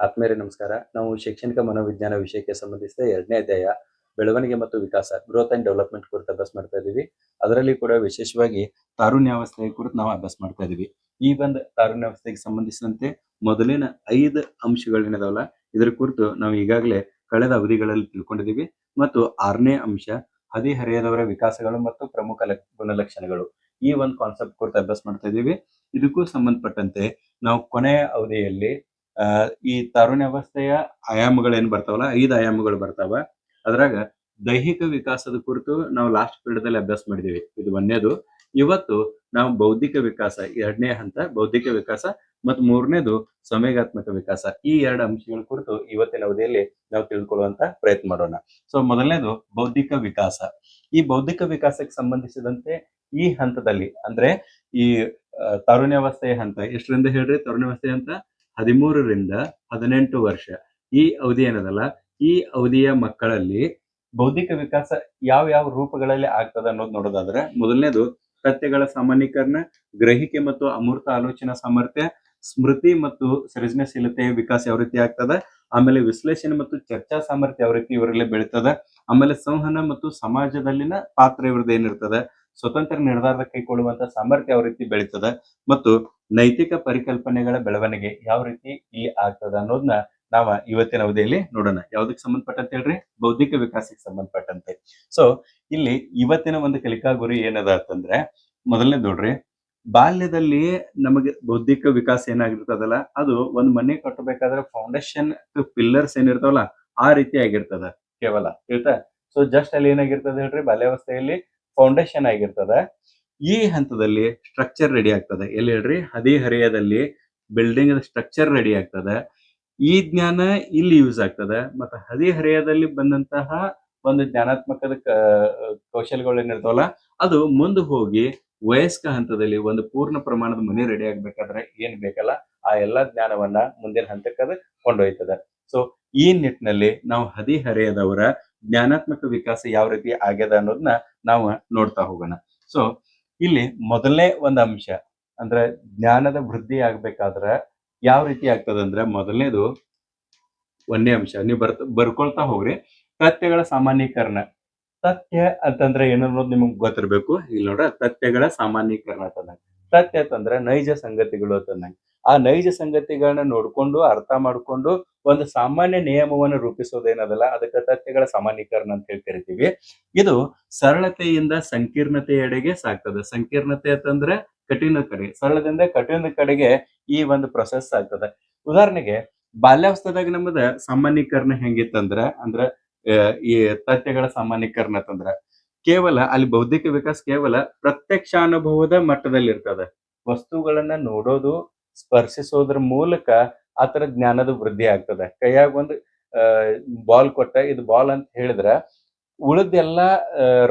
ಆತ್ಮೀಯರೇ ನಮಸ್ಕಾರ. ನಾವು ಶೈಕ್ಷಣಿಕ ಮನೋವಿಜ್ಞಾನ ವಿಷಯಕ್ಕೆ ಸಂಬಂಧಿಸಿದ 2ನೇ ಅಧ್ಯಾಯ ಬೆಳವಣಿಗೆ ಮತ್ತು ವಿಕಾಸ ಗ್ರೋತ್ ಅಂಡ್ ಡೆವಲಪ್ಮೆಂಟ್ ಕುರಿತು ಅಭ್ಯಾಸ ಮಾಡ್ತಾ ಇದ್ದೀವಿ. ಅದರಲ್ಲಿ ಕೂಡ ವಿಶೇಷವಾಗಿ ತಾರುಣ್ಯಾವಸ್ಥೆಯ ಕುರಿತು ನಾವು ಅಭ್ಯಾಸ ಮಾಡ್ತಾ ಇದ್ದೀವಿ. ಈ ಒಂದು ತಾರುಣ್ಯಾವಸ್ಥೆಗೆ ಸಂಬಂಧಿಸಿದಂತೆ ಮೊದಲಿನ 5 ಅಂಶಗಳೇನಿದಾವಲ್ಲ ಇದರ ಕುರಿತು ನಾವು ಈಗಾಗಲೇ ಕಳೆದ ಅವಧಿಗಳಲ್ಲಿ ತಿಳ್ಕೊಂಡಿದ್ದೀವಿ. ಮತ್ತು 6ನೇ ಅಂಶ ಹದಿಹರೆಯದವರ ವಿಕಾಸಗಳು ಮತ್ತು ಪ್ರಮುಖ ಗುಣಲಕ್ಷಣಗಳು. ಈ ಒಂದು ಕಾನ್ಸೆಪ್ಟ್ ಕುರಿತು ಅಭ್ಯಾಸ ಮಾಡ್ತಾ ಇದ್ದೀವಿ. ಇದಕ್ಕೂ ಸಂಬಂಧಪಟ್ಟಂತೆ ನಾವು ಕೊನೆಯ ಅವಧಿಯಲ್ಲಿ ಈ ತಾರುಣ್ಯಾವಸ್ಥೆಯ ಆಯಾಮಗಳೇನ್ ಬರ್ತಾವಲ್ಲ 5 ಆಯಾಮಗಳು ಬರ್ತಾವ. ಅದ್ರಾಗ ದೈಹಿಕ ವಿಕಾಸದ ಕುರಿತು ನಾವು ಲಾಸ್ಟ್ ಪೀರಿಯಡ್ ಅಭ್ಯಾಸ ಮಾಡಿದೀವಿ. ಇದು 1ನೇದು. ಇವತ್ತು ನಾವು ಬೌದ್ಧಿಕ ವಿಕಾಸ 2ನೇ ಹಂತ ಬೌದ್ಧಿಕ ವಿಕಾಸ ಮತ್ತು 3ನೇದು ಸಂವೇಗಾತ್ಮಕ ವಿಕಾಸ ಈ 2 ಅಂಶಗಳ ಕುರಿತು ಇವತ್ತಿನ ಅವಧಿಯಲ್ಲಿ ನಾವು ತಿಳ್ಕೊಳ್ಳುವಂತ ಪ್ರಯತ್ನ ಮಾಡೋಣ. ಸೊ ಮೊದಲನೇದು ಬೌದ್ಧಿಕ ವಿಕಾಸ. ಈ ಬೌದ್ಧಿಕ ವಿಕಾಸಕ್ಕೆ ಸಂಬಂಧಿಸಿದಂತೆ ಈ ಹಂತದಲ್ಲಿ ಅಂದ್ರೆ ಈ ತಾರುಣ್ಯಾವಸ್ಥೆಯ ಹಂತ ಎಷ್ಟರಿಂದ ಹೇಳ್ರಿ? ತಾರುಣ್ಯಾವಸ್ಥೆಯ ಹಂತ 13ರಿಂದ 18 ವರ್ಷ. ಈ ಅವಧಿ ಏನದಲ್ಲ, ಈ ಅವಧಿಯ ಮಕ್ಕಳಲ್ಲಿ ಬೌದ್ಧಿಕ ವಿಕಾಸ ಯಾವ ರೂಪಗಳಲ್ಲಿ ಆಗ್ತದ ಅನ್ನೋದು ನೋಡೋದಾದ್ರೆ, ಮೊದಲನೇದು ಸತ್ಯಗಳ ಸಾಮಾನ್ಯೀಕರಣ, ಗ್ರಹಿಕೆ ಮತ್ತು ಅಮೂರ್ತ ಆಲೋಚನಾ ಸಾಮರ್ಥ್ಯ, ಸ್ಮೃತಿ ಮತ್ತು ಸೃಜನಶೀಲತೆಯ ವಿಕಾಸ ಯಾವ ರೀತಿ ಆಗ್ತದ, ಆಮೇಲೆ ವಿಶ್ಲೇಷಣೆ ಮತ್ತು ಚರ್ಚಾ ಸಾಮರ್ಥ್ಯ ಯಾವ ರೀತಿ ಇವರಲ್ಲಿ ಬೆಳೀತದ, ಆಮೇಲೆ ಸಂವಹನ ಮತ್ತು ಸಮಾಜದಲ್ಲಿನ ಪಾತ್ರ ಇವ್ರದ್ದು ಏನಿರ್ತದ, ಸ್ವತಂತ್ರ ನಿರ್ಧಾರ ಕೈಗೊಳ್ಳುವಂತ ಸಾಮರ್ಥ್ಯ ಯಾವ ರೀತಿ ಬೆಳೀತದ, ಮತ್ತು ನೈತಿಕ ಪರಿಕಲ್ಪನೆಗಳ ಬೆಳವಣಿಗೆ ಯಾವ ರೀತಿ ಇಲ್ಲಿ ಆಗ್ತದ ಅನ್ನೋದನ್ನ ನಾವ ಇವತ್ತಿನ ಅವಧಿಯಲ್ಲಿ ನೋಡೋಣ. ಯಾವ್ದಕ್ಕೆ ಸಂಬಂಧಪಟ್ಟಂತೆ ಹೇಳ್ರಿ? ಬೌದ್ಧಿಕ ವಿಕಾಸಕ್ಕೆ ಸಂಬಂಧಪಟ್ಟಂತೆ. ಸೊ ಇಲ್ಲಿ ಇವತ್ತಿನ ಒಂದು ಕಲಿಕಾ ಗುರಿ ಏನದ ಅಂತಂದ್ರೆ, ಮೊದಲನೇದು ನೋಡ್ರಿ, ಬಾಲ್ಯದಲ್ಲಿ ನಮಗೆ ಬೌದ್ಧಿಕ ವಿಕಾಸ ಏನಾಗಿರ್ತದಲ್ಲ, ಅದು ಒಂದ್ ಮನೆ ಕಟ್ಟಬೇಕಾದ್ರೆ ಫೌಂಡೇಶನ್ ಪಿಲ್ಲರ್ಸ್ ಏನಿರ್ತಾವಲ್ಲ ಆ ರೀತಿ ಆಗಿರ್ತದ ಕೇವಲ ಹೇಳ್ತಾ. ಸೊ ಜಸ್ಟ್ ಅಲ್ಲಿ ಏನಾಗಿರ್ತದೆ ಹೇಳ್ರಿ? ಬಾಲ್ಯಾವಸ್ಥೆಯಲ್ಲಿ ಫೌಂಡೇಶನ್ ಆಗಿರ್ತದ. ಈ ಹಂತದಲ್ಲಿ ಸ್ಟ್ರಕ್ಚರ್ ರೆಡಿ ಆಗ್ತದೆ. ಎಲ್ಲಿ ಹೇಳ್ರಿ? ಹದಿಹರೆಯದಲ್ಲಿ ಬಿಲ್ಡಿಂಗ್ ಸ್ಟ್ರಕ್ಚರ್ ರೆಡಿ ಆಗ್ತದೆ. ಈ ಜ್ಞಾನ ಇಲ್ಲಿ ಯೂಸ್ ಆಗ್ತದೆ. ಮತ್ತೆ ಹದಿಹರೆಯದಲ್ಲಿ ಬಂದಂತಹ ಒಂದು ಜ್ಞಾನಾತ್ಮಕದ ಕೌಶಲ್ಯಗಳು ಏನಿರ್ತಾವಲ್ಲ ಅದು ಮುಂದೆ ಹೋಗಿ ವಯಸ್ಕ ಹಂತದಲ್ಲಿ ಒಂದು ಪೂರ್ಣ ಪ್ರಮಾಣದ ಮನೆ ರೆಡಿ ಆಗ್ಬೇಕಾದ್ರೆ ಏನ್ ಬೇಕಲ್ಲ ಆ ಎಲ್ಲಾ ಜ್ಞಾನವನ್ನ ಮುಂದಿನ ಹಂತಕ್ಕೆ ಅದು ಕೊಂಡೊಯ್ತದೆ. ಸೊ ಈ ನಿಟ್ಟಿನಲ್ಲಿ ನಾವು ಹದಿಹರೆಯದವರ ಜ್ಞಾನಾತ್ಮಕ ವಿಕಾಸ ಯಾವ ರೀತಿ ಆಗ್ಯದ ಅನ್ನೋದನ್ನ ನಾವು ನೋಡ್ತಾ ಹೋಗೋಣ. ಸೊ ಇಲ್ಲಿ ಮೊದಲನೇ ಒಂದು ಅಂಶ ಅಂದ್ರೆ ಜ್ಞಾನದ ವೃದ್ಧಿ ಆಗ್ಬೇಕಾದ್ರೆ ಯಾವ ರೀತಿ ಆಗ್ತದಂದ್ರೆ, ಮೊದಲನೇದು 1ನೇ ಅಂಶ ನೀವು ಬರ್ಕೊಳ್ತಾ ಹೋಗ್ರಿ. ತಥ್ಯಗಳ ಸಾಮಾನ್ಯೀಕರಣ. ತಥ್ಯ ಅಂತಂದ್ರೆ ಏನನ್ನೋದು ನಿಮ್ಗೆ ಗೊತ್ತಿರ್ಬೇಕು. ಇಲ್ಲಿ ನೋಡ್ರ, ತಥ್ಯಗಳ ಸಾಮಾನ್ಯೀಕರಣ ಅಂತಂದಾಗ ತಥ್ಯ ಅಂತಂದ್ರೆ ನೈಜ ಸಂಗತಿಗಳು ಅಂತಂದಾಗ ಆ ನೈಜ ಸಂಗತಿಗಳನ್ನ ನೋಡ್ಕೊಂಡು ಅರ್ಥ ಮಾಡ್ಕೊಂಡು ಒಂದು ಸಾಮಾನ್ಯ ನಿಯಮವನ್ನು ರೂಪಿಸೋದೇನದಲ್ಲ ಅದಕ್ಕೆ ತಥ್ಯಗಳ ಸಾಮಾನ್ಯೀಕರಣ ಅಂತ ಹೇಳಿ ಕರಿತೀವಿ. ಇದು ಸರಳತೆಯಿಂದ ಸಂಕೀರ್ಣತೆಯೆಡೆಗೆ ಸಾಗ್ತದೆ. ಸಂಕೀರ್ಣತೆ ಅಂತಂದ್ರೆ ಕಠಿಣ ಕಡೆ, ಸರಳದಿಂದ ಕಠಿಣ ಕಡೆಗೆ ಈ ಒಂದು ಪ್ರೊಸೆಸ್ ಆಗ್ತದೆ. ಉದಾಹರಣೆಗೆ ಬಾಲ್ಯಾವಸ್ಥೆದಾಗ ನಮ್ಮದ ಸಾಮಾನ್ಯೀಕರಣ ಹೆಂಗಿತ್ತಂದ್ರ ಅಂದ್ರೆ ಈ ತಥ್ಯಗಳ ಸಾಮಾನ್ಯೀಕರಣ ಅಂತಂದ್ರ ಕೇವಲ ಅಲ್ಲಿ ಬೌದ್ಧಿಕ ವಿಕಾಸ ಕೇವಲ ಪ್ರತ್ಯಕ್ಷಾನುಭವದ ಮಟ್ಟದಲ್ಲಿ ಇರ್ತದೆ. ವಸ್ತುಗಳನ್ನ ನೋಡೋದು, ಸ್ಪರ್ಶಿಸೋದ್ರ ಮೂಲಕ ಆತರ ಜ್ಞಾನದ ವೃದ್ಧಿ ಆಗ್ತದೆ. ಕೈಯಾಗ ಒಂದು ಬಾಲ್ ಕೊಟ್ಟ ಇದು ಬಾಲ್ ಅಂತ ಹೇಳಿದ್ರ ಉಳಿದೆಲ್ಲಾ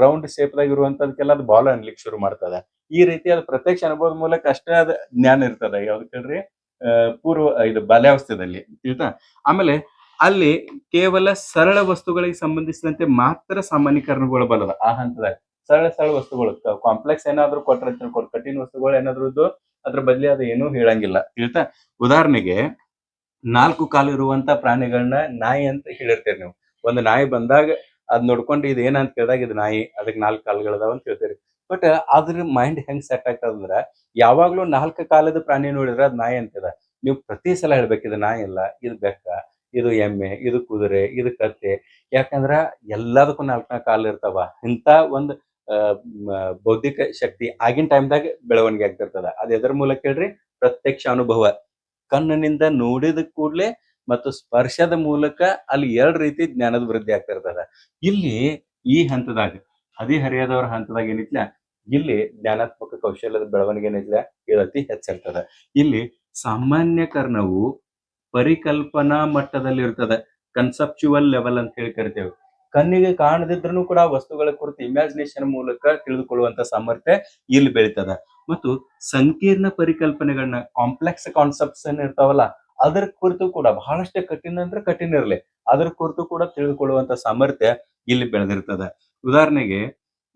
ರೌಂಡ್ ಶೇಪ್ದಾಗ ಇರುವಂತದಕ್ಕೆಲ್ಲ ಅದು ಬಾಲ್ ಅನ್ಲಿಕ್ಕೆ ಶುರು ಮಾಡ್ತದೆ. ಈ ರೀತಿ ಅದು ಪ್ರತ್ಯಕ್ಷ ಅನುಭವದ ಮೂಲಕ ಅಷ್ಟೇ ಅದ ಜ್ಞಾನ ಇರ್ತದೆ. ಯಾವ್ದು ಕೇಳ್ರಿ? ಇದು ಬಾಲ್ಯಾವಸ್ಥೆದಲ್ಲಿ ತಿಳಿತಾ. ಆಮೇಲೆ ಅಲ್ಲಿ ಕೇವಲ ಸರಳ ವಸ್ತುಗಳಿಗೆ ಸಂಬಂಧಿಸಿದಂತೆ ಮಾತ್ರ ಸಾಮಾನ್ಯೀಕರಣಗಳು ಬಲ್ಲದ ಆ ಹಂತದಾಗ. ಸರಳ ವಸ್ತುಗಳು ಕಾಂಪ್ಲೆಕ್ಸ್ ಏನಾದ್ರು ಕೊಟ್ರೆ ತಿಳ್ಕೊಡ್, ಕಠಿಣ ವಸ್ತುಗಳು ಏನಾದ್ರು ಇದ್ದು ಅದ್ರ ಬದಲಿ ಅದು ಏನೂ ಹೇಳಂಗಿಲ್ಲ ತಿಳಿತಾ. ಉದಾಹರಣೆಗೆ 4 ಕಾಲು ಇರುವಂತ ಪ್ರಾಣಿಗಳನ್ನ ನಾಯಿ ಅಂತ ಹೇಳಿರ್ತೀರಿ ನೀವು. ಒಂದು ನಾಯಿ ಬಂದಾಗ ಅದ್ ನೋಡ್ಕೊಂಡು ಇದು ಏನಂತ ಕೇಳಿದಾಗ ಇದು ನಾಯಿ, ಅದಕ್ಕೆ 4 ಕಾಲುಗಳದಾವ ಅಂತ ಹೇಳ್ತೀರಿ. ಬಟ್ ಅದ್ರ ಮೈಂಡ್ ಹೆಂಗ್ ಸೆಟ್ ಆಗ್ತದಂದ್ರ ಯಾವಾಗ್ಲೂ 4 ಕಾಲದ ಪ್ರಾಣಿ ನೋಡಿದ್ರೆ ಅದ್ ನಾಯಿ ಅಂತದ. ನೀವು ಪ್ರತಿ ಸಲ ಹೇಳ್ಬೇಕು ಇದು ನಾಯಿ ಅಲ್ಲ, ಇದು ಬೆಕ್ಕ, ಇದು ಎಮ್ಮೆ, ಇದು ಕುದುರೆ, ಇದು ಕತ್ತೆ. ಯಾಕಂದ್ರ ಎಲ್ಲದಕ್ಕೂ 4 ಕಾಲು ಇರ್ತಾವ. ಇಂತ ಒಂದು ಬೌದ್ಧಿಕ ಶಕ್ತಿ ಆಗಿನ ಟೈಮ್ದಾಗ ಬೆಳವಣಿಗೆ ಆಗ್ತಿರ್ತದ. ಅದ್ ಎದರ ಮೂಲಕ ಹೇಳ್ರಿ? ಪ್ರತ್ಯಕ್ಷ ಅನುಭವ. ಕಣ್ಣಿನಿಂದ ನೋಡಿದ ಕೂಡ್ಲೆ ಮತ್ತು ಸ್ಪರ್ಶದ ಮೂಲಕ ಅಲ್ಲಿ 2 ರೀತಿ ಜ್ಞಾನದ ವೃದ್ಧಿ ಆಗ್ತಿರ್ತದ. ಇಲ್ಲಿ ಈ ಹಂತದಾಗ ಹದಿಹರೆಯದವರ ಹಂತದಾಗ ಏನಿತ್ಲ ಇಲ್ಲಿ ಜ್ಞಾನಾತ್ಮಕ ಕೌಶಲ್ಯದ ಬೆಳವಣಿಗೆ ಏನಿತ್ಲ ಇದು ಅತಿ ಹೆಚ್ಚಿರ್ತದ. ಇಲ್ಲಿ ಸಾಮಾನ್ಯಕರಣವು ಪರಿಕಲ್ಪನಾ ಮಟ್ಟದಲ್ಲಿ ಇರ್ತದೆ. ಕನ್ಸೆಪ್ಚುವಲ್ ಲೆವೆಲ್ ಅಂತ ಹೇಳಿ ಕರಿತೇವೆ. ಕಣ್ಣಿಗೆ ಕಾಣದಿದ್ರೂ ಕೂಡ ವಸ್ತುಗಳ ಕುರಿತು ಇಮ್ಯಾಜಿನೇಷನ್ ಮೂಲಕ ತಿಳಿದುಕೊಳ್ಳುವಂತ ಸಾಮರ್ಥ್ಯ ಇಲ್ಲಿ ಬೆಳೀತದ. ಮತ್ತು ಸಂಕೀರ್ಣ ಪರಿಕಲ್ಪನೆಗಳನ್ನ ಕಾಂಪ್ಲೆಕ್ಸ್ ಕಾನ್ಸೆಪ್ಟ್ಸ್ ಏನ್ ಇರ್ತಾವಲ್ಲ ಅದರ ಕುರಿತು ಕೂಡ ಬಹಳಷ್ಟು ಕಠಿಣ ಅಂದ್ರೆ ಕಠಿಣ ಇರಲಿ ಅದರ ಕುರಿತು ಕೂಡ ತಿಳಿದುಕೊಳ್ಳುವಂತ ಸಾಮರ್ಥ್ಯ ಇಲ್ಲಿ ಬೆಳೆದಿರ್ತದ. ಉದಾಹರಣೆಗೆ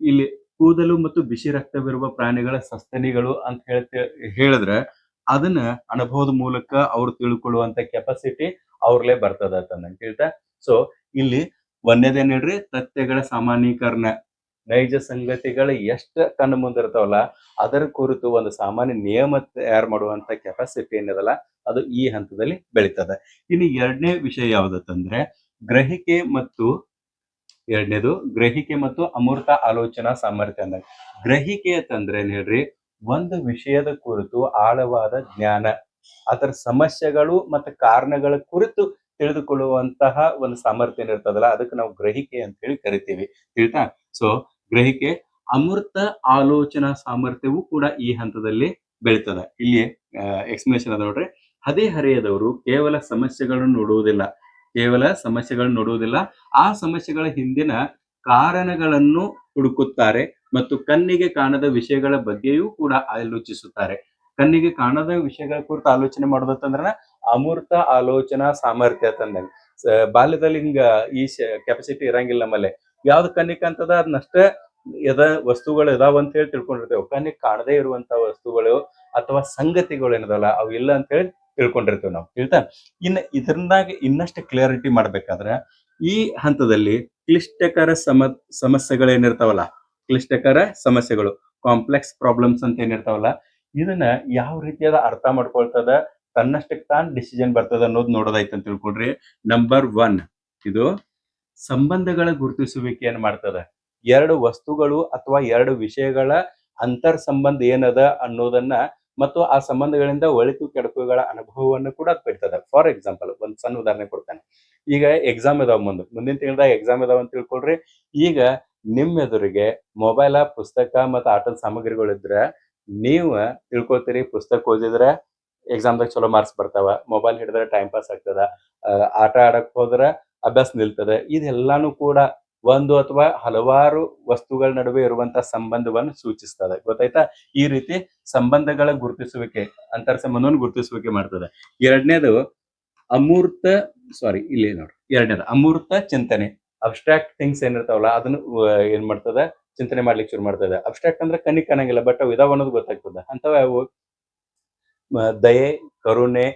ಇಲ್ಲಿ ಕೂದಲು ಮತ್ತು ಬಿಸಿ ರಕ್ತವಿರುವ ಪ್ರಾಣಿಗಳ ಸಸ್ತನಿಗಳು ಅಂತ ಹೇಳಿದ್ರೆ ಅದನ್ನ ಅನುಭವದ ಮೂಲಕ ಅವ್ರು ತಿಳ್ಕೊಳ್ಳುವಂತ ಕೆಪಾಸಿಟಿ ಅವ್ರಲ್ಲೇ ಬರ್ತದ ಅಂತ ಹೇಳ್ತಾ. ಸೊ ಇಲ್ಲಿ ಒಂದೇದೇನ್ ಹೇಳ್ರಿ, ತಥ್ಯಗಳ ಸಾಮಾನ್ಯೀಕರಣ, ನೈಜ ಸಂಗತಿಗಳು ಎಷ್ಟ ಕಣ್ಣು ಮುಂದಿರ್ತಾವಲ್ಲ ಅದರ ಕುರಿತು ಒಂದು ಸಾಮಾನ್ಯ ನಿಯಮ ತಯಾರು ಮಾಡುವಂತ ಕೆಪಾಸಿಟಿ ಏನಿದಲ್ಲ ಅದು ಈ ಹಂತದಲ್ಲಿ ಬೆಳೀತದೆ. ಇನ್ನು ಎರಡನೇ ವಿಷಯ ಯಾವ್ದಂದ್ರೆ ಗ್ರಹಿಕೆ ಮತ್ತು ಗ್ರಹಿಕೆ ಮತ್ತು ಅಮೂರ್ತ ಆಲೋಚನಾ ಸಾಮರ್ಥ್ಯ ಅಂದಾಗ. ಗ್ರಹಿಕೆ ಅಂತಂದ್ರೆ ಏನ್ ಹೇಳ್ರಿ, ಒಂದು ವಿಷಯದ ಕುರಿತು ಆಳವಾದ ಜ್ಞಾನ, ಅದರ ಸಮಸ್ಯೆಗಳು ಮತ್ತು ಕಾರಣಗಳ ಕುರಿತು ತಿಳಿದುಕೊಳ್ಳುವಂತಹ ಒಂದು ಸಾಮರ್ಥ್ಯ ಏನಿರ್ತದಲ್ಲ ಅದಕ್ಕೆ ನಾವು ಗ್ರಹಿಕೆ ಅಂತ ಹೇಳಿ ಕರಿತೀವಿ. ತಿಳಿತಾ? ಸೊ ಗ್ರಹಿಕೆ, ಅಮೂರ್ತ ಆಲೋಚನಾ ಸಾಮರ್ಥ್ಯವೂ ಕೂಡ ಈ ಹಂತದಲ್ಲಿ ಬೆಳೀತದ. ಇಲ್ಲಿ ಎಕ್ಸ್ಪ್ಲನೇಷನ್ ಅದ ನೋಡ್ರಿ. ಹದಿಹರೆಯದವರು ಕೇವಲ ಸಮಸ್ಯೆಗಳನ್ನು ನೋಡುವುದಿಲ್ಲ, ಆ ಸಮಸ್ಯೆಗಳ ಹಿಂದಿನ ಕಾರಣಗಳನ್ನು ಹುಡುಕುತ್ತಾರೆ ಮತ್ತು ಕಣ್ಣಿಗೆ ಕಾಣದ ವಿಷಯಗಳ ಬಗ್ಗೆಯೂ ಕೂಡ ಆಲೋಚಿಸುತ್ತಾರೆ. ಕಣ್ಣಿಗೆ ಕಾಣದ ವಿಷಯಗಳ ಕುರಿತು ಆಲೋಚನೆ ಮಾಡೋದಂದ್ರ ಅಮೂರ್ತ ಆಲೋಚನಾ ಸಾಮರ್ಥ್ಯ ತಂದಂಗ. ಬಾಲ್ಯದಲ್ಲಿ ಹಿಂಗ ಈ ಕೆಪಾಸಿಟಿ ಇರಂಗಿಲ್ಲ ನಮ್ಮಲ್ಲಿ. ಯಾವ್ದು ಕಣ್ಣಿಗೆ ಕಾಣ್ತದ ಅದನ್ನಷ್ಟ ವಸ್ತುಗಳು ಇದಾವ ಅಂತ ಹೇಳಿ ತಿಳ್ಕೊಂಡಿರ್ತೇವೆ. ಕಣ್ಣಿಗೆ ಕಾಣದೇ ಇರುವಂತ ವಸ್ತುಗಳು ಅಥವಾ ಸಂಗತಿಗಳು ಏನದಲ್ಲ ಅವು ಇಲ್ಲ ಅಂತ ಹೇಳಿ ತಿಳ್ಕೊಂಡಿರ್ತೇವೆ ನಾವು. ಹೇಳ್ತಾ ಇನ್ನು ಇದರಿಂದಾಗ ಇನ್ನಷ್ಟು ಕ್ಲಿಯರಿಟಿ ಮಾಡ್ಬೇಕಾದ್ರೆ ಈ ಹಂತದಲ್ಲಿ ಕ್ಲಿಷ್ಟಕರ ಸಮಸ್ಯೆಗಳೇನಿರ್ತಾವಲ್ಲ, ಕ್ಲಿಷ್ಟಕರ ಸಮಸ್ಯೆಗಳು, ಕಾಂಪ್ಲೆಕ್ಸ್ ಪ್ರಾಬ್ಲಮ್ಸ್ ಅಂತ ಏನಿರ್ತಾವಲ್ಲ, ಇದನ್ನ ಯಾವ ರೀತಿಯಾದ ಅರ್ಥ ಮಾಡ್ಕೊಳ್ತದ, ತನ್ನಷ್ಟಕ್ಕೆ ತಾನು ಡಿಸಿಷನ್ ಬರ್ತದ ಅನ್ನೋದು ನೋಡೋದೈತೆ ಅಂತ ತಿಳ್ಕೊಡ್ರಿ. ನಂಬರ್ 1, ಇದು ಸಂಬಂಧಗಳ ಗುರುತಿಸುವಿಕೆಯನ್ನು ಮಾಡ್ತದ. ಎರಡು ವಸ್ತುಗಳು ಅಥವಾ ಎರಡು ವಿಷಯಗಳ ಅಂತರ್ ಸಂಬಂಧ ಏನದ ಅನ್ನೋದನ್ನ ಮತ್ತು ಆ ಸಂಬಂಧಗಳಿಂದ ಒಳಿತು ಕೆಡುಕುಗಳ ಅನುಭವವನ್ನು ಕೂಡ ಬಿಡ್ತದೆ. ಫಾರ್ ಎಕ್ಸಾಂಪಲ್ ಒಂದ್ ಸಣ್ಣ ಉದಾಹರಣೆ ಕೊಡ್ತೇನೆ. ಈಗ ಎಕ್ಸಾಮ್ ಇದಾವ, ಮುಂದಿನ ತಿಂಗಳದಾಗ ಎಕ್ಸಾಮ್ ಇದಾವ ಅಂತ ತಿಳ್ಕೊಳ್ರಿ. ಈಗ ನಿಮ್ ಎದುರಿಗೆ ಮೊಬೈಲ್, ಪುಸ್ತಕ ಮತ್ತು ಆಟದ ಸಾಮಗ್ರಿಗಳಿದ್ರೆ ನೀವು ತಿಳ್ಕೊಳ್ತೀರಿ ಪುಸ್ತಕ ಓದಿದ್ರೆ ಎಕ್ಸಾಮ್ದಾಗ ಚಲೋ ಮಾರ್ಕ್ಸ್ ಬರ್ತಾವ, ಮೊಬೈಲ್ ಹಿಡಿದ್ರೆ ಟೈಮ್ ಪಾಸ್ ಆಗ್ತದ, ಆಟ ಆಡಕ್ ಹೋದ್ರೆ ಅಭ್ಯಾಸ ನಿಲ್ತದೆ. ಇದೆಲ್ಲಾನು ಕೂಡ ಒಂದು ಅಥವಾ ಹಲವಾರು ವಸ್ತುಗಳ ನಡುವೆ ಇರುವಂತಹ ಸಂಬಂಧವನ್ನು ಸೂಚಿಸ್ತದೆ. ಗೊತ್ತಾಯ್ತಾ? ಈ ರೀತಿ ಸಂಬಂಧಗಳ ಗುರುತಿಸುವಿಕೆ, ಅಂತರ್ ಸಂಬಂಧವನ್ನು ಗುರುತಿಸುವಿಕೆ ಮಾಡ್ತದೆ. ಎರಡನೇದು ಅಮೂರ್ತ ಚಿಂತನೆ. ಅಬ್ಸ್ಟ್ರಾಕ್ಟ್ ಥಿಂಗ್ಸ್ ಏನಿರ್ತಾವಲ್ಲ ಅದನ್ನ ಏನ್ ಮಾಡ್ತದ, ಚಿಂತನೆ ಮಾಡ್ಲಿಕ್ಕೆ ಶುರು ಮಾಡ್ತದೆ. ಅಬ್ಸ್ಟ್ರಾಕ್ಟ್ ಅಂದ್ರೆ ಕಣ್ಣಿಗೆ ಕಾಣಂಗಿಲ್ಲ, ಬಟ್ ಅವು ಇದಾವ ಅನ್ನೋದು ಗೊತ್ತಾಗ್ತದೆ. ಅಂತವ ಅವು ದಯೆ, ಕರುಣೆ,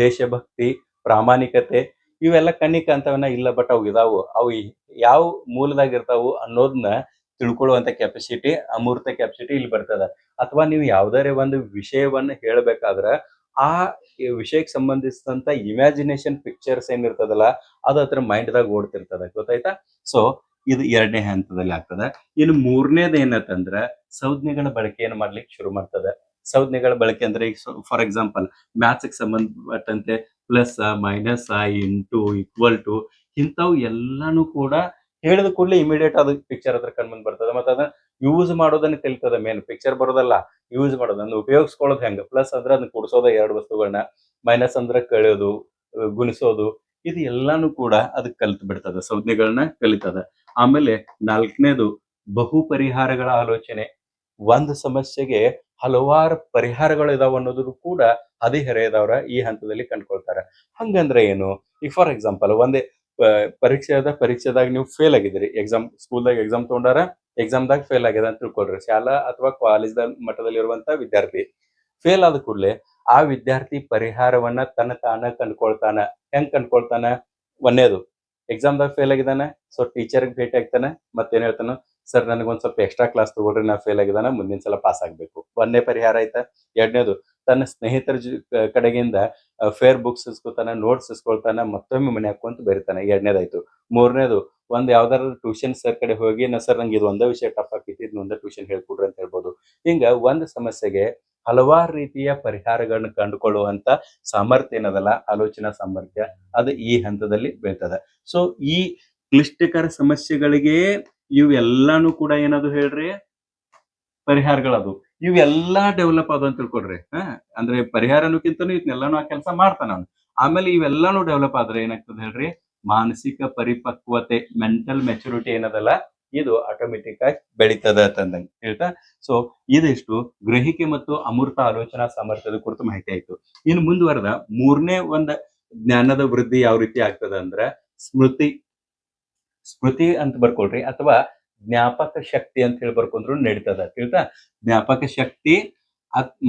ದೇಶಭಕ್ತಿ, ಪ್ರಾಮಾಣಿಕತೆ, ಇವೆಲ್ಲ ಕಣ್ಣಿಗೆ ಕಾಣ್ತಾವನ್ನ ಇಲ್ಲ, ಬಟ್ ಅವು ಇದಾವು, ಅವು ಯಾವ ಮೂಲದಾಗ ಇರ್ತಾವು ಅನ್ನೋದನ್ನ ತಿಳ್ಕೊಳ್ಳುವಂತ ಕೆಪಾಸಿಟಿ, ಅಮೂರ್ತ ಕೆಪಾಸಿಟಿ ಇಲ್ಲಿ ಬರ್ತದ. ಅಥವಾ ನೀವು ಯಾವ್ದಾರೆ ಒಂದು ವಿಷಯವನ್ನ ಹೇಳ್ಬೇಕಾದ್ರ ಆ ವಿಷಯಕ್ಕೆ ಸಂಬಂಧಿಸಿದಂತ ಇಮ್ಯಾಜಿನೇಷನ್ ಪಿಕ್ಚರ್ಸ್ ಏನಿರ್ತದಲ್ಲ ಅದು ಹತ್ರ ಮೈಂಡ್ದಾಗ ಓಡ್ತಿರ್ತದ. ಗೊತ್ತಾಯ್ತಾ? ಸೊ ಇದು ಎರಡನೇ ಹಂತದಲ್ಲಿ ಆಗ್ತದೆ. ಇನ್ನು ಮೂರನೇದು ಏನಂತಂದ್ರ ಸಂಜ್ಞೆಗಳ ಬಳಕೆಯನ್ನು ಮಾಡ್ಲಿಕ್ಕೆ ಶುರು ಮಾಡ್ತದೆ. ಸಂಜ್ಞೆಗಳ ಬಳಕೆ ಅಂದ್ರೆ ಈಗ ಫಾರ್ ಎಕ್ಸಾಂಪಲ್ ಮ್ಯಾಥ್ಸ್ ಸಂಬಂಧಪಟ್ಟಂತೆ plus, minus, into, equal to ಇಂಥವು ಎಲ್ಲಾನು ಕೂಡ ಹೇಳಿದ ಕೂಡಲೇ ಇಮಿಡಿಯೇಟ್ ಅದು ಪಿಕ್ಚರ್ ಹತ್ರ ಕಣ್ಮಂದ್ ಬರ್ತದೆ. ಮತ್ತೆ ಅದನ್ನ ಯೂಸ್ ಮಾಡೋದನ್ನ ಕಲಿತದ. ಮೇನ್ ಪಿಕ್ಚರ್ ಬರೋದಲ್ಲ, ಯೂಸ್ ಮಾಡೋದು, ಅದನ್ನ ಉಪಯೋಗಿಸ್ಕೊಳ್ಳೋದು ಹೆಂಗ. ಪ್ಲಸ್ ಅಂದ್ರೆ ಅದನ್ನ ಕೂಡಿಸೋದ ಎರಡು ವಸ್ತುಗಳನ್ನ, ಮೈನಸ್ ಅಂದ್ರೆ ಕಳೆಯೋದು, ಗುಣಿಸೋದು, ಇದು ಎಲ್ಲಾನು ಕೂಡ ಅದಕ್ಕೆ ಕಲಿತು ಬಿಡ್ತದ, ಸಂಜ್ಞೆಗಳನ್ನ ಕಲಿತದ. ಆಮೇಲೆ ನಾಲ್ಕನೇದು ಬಹು ಪರಿಹಾರಗಳ ಆಲೋಚನೆ. ಒಂದು ಸಮಸ್ಯೆಗೆ ಹಲವಾರು ಪರಿಹಾರಗಳು ಇದಾವ ಅನ್ನೋದು ಕೂಡ ಹದಿಹರೆಯದವರ ಈ ಹಂತದಲ್ಲಿ ಕಂಡುಕೊಳ್ತಾರೆ. ಹಂಗಂದ್ರೆ ಏನು? ಈಗ ಫಾರ್ ಎಕ್ಸಾಂಪಲ್ ಒಂದೇ ಪರೀಕ್ಷೆದಾಗ ನೀವು ಫೇಲ್ ಆಗಿದ್ದೀರಿ. ಸ್ಕೂಲ್ದಾಗ ಎಕ್ಸಾಮ್ ತಗೊಂಡಾರ, ಎಕ್ಸಾಮ್ದಾಗ ಫೇಲ್ ಆಗ್ಯದ ಅಂತ ತಿಳ್ಕೊಳ್ರಿ. ಶಾಲಾ ಅಥವಾ ಕಾಲೇಜ್ ಮಟ್ಟದಲ್ಲಿರುವಂತ ವಿದ್ಯಾರ್ಥಿ ಫೇಲ್ ಆದ ಕೂಡಲೇ ಆ ವಿದ್ಯಾರ್ಥಿ ಪರಿಹಾರವನ್ನ ತನ್ನ ತಾನ ಕಂಡ್ಕೊಳ್ತಾನ. ಹೆಂಗ್ ಕಂಡ್ಕೊಳ್ತಾನ? ಒಂದೇದು, ಎಕ್ಸಾಮ್ದಾಗ ಫೇಲ್ ಆಗಿದಾನ, ಸೊ ಟೀಚರ್ಗೆ ಭೇಟಿ ಆಗ್ತಾನೆ, ಮತ್ತೇನ್ ಹೇಳ್ತಾನ, ಸರ್ ನನಗೊಂದ್ ಸ್ವಲ್ಪ ಎಕ್ಸ್ಟ್ರಾ ಕ್ಲಾಸ್ ತಗೊಳ್ರಿ, ನಾ ಫೇಲ್ ಆಗಿದಾನ, ಮುಂದಿನ ಸಲ ಪಾಸ್ ಆಗ್ಬೇಕು. ಒಂದೇ ಪರಿಹಾರ ಆಯ್ತಾ. ಎರಡನೇದು, ತನ್ನ ಸ್ನೇಹಿತರ ಕಡೆಗಿಂದ ಫೇರ್ ಬುಕ್ಸ್ ಇಸ್ಕೊತಾನ, ನೋಟ್ಸ್ ಇಸ್ಕೊಳ್ತಾನ, ಮತ್ತೊಮ್ಮೆ ಮನೆ ಹಾಕೊಂತ ಬರೀತಾನೆ. ಎರಡನೇದಾಯ್ತು. ಮೂರನೇದು, ಯಾವ್ದಾದ್ರು ಟ್ಯೂಷನ್ ಸರ್ ಕಡೆ ಹೋಗಿ, ಸರ್ ನಂಗೆ ಇದು ಒಂದೇ ವಿಷಯ ಟಫ್ ಆಗ್ತೈತಿ, ಇದು ಒಂದೇ ಟ್ಯೂಷನ್ ಹೇಳ್ಕೊಡ್ರಿ ಅಂತ ಹೇಳ್ಬೋದು. ಹಿಂಗ ಒಂದು ಸಮಸ್ಯೆಗೆ ಹಲವಾರು ರೀತಿಯ ಪರಿಹಾರಗಳನ್ನ ಕಂಡುಕೊಳ್ಳುವಂತ ಸಾಮರ್ಥ್ಯ ಏನದಲ್ಲ, ಆಲೋಚನಾ ಸಾಮರ್ಥ್ಯ, ಅದು ಈ ಹಂತದಲ್ಲಿ ಬೀಳ್ತದೆ. ಸೊ ಈ ಕ್ಲಿಷ್ಟಕರ ಸಮಸ್ಯೆಗಳಿಗೆ ಇವೆಲ್ಲಾನು ಕೂಡ ಏನದು ಹೇಳ್ರಿ, ಪರಿಹಾರಗಳದು. ಇವೆಲ್ಲಾ ಡೆವಲಪ್ ಆದ ಅಂತ ತಿಳ್ಕೊಡ್ರಿ. ಅಂದ್ರೆ ಪರಿಹಾರ ಅನ್ನೋಕ್ಕಿಂತನೂ ಇದನ್ನೆಲ್ಲಾನು ಆ ಕೆಲಸ ಮಾಡ್ತಾನ ಅವ್ನು. ಆಮೇಲೆ ಇವೆಲ್ಲಾನು ಡೆವಲಪ್ ಆದ್ರೆ ಏನಾಗ್ತದೆ ಹೇಳ್ರಿ, ಮಾನಸಿಕ ಪರಿಪಕ್ವತೆ, ಮೆಂಟಲ್ ಮೆಚುರಿಟಿ ಏನದಲ್ಲ ಇದು ಆಟೋಮೆಟಿಕ್ ಆಗಿ ಬೆಳೀತದ ಅಂತಂದಂಗೆ ಹೇಳ್ತಾ. ಸೊ ಇದಿಷ್ಟು ಗ್ರಹಿಕೆ ಮತ್ತು ಅಮೂರ್ತ ಆಲೋಚನಾ ಸಾಮರ್ಥ್ಯದ ಕುರಿತು ಮಾಹಿತಿ ಆಯ್ತು. ಇನ್ನು ಮುಂದುವರೆದ ಮೂರನೇ ಒಂದು ಜ್ಞಾನದ ವೃದ್ಧಿ ಯಾವ ರೀತಿ ಆಗ್ತದ ಅಂದ್ರ ಸ್ಮೃತಿ ಅಂತ ಬರ್ಕೊಳ್ರಿ, ಅಥವಾ ಜ್ಞಾಪಕ ಶಕ್ತಿ ಅಂತ ಹೇಳಿ ಬರ್ಕೊಂಡ್ರು ನಡೀತದ. ತಿಳ್ತಾ? ಜ್ಞಾಪಕ ಶಕ್ತಿ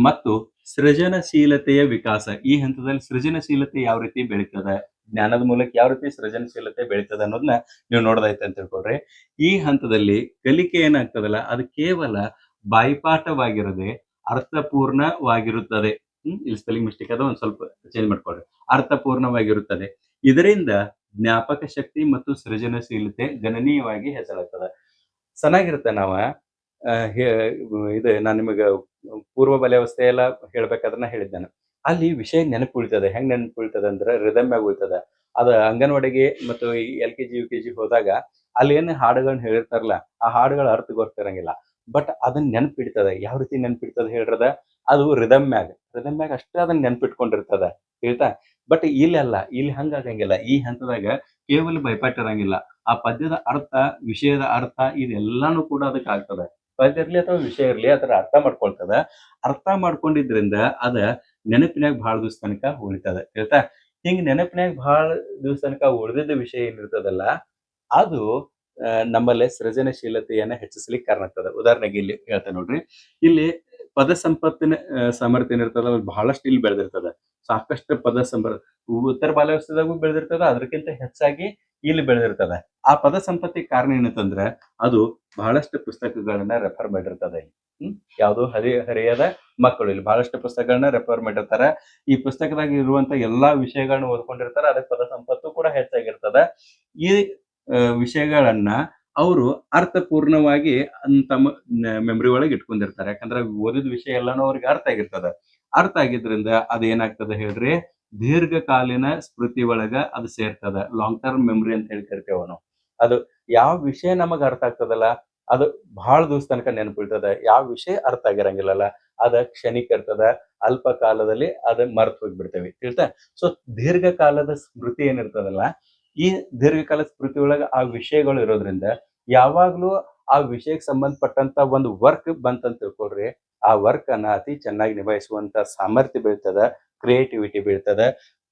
ಮತ್ತು ಸೃಜನಶೀಲತೆಯ ವಿಕಾಸ. ಈ ಹಂತದಲ್ಲಿ ಸೃಜನಶೀಲತೆ ಯಾವ ರೀತಿ ಬೆಳೀತದೆ, ಜ್ಞಾನದ ಮೂಲಕ ಯಾವ ರೀತಿ ಸೃಜನಶೀಲತೆ ಬೆಳೀತದೆ ಅನ್ನೋದನ್ನ ನೀವು ನೋಡೋದೈತೆ ಅಂತ ತಿಳ್ಕೊಳ್ರಿ. ಈ ಹಂತದಲ್ಲಿ ಕಲಿಕೆ ಏನಾಗ್ತದಲ್ಲ ಅದು ಕೇವಲ ಬಾಯಿಪಾಠವಾಗಿರದೆ ಅರ್ಥಪೂರ್ಣವಾಗಿರುತ್ತದೆ. ಇಲ್ಲಿ ಸ್ಪೆಲ್ಲಿಂಗ್ ಮಿಸ್ಟೇಕ್ ಅದ, ಒಂದ್ ಸ್ವಲ್ಪ ಚೇಂಜ್ ಮಾಡ್ಕೊಳ್ರಿ. ಅರ್ಥಪೂರ್ಣವಾಗಿರುತ್ತದೆ. ಇದರಿಂದ ಜ್ಞಾಪಕ ಶಕ್ತಿ ಮತ್ತು ಸೃಜನಶೀಲತೆ ಗಣನೀಯವಾಗಿ ಹೆಚ್ಚಾಗ್ತದೆ. ಚೆನ್ನಾಗಿರುತ್ತೆ. ನಾವ ಇದು ನಾನು ನಿಮಗೆ ಪೂರ್ವ ಬಾಲ್ಯಾವಸ್ಥೆ ಎಲ್ಲ ಹೇಳ್ಬೇಕಾದ್ರೆ ಹೇಳಿದ್ದಾನೆ. ಅಲ್ಲಿ ವಿಷಯ ನೆನಪು ಉಳಿತದೆ. ಹೆಂಗ್ ನೆನಪು ಉಳಿತದೆ ಅಂದ್ರೆ ರಿದಮ್ ಆಗಿ ಉಳಿತದೆ. ಅದ ಅಂಗನವಾಡಿಗೆ ಮತ್ತು LKG UKG ಹೋದಾಗ ಅಲ್ಲಿ ಏನ್ ಹಾಡುಗಳನ್ನ ಹೇಳಿರ್ತಾರಲ್ಲ, ಆ ಹಾಡುಗಳ ಅರ್ಥ ಗೊತ್ತಿರಂಗಿಲ್ಲ. ಬಟ್ ಅದನ್ನ ನೆನಪಿಡ್ತದೆ. ಯಾವ ರೀತಿ ನೆನಪಿಡ್ತದೆ ಹೇಳ್ರದ, ಅದು ರಿದಮ್ ಮ್ಯಾಗ ಅಷ್ಟೇ ಅದನ್ನ ನೆನಪಿಟ್ಕೊಂಡಿರ್ತದ, ಹೇಳ್ತಾ. ಬಟ್ ಇಲ್ಲಲ್ಲ, ಇಲ್ಲಿ ಹಂಗಾಗಂಗಿಲ್ಲ. ಈ ಹಂತದಾಗ ಕೇವಲ ಭಯಪಾಠ ಇರಂಗಿಲ್ಲ. ಆ ಪದ್ಯದ ಅರ್ಥ, ವಿಷಯದ ಅರ್ಥ ಇದೆಲ್ಲಾನು ಕೂಡ ಅದಕ್ಕೆ ಆಗ್ತದೆ. ಪದ್ಯ ಇರ್ಲಿ ಅಥವಾ ವಿಷಯ ಇರ್ಲಿ ಅದರ ಅರ್ಥ ಮಾಡ್ಕೊಳ್ತದ. ಅರ್ಥ ಮಾಡ್ಕೊಂಡಿದ್ರಿಂದ ಅದ ನೆನಪಿನಾಗ ಬಹಳ ದಿವಸ ತನಕ ಉಳಿತದ, ಹೇಳ್ತಾ. ಹಿಂಗ್ ನೆನಪಿನಾಗ ಬಹಳ ದಿವಸ ತನಕ ಉಳಿದಿದ್ದ ವಿಷಯ ಏನಿರ್ತದಲ್ಲ, ಅದು ನಮ್ಮಲ್ಲಿ ಸೃಜನಶೀಲತೆಯನ್ನ ಹೆಚ್ಚಿಸ್ಲಿಕ್ಕೆ ಕಾರಣ ಆಗ್ತದೆ. ಉದಾಹರಣೆಗೆ ಇಲ್ಲಿ ಹೇಳ್ತೇನೆ ನೋಡ್ರಿ. ಇಲ್ಲಿ ಪದ ಸಂಪತ್ತಿನ ಸಾಮರ್ಥ್ಯ ಏನಿರ್ತದ ಅದು ಬಹಳಷ್ಟು ಇಲ್ಲಿ ಬೆಳೆದಿರ್ತದ. ಸಾಕಷ್ಟು ಪದ ಉತ್ತರ ಬಾಲ್ಯಾವಸ್ಥೆದಾಗೂ ಬೆಳೆದಿರ್ತದ, ಅದಕ್ಕಿಂತ ಹೆಚ್ಚಾಗಿ ಇಲ್ಲಿ ಬೆಳೆದಿರ್ತದ. ಆ ಪದ ಸಂಪತ್ತಿಗೆ ಕಾರಣ ಏನಂತಂದ್ರೆ ಅದು ಬಹಳಷ್ಟು ಪುಸ್ತಕಗಳನ್ನ ರೆಫರ್ ಮಾಡಿರ್ತದೆ. ಯಾವುದು ಹರಿಯದ ಮಕ್ಕಳು ಇಲ್ಲಿ ಬಹಳಷ್ಟು ಪುಸ್ತಕಗಳನ್ನ ರೆಫರ್ ಮಾಡಿರ್ತಾರ. ಈ ಪುಸ್ತಕದಾಗ ಇರುವಂತ ಎಲ್ಲಾ ವಿಷಯಗಳನ್ನ ಓದ್ಕೊಂಡಿರ್ತಾರ. ಅದಕ್ಕೆ ಪದ ಸಂಪತ್ತು ಕೂಡ ಹೆಚ್ಚಾಗಿರ್ತದ. ಈ ವಿಷಯಗಳನ್ನ ಅವರು ಅರ್ಥಪೂರ್ಣವಾಗಿ ತಮ್ಮ ಮೆಮರಿ ಒಳಗೆ ಇಟ್ಕೊಂಡಿರ್ತಾರೆ. ಯಾಕಂದ್ರೆ ಓದಿದ ವಿಷಯ ಎಲ್ಲಾನು ಅವ್ರಿಗೆ ಅರ್ಥ ಆಗಿರ್ತದ. ಅರ್ಥ ಆಗಿದ್ರಿಂದ ಅದೇನಾಗ್ತದೆ ಹೇಳ್ರಿ, ದೀರ್ಘಕಾಲೀನ ಸ್ಮೃತಿ ಒಳಗ ಅದು ಸೇರ್ತದ. ಲಾಂಗ್ ಟರ್ಮ್ ಮೆಮರಿ ಅಂತ ಹೇಳಿ ಕರಿತೇವ ನಾವು. ಅದು ಯಾವ ವಿಷಯ ನಮಗ ಅರ್ಥ ಆಗ್ತದಲ್ಲ ಅದು ಬಹಳ ದಿವಸ ತನಕ ನೆನಪಿಡ್ತದ. ಯಾವ ವಿಷಯ ಅರ್ಥ ಆಗಿರಂಗಿಲ್ಲಲ್ಲ ಅದ ಕ್ಷಣಿಕ ಇರ್ತದ. ಅಲ್ಪ ಕಾಲದಲ್ಲಿ ಅದ ಮರ್ತು ಹೋಗ್ಬಿಡ್ತೇವೆ, ತಿಳಿತಾ. ಸೊ ದೀರ್ಘಕಾಲದ ಸ್ಮೃತಿ ಏನಿರ್ತದಲ್ಲ, ಈ ದೀರ್ಘಕಾಲ ಸ್ಮೃತಿ ಒಳಗ ಆ ವಿಷಯಗಳು ಇರೋದ್ರಿಂದ ಯಾವಾಗ್ಲೂ ಆ ವಿಷಯಕ್ಕೆ ಸಂಬಂಧಪಟ್ಟಂತ ಒಂದು ವರ್ಕ್ ಬಂತಂತ ತಿಳ್ಕೊಳ್ರಿ, ಆ ವರ್ಕ್ ಅನ್ನ ಅತಿ ಚೆನ್ನಾಗಿ ನಿಭಾಯಿಸುವಂತ ಸಾಮರ್ಥ್ಯ ಬೀಳ್ತದ, ಕ್ರಿಯೇಟಿವಿಟಿ ಬೀಳ್ತದ,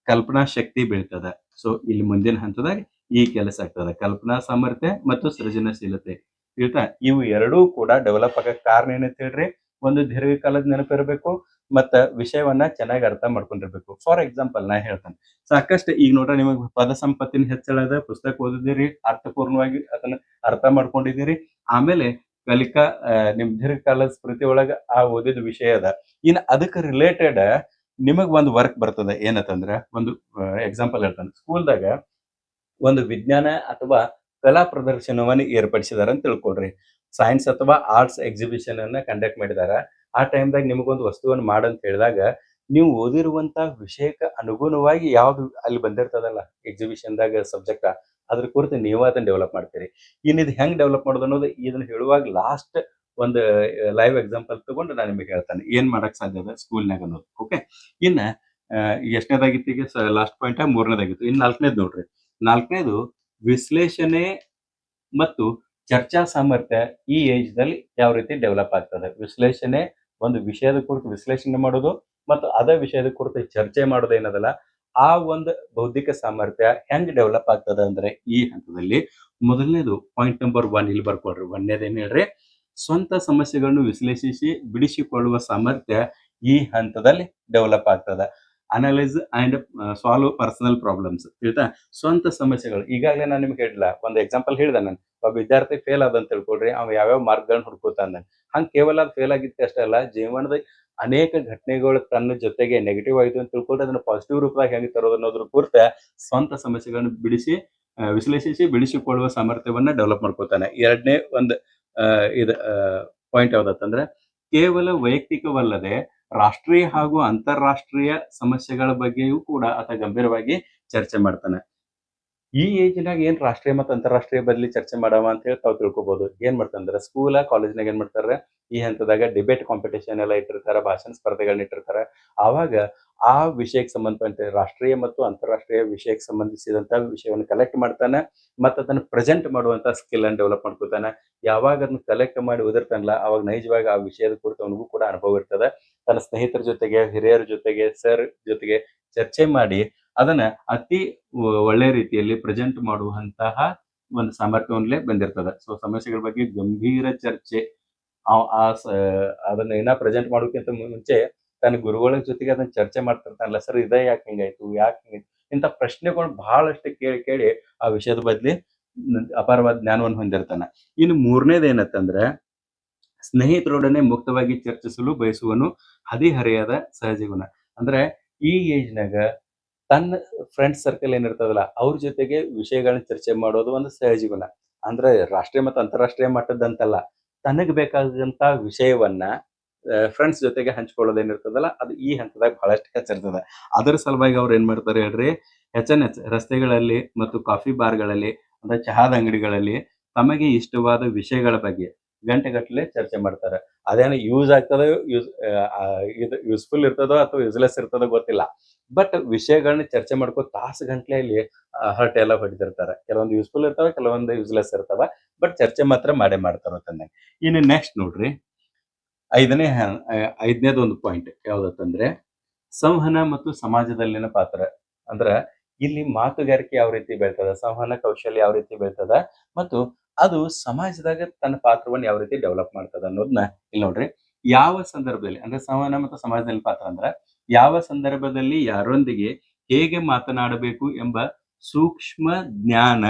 ಕಲ್ಪನಾ ಶಕ್ತಿ ಬೀಳ್ತದ. ಸೊ ಇಲ್ಲಿ ಮುಂದಿನ ಹಂತದಾಗ ಈ ಕೆಲಸ ಆಗ್ತದ, ಕಲ್ಪನಾ ಸಾಮರ್ಥ್ಯ ಮತ್ತು ಸೃಜನಶೀಲತೆ, ತಿಳಿತಾ. ಇವು ಎರಡೂ ಕೂಡ ಡೆವಲಪ್ ಆಗಕ್ಕೆ ಕಾರಣ ಏನಂತ ಹೇಳ್ರಿ, ಒಂದು ದೀರ್ಘಕಾಲದ ನೆನಪಿರಬೇಕು ಮತ್ತ ವಿಷಯವನ್ನ ಚೆನ್ನಾಗಿ ಅರ್ಥ ಮಾಡ್ಕೊಂಡಿರ್ಬೇಕು. ಫಾರ್ ಎಕ್ಸಾಂಪಲ್ ನಾ ಹೇಳ್ತೇನೆ, ಸಾಕಷ್ಟು ಈಗ ನೋಡ್ರಿ ನಿಮಗೆ ಪದ ಸಂಪತ್ತಿನ ಹೆಚ್ಚಳದ, ಪುಸ್ತಕ ಓದಿದಿರಿ, ಅರ್ಥಪೂರ್ಣವಾಗಿ ಅದನ್ನ ಅರ್ಥ ಮಾಡ್ಕೊಂಡಿದ್ದೀರಿ. ಆಮೇಲೆ ಕಲಿಕಾ ನಿಮ್ ದೀರ್ಘಕಾಲದ ಸ್ಮೃತಿ ಒಳಗ ಆ ಓದಿದ ವಿಷಯ ಅದ. ಇನ್ ಅದಕ್ಕೆ ರಿಲೇಟೆಡ್ ನಿಮಗ್ ಒಂದು ವರ್ಕ್ ಬರ್ತದೆ. ಏನಂತಂದ್ರ ಒಂದು ಎಕ್ಸಾಂಪಲ್ ಹೇಳ್ತಾನೆ. ಸ್ಕೂಲ್ದಾಗ ಒಂದು ವಿಜ್ಞಾನ ಅಥವಾ ಕಲಾ ಪ್ರದರ್ಶನವನ್ನು ಏರ್ಪಡಿಸಿದಾರ ಅಂತ ತಿಳ್ಕೊಳ್ರಿ. ಸೈನ್ಸ್ ಅಥವಾ ಆರ್ಟ್ಸ್ ಎಕ್ಸಿಬಿಷನ್ ಅನ್ನ ಕಂಡಕ್ಟ್ ಮಾಡಿದಾರ. ಆ ಟೈಮ್ದಾಗ ನಿಮಗೊಂದು ವಸ್ತುವನ್ನು ಮಾಡಂತ ಹೇಳಿದಾಗ ನೀವು ಓದಿರುವಂತ ವಿಷಯಕ್ಕೆ ಅನುಗುಣವಾಗಿ ಯಾವ್ದು ಅಲ್ಲಿ ಬಂದಿರ್ತದಲ್ಲ ಎಕ್ಸಿಬಿಷನ್ದಾಗ ಸಬ್ಜೆಕ್ಟ್, ಅದ್ರ ಕುರಿತು ನೀವು ಅದನ್ನ ಡೆವಲಪ್ ಮಾಡ್ತೀರಿ. ಇನ್ ಇದು ಹೆಂಗ್ ಡೆವಲಪ್ ಮಾಡೋದು ಅನ್ನೋದು ಇದನ್ನ ಹೇಳುವಾಗ ಲಾಸ್ಟ್ ಒಂದು ಲೈವ್ ಎಕ್ಸಾಂಪಲ್ ತಗೊಂಡು ನಾನು ನಿಮಗೆ ಹೇಳ್ತಾನೆ ಏನ್ ಮಾಡಕ್ ಸಾಧ್ಯ ಅದ ಸ್ಕೂಲ್ನಾಗ ಅನ್ನೋದು. ಓಕೆ, ಇನ್ನ ಎಷ್ಟನೇದಾಗಿತ್ತು ಈಗ ಲಾಸ್ಟ್ ಪಾಯಿಂಟ್, ಮೂರನೇದಾಗಿತ್ತು. ಇನ್ ನಾಲ್ಕನೇದು ನೋಡ್ರಿ. ನಾಲ್ಕನೇದು ವಿಶ್ಲೇಷಣೆ ಮತ್ತು ಚರ್ಚಾ ಸಾಮರ್ಥ್ಯ ಈ ಏಜ್ ದಲ್ಲಿ ಯಾವ ರೀತಿ ಡೆವಲಪ್ ಆಗ್ತದೆ. ವಿಶ್ಲೇಷಣೆ, ಒಂದು ವಿಷಯದ ಕುರಿತು ವಿಶ್ಲೇಷಣೆ ಮಾಡೋದು ಮತ್ತು ಅದೇ ವಿಷಯದ ಕುರಿತು ಚರ್ಚೆ ಮಾಡೋದು ಏನದಲ್ಲ, ಆ ಒಂದು ಬೌದ್ಧಿಕ ಸಾಮರ್ಥ್ಯ ಹೆಂಗ್ ಡೆವಲಪ್ ಆಗ್ತದೆ ಅಂದ್ರೆ ಈ ಹಂತದಲ್ಲಿ ಮೊದಲನೇದು ಪಾಯಿಂಟ್ ನಂಬರ್ 1 ಇಲ್ಲಿ ಬರ್ಕೊಳ್ರಿ. ಒಂದನೇದೇನ್ ಹೇಳ್ರಿ, ಸ್ವಂತ ಸಮಸ್ಯೆಗಳನ್ನು ವಿಶ್ಲೇಷಿಸಿ ಬಿಡಿಸಿಕೊಳ್ಳುವ ಸಾಮರ್ಥ್ಯ ಈ ಹಂತದಲ್ಲಿ ಡೆವಲಪ್ ಆಗ್ತದೆ. Analyse and solve personal problems, ತಿಳಿತಾ. ಸ್ವಂತ ಸಮಸ್ಯೆಗಳು, ಈಗಾಗಲೇ ನಾನು ನಿಮ್ಗೆ ಹೇಳಿಲ್ಲ, ಒಂದು ಎಕ್ಸಾಂಪಲ್ ಹೇಳಿದೆ ನಾನು. ಒಬ್ಬ ವಿದ್ಯಾರ್ಥಿ ಫೇಲ್ ಆದಂತ ತಿಳ್ಕೊಳ್ರಿ, ಅವ ಯಾವ್ಯಾವ ಮಾರ್ಕ್ಗಳನ್ನ ಹುಡ್ಕೋತಾನ. ಹಂಗ ಕೇವಲ ಅದು ಫೇಲ್ ಆಗಿತ್ತು ಅಷ್ಟೇ ಅಲ್ಲ, ಜೀವನದ ಅನೇಕ ಘಟನೆಗಳು ತನ್ನ ಜೊತೆಗೆ ನೆಗೆಟಿವ್ ಆಯ್ತು ಅಂತ ತಿಳ್ಕೊಂಡ್ರೆ ಅದನ್ನ ಪಾಸಿಟಿವ್ ರೂಪದಾಗ ಹೆಂಗೆ ತರೋದು ಅನ್ನೋದ್ರ ಕುರಿತ ಸ್ವಂತ ಸಮಸ್ಯೆಗಳನ್ನು ವಿಶ್ಲೇಷಿಸಿ ಬಿಡಿಸಿಕೊಳ್ಳುವ ಸಾಮರ್ಥ್ಯವನ್ನ ಡೆವಲಪ್ ಮಾಡ್ಕೋತಾನೆ. ಎರಡನೇ ಒಂದು ಇದು ಪಾಯಿಂಟ್ ಯಾವ್ದಂದ್ರೆ, ಕೇವಲ ವೈಯಕ್ತಿಕವಲ್ಲದೆ ರಾಷ್ಟ್ರೀಯ ಹಾಗೂ ಅಂತಾರಾಷ್ಟ್ರೀಯ ಸಮಸ್ಯೆಗಳ ಬಗ್ಗೆಯೂ ಕೂಡ ಆತ ಗಂಭೀರವಾಗಿ ಚರ್ಚೆ ಮಾಡ್ತಾನೆ. ಈ ಏಜ್ನಾಗ ಏನ್ ರಾಷ್ಟ್ರೀಯ ಮತ್ತು ಅಂತಾರಾಷ್ಟ್ರೀಯ ಬದಲಿ ಚರ್ಚೆ ಮಾಡವ ಅಂತ ಹೇಳಿ ತಾವು ತಿಳ್ಕೊಬಹುದು. ಏನ್ ಮಾಡ್ತಂದ್ರೆ ಸ್ಕೂಲ ಕಾಲೇಜ್ನಾಗ ಏನ್ ಮಾಡ್ತಾರೆ, ಈ ಹಂತದಾಗ ಡಿಬೇಟ್ ಕಾಂಪಿಟೇಷನ್ ಎಲ್ಲ ಇಟ್ಟಿರ್ತಾರೆ, ಭಾಷಣ ಸ್ಪರ್ಧೆಗಳನ್ನ ಇಟ್ಟಿರ್ತಾರೆ. ಆವಾಗ ಆ ವಿಷಯಕ್ಕೆ ಸಂಬಂಧಪಟ್ಟ ರಾಷ್ಟ್ರೀಯ ಮತ್ತು ಅಂತಾರಾಷ್ಟ್ರೀಯ ವಿಷಯಕ್ಕೆ ಸಂಬಂಧಿಸಿದಂತ ವಿಷಯವನ್ನು ಕಲೆಕ್ಟ್ ಮಾಡ್ತಾನೆ ಮತ್ತು ಅದನ್ನ ಪ್ರೆಸೆಂಟ್ ಮಾಡುವಂತ ಸ್ಕಿಲ್ ಅನ್ನು ಡೆವಲಪ್ ಮಾಡ್ಕೊತಾನೆ. ಯಾವಾಗ ಅದನ್ನ ಕಲೆಕ್ಟ್ ಮಾಡಿ ಓದಿರ್ತಾನಲ್ಲ, ಅವಾಗ ನೈಜವಾಗಿ ಆ ವಿಷಯದ ಕುರಿತು ಅವನಿಗೂ ಕೂಡ ಅನುಭವ ಇರ್ತದೆ. ತನ್ನ ಸ್ನೇಹಿತರ ಜೊತೆಗೆ, ಹಿರಿಯರ ಜೊತೆಗೆ, ಸರ್ ಜೊತೆಗೆ ಚರ್ಚೆ ಮಾಡಿ ಅದನ್ನ ಅತಿ ಒಳ್ಳೆ ರೀತಿಯಲ್ಲಿ ಪ್ರೆಸೆಂಟ್ ಮಾಡುವಂತಹ ಒಂದು ಸಾಮರ್ಥ್ಯವನ್ನೇ ಬಂದಿರ್ತದೆ. ಸೊ ಸಮಸ್ಯೆಗಳ ಬಗ್ಗೆ ಗಂಭೀರ ಚರ್ಚೆ, ಅದನ್ನ ಏನ ಪ್ರೆಸೆಂಟ್ ಮಾಡೋಕ್ಕಿಂತ ಮುಂಚೆ ತನ್ನ ಗುರುಗಳ ಜೊತೆಗೆ ಅದನ್ನ ಚರ್ಚೆ ಮಾಡ್ತಿರ್ತಾನಲ್ಲ, ಸರ್ ಇದೇ ಯಾಕೆ ಹಿಂಗಾಯ್ತು, ಯಾಕೆ ಹಿಂಗಾಯ್ತು, ಇಂಥ ಪ್ರಶ್ನೆಗಳು ಬಹಳಷ್ಟು ಕೇಳಿ ಕೇಳಿ ಆ ವಿಷಯದ ಬದ್ಲಿ ಅಪಾರವಾದ ಜ್ಞಾನವನ್ನು ಹೊಂದಿರ್ತಾನ. ಇನ್ನು ಮೂರನೇದು ಏನತ್ತಂದ್ರೆ, ಸ್ನೇಹಿತರೊಡನೆ ಮುಕ್ತವಾಗಿ ಚರ್ಚಿಸಲು ಬಯಸುವನು ಹದಿಹರೆಯದ ಸಹಜೀವನ. ಅಂದ್ರೆ ಈ ಏಜ್ನಾಗ ತನ್ನ ಫ್ರೆಂಡ್ಸ್ ಸರ್ಕಲ್ ಏನಿರ್ತದಲ್ಲ ಅವ್ರ ಜೊತೆಗೆ ವಿಷಯಗಳನ್ನ ಚರ್ಚೆ ಮಾಡೋದು ಒಂದು ಸಹಜೀವನ. ಅಂದ್ರೆ ರಾಷ್ಟ್ರೀಯ ಮತ್ತು ಅಂತಾರಾಷ್ಟ್ರೀಯ ಮಟ್ಟದಂತಲ್ಲ, ತನಗ್ ಬೇಕಾದಂತ ವಿಷಯವನ್ನ ಫ್ರೆಂಡ್ಸ್ ಜೊತೆಗೆ ಹಂಚ್ಕೊಳ್ಳೋದೇನಿರ್ತದಲ್ಲ ಅದು ಈ ಹಂತದಾಗ ಬಹಳಷ್ಟು ಹೆಚ್ಚಿರ್ತದೆ. ಅದರ ಸಲುವಾಗಿ ಅವ್ರು ಏನ್ ಮಾಡ್ತಾರೆ ಹೇಳ್ರಿ, ಹೆಚ್ಚೆಚ್ಚು ರಸ್ತೆಗಳಲ್ಲಿ ಮತ್ತು ಕಾಫಿ ಬಾರ್ಗಳಲ್ಲಿ ಅಂದ್ರೆ ಚಹಾದ ಅಂಗಡಿಗಳಲ್ಲಿ ತಮಗೆ ಇಷ್ಟವಾದ ವಿಷಯಗಳ ಬಗ್ಗೆ ಗಂಟೆಗಟ್ಟಲೆ ಚರ್ಚೆ ಮಾಡ್ತಾರೆ. ಅದೇನೋ ಯೂಸ್ ಆಗ್ತದೋ ಇದು ಯೂಸ್ಫುಲ್ ಇರ್ತದೋ ಅಥವಾ ಯೂಸ್ಲೆಸ್ ಇರ್ತದೋ ಗೊತ್ತಿಲ್ಲ. ಬಟ್ ವಿಷಯಗಳನ್ನ ಚರ್ಚೆ ಮಾಡ್ಕೋ ತಾಸು ಗಂಟ್ಲೆ ಇಲ್ಲಿ ಹರಟೆ ಎಲ್ಲ ಹೊಡಿತಿರ್ತಾರೆ. ಕೆಲವೊಂದು ಯೂಸ್ಫುಲ್ ಇರ್ತಾವ, ಕೆಲವೊಂದು ಯೂಸ್ಲೆಸ್ ಇರ್ತಾವ. ಬಟ್ ಚರ್ಚೆ ಮಾತ್ರ ಮಾಡೇ ಮಾಡ್ತಾರ ತಂದಂಗೆ. ಇನ್ನು ನೆಕ್ಸ್ಟ್ ನೋಡ್ರಿ, ಐದನೇದು ಒಂದು ಪಾಯಿಂಟ್ ಯಾವ್ದತ್ತಂದ್ರೆ ಸಂವಹನ ಮತ್ತು ಸಮಾಜದಲ್ಲಿನ ಪಾತ್ರ. ಅಂದ್ರ ಇಲ್ಲಿ ಮಾತುಗಾರಿಕೆ ಯಾವ ರೀತಿ ಬೆಳ್ತದ, ಸಂವಹನ ಕೌಶಲ್ಯ ಯಾವ ರೀತಿ ಬೆಳ್ತದ ಮತ್ತು ಅದು ಸಮಾಜದಾಗ ತನ್ನ ಪಾತ್ರವನ್ನು ಯಾವ ರೀತಿ ಡೆವಲಪ್ ಮಾಡ್ತದ ಅನ್ನೋದನ್ನ ಇಲ್ಲಿ ನೋಡ್ರಿ. ಯಾವ ಸಂದರ್ಭದಲ್ಲಿ ಅಂದ್ರೆ ಸಂವಹನ ಮತ್ತು ಸಮಾಜದಲ್ಲಿ ಪಾತ್ರ ಅಂದ್ರ ಯಾವ ಸಂದರ್ಭದಲ್ಲಿ ಯಾರೊಂದಿಗೆ ಹೇಗೆ ಮಾತನಾಡಬೇಕು ಎಂಬ ಸೂಕ್ಷ್ಮ ಜ್ಞಾನ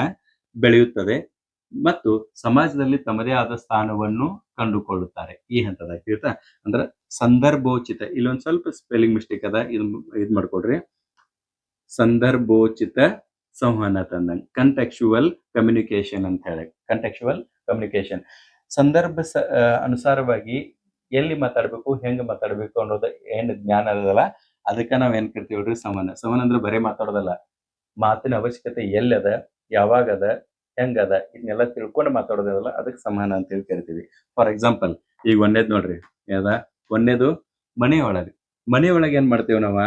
ಬೆಳೆಯುತ್ತದೆ ಮತ್ತು ಸಮಾಜದಲ್ಲಿ ತಮ್ಮದೇ ಆದ ಸ್ಥಾನವನ್ನು ಕಂಡುಕೊಳ್ಳುತ್ತಾರೆ ಈ ಹಂತದಾಗ. ತಿಳಿತಾ? ಅಂದ್ರ ಸಂದರ್ಭೋಚಿತ, ಇಲ್ಲೊಂದ್ ಸ್ವಲ್ಪ ಸ್ಪೆಲ್ಲಿಂಗ್ ಮಿಸ್ಟೇಕ್ ಅದ, ಇದ್ ಮಾಡ್ಕೊಡ್ರಿ. ಸಂದರ್ಭೋಚಿತ ಸಂವಹನ ತಂದಂಗ ಕಂಟೆಕ್ಚುವಲ್ ಕಮ್ಯುನಿಕೇಶನ್ ಅಂತ ಹೇಳಿ. ಕಂಟೆಕ್ಚುವಲ್ ಕಮ್ಯುನಿಕೇಶನ್ ಸಂದರ್ಭ ಅನುಸಾರವಾಗಿ ಎಲ್ಲಿ ಮಾತಾಡ್ಬೇಕು, ಹೆಂಗ್ ಮಾತಾಡ್ಬೇಕು ಅನ್ನೋದು ಏನ್ ಜ್ಞಾನ ಅದಲ್ಲ, ಅದಕ್ಕೆ ನಾವ್ ಏನ್ ಕರಿತೀವ್ರಿ ಸಂವಹನ. ಸಂವಹನ ಅಂದ್ರೆ ಬರೇ ಮಾತಾಡೋದಲ್ಲ, ಮಾತಿನ ಅವಶ್ಯಕತೆ ಎಲ್ಲದ, ಯಾವಾಗ ಅದ, ಹೆಂಗದ, ಇದನ್ನೆಲ್ಲ ತಿಳ್ಕೊಂಡು ಮಾತಾಡೋದಲ್ಲ, ಅದಕ್ಕೆ ಸಂವಹನ ಅಂತ ಹೇಳಿ ಕರಿತೀವಿ. ಫಾರ್ ಎಕ್ಸಾಂಪಲ್ ಈಗ ಒಂದೇದ್ ನೋಡ್ರಿ, ಯಾವ್ದ ಒಂದೇದು, ಮನೆಯೊಳಗೆ ಏನ್ ಮಾಡ್ತೀವಿ ನಾವ,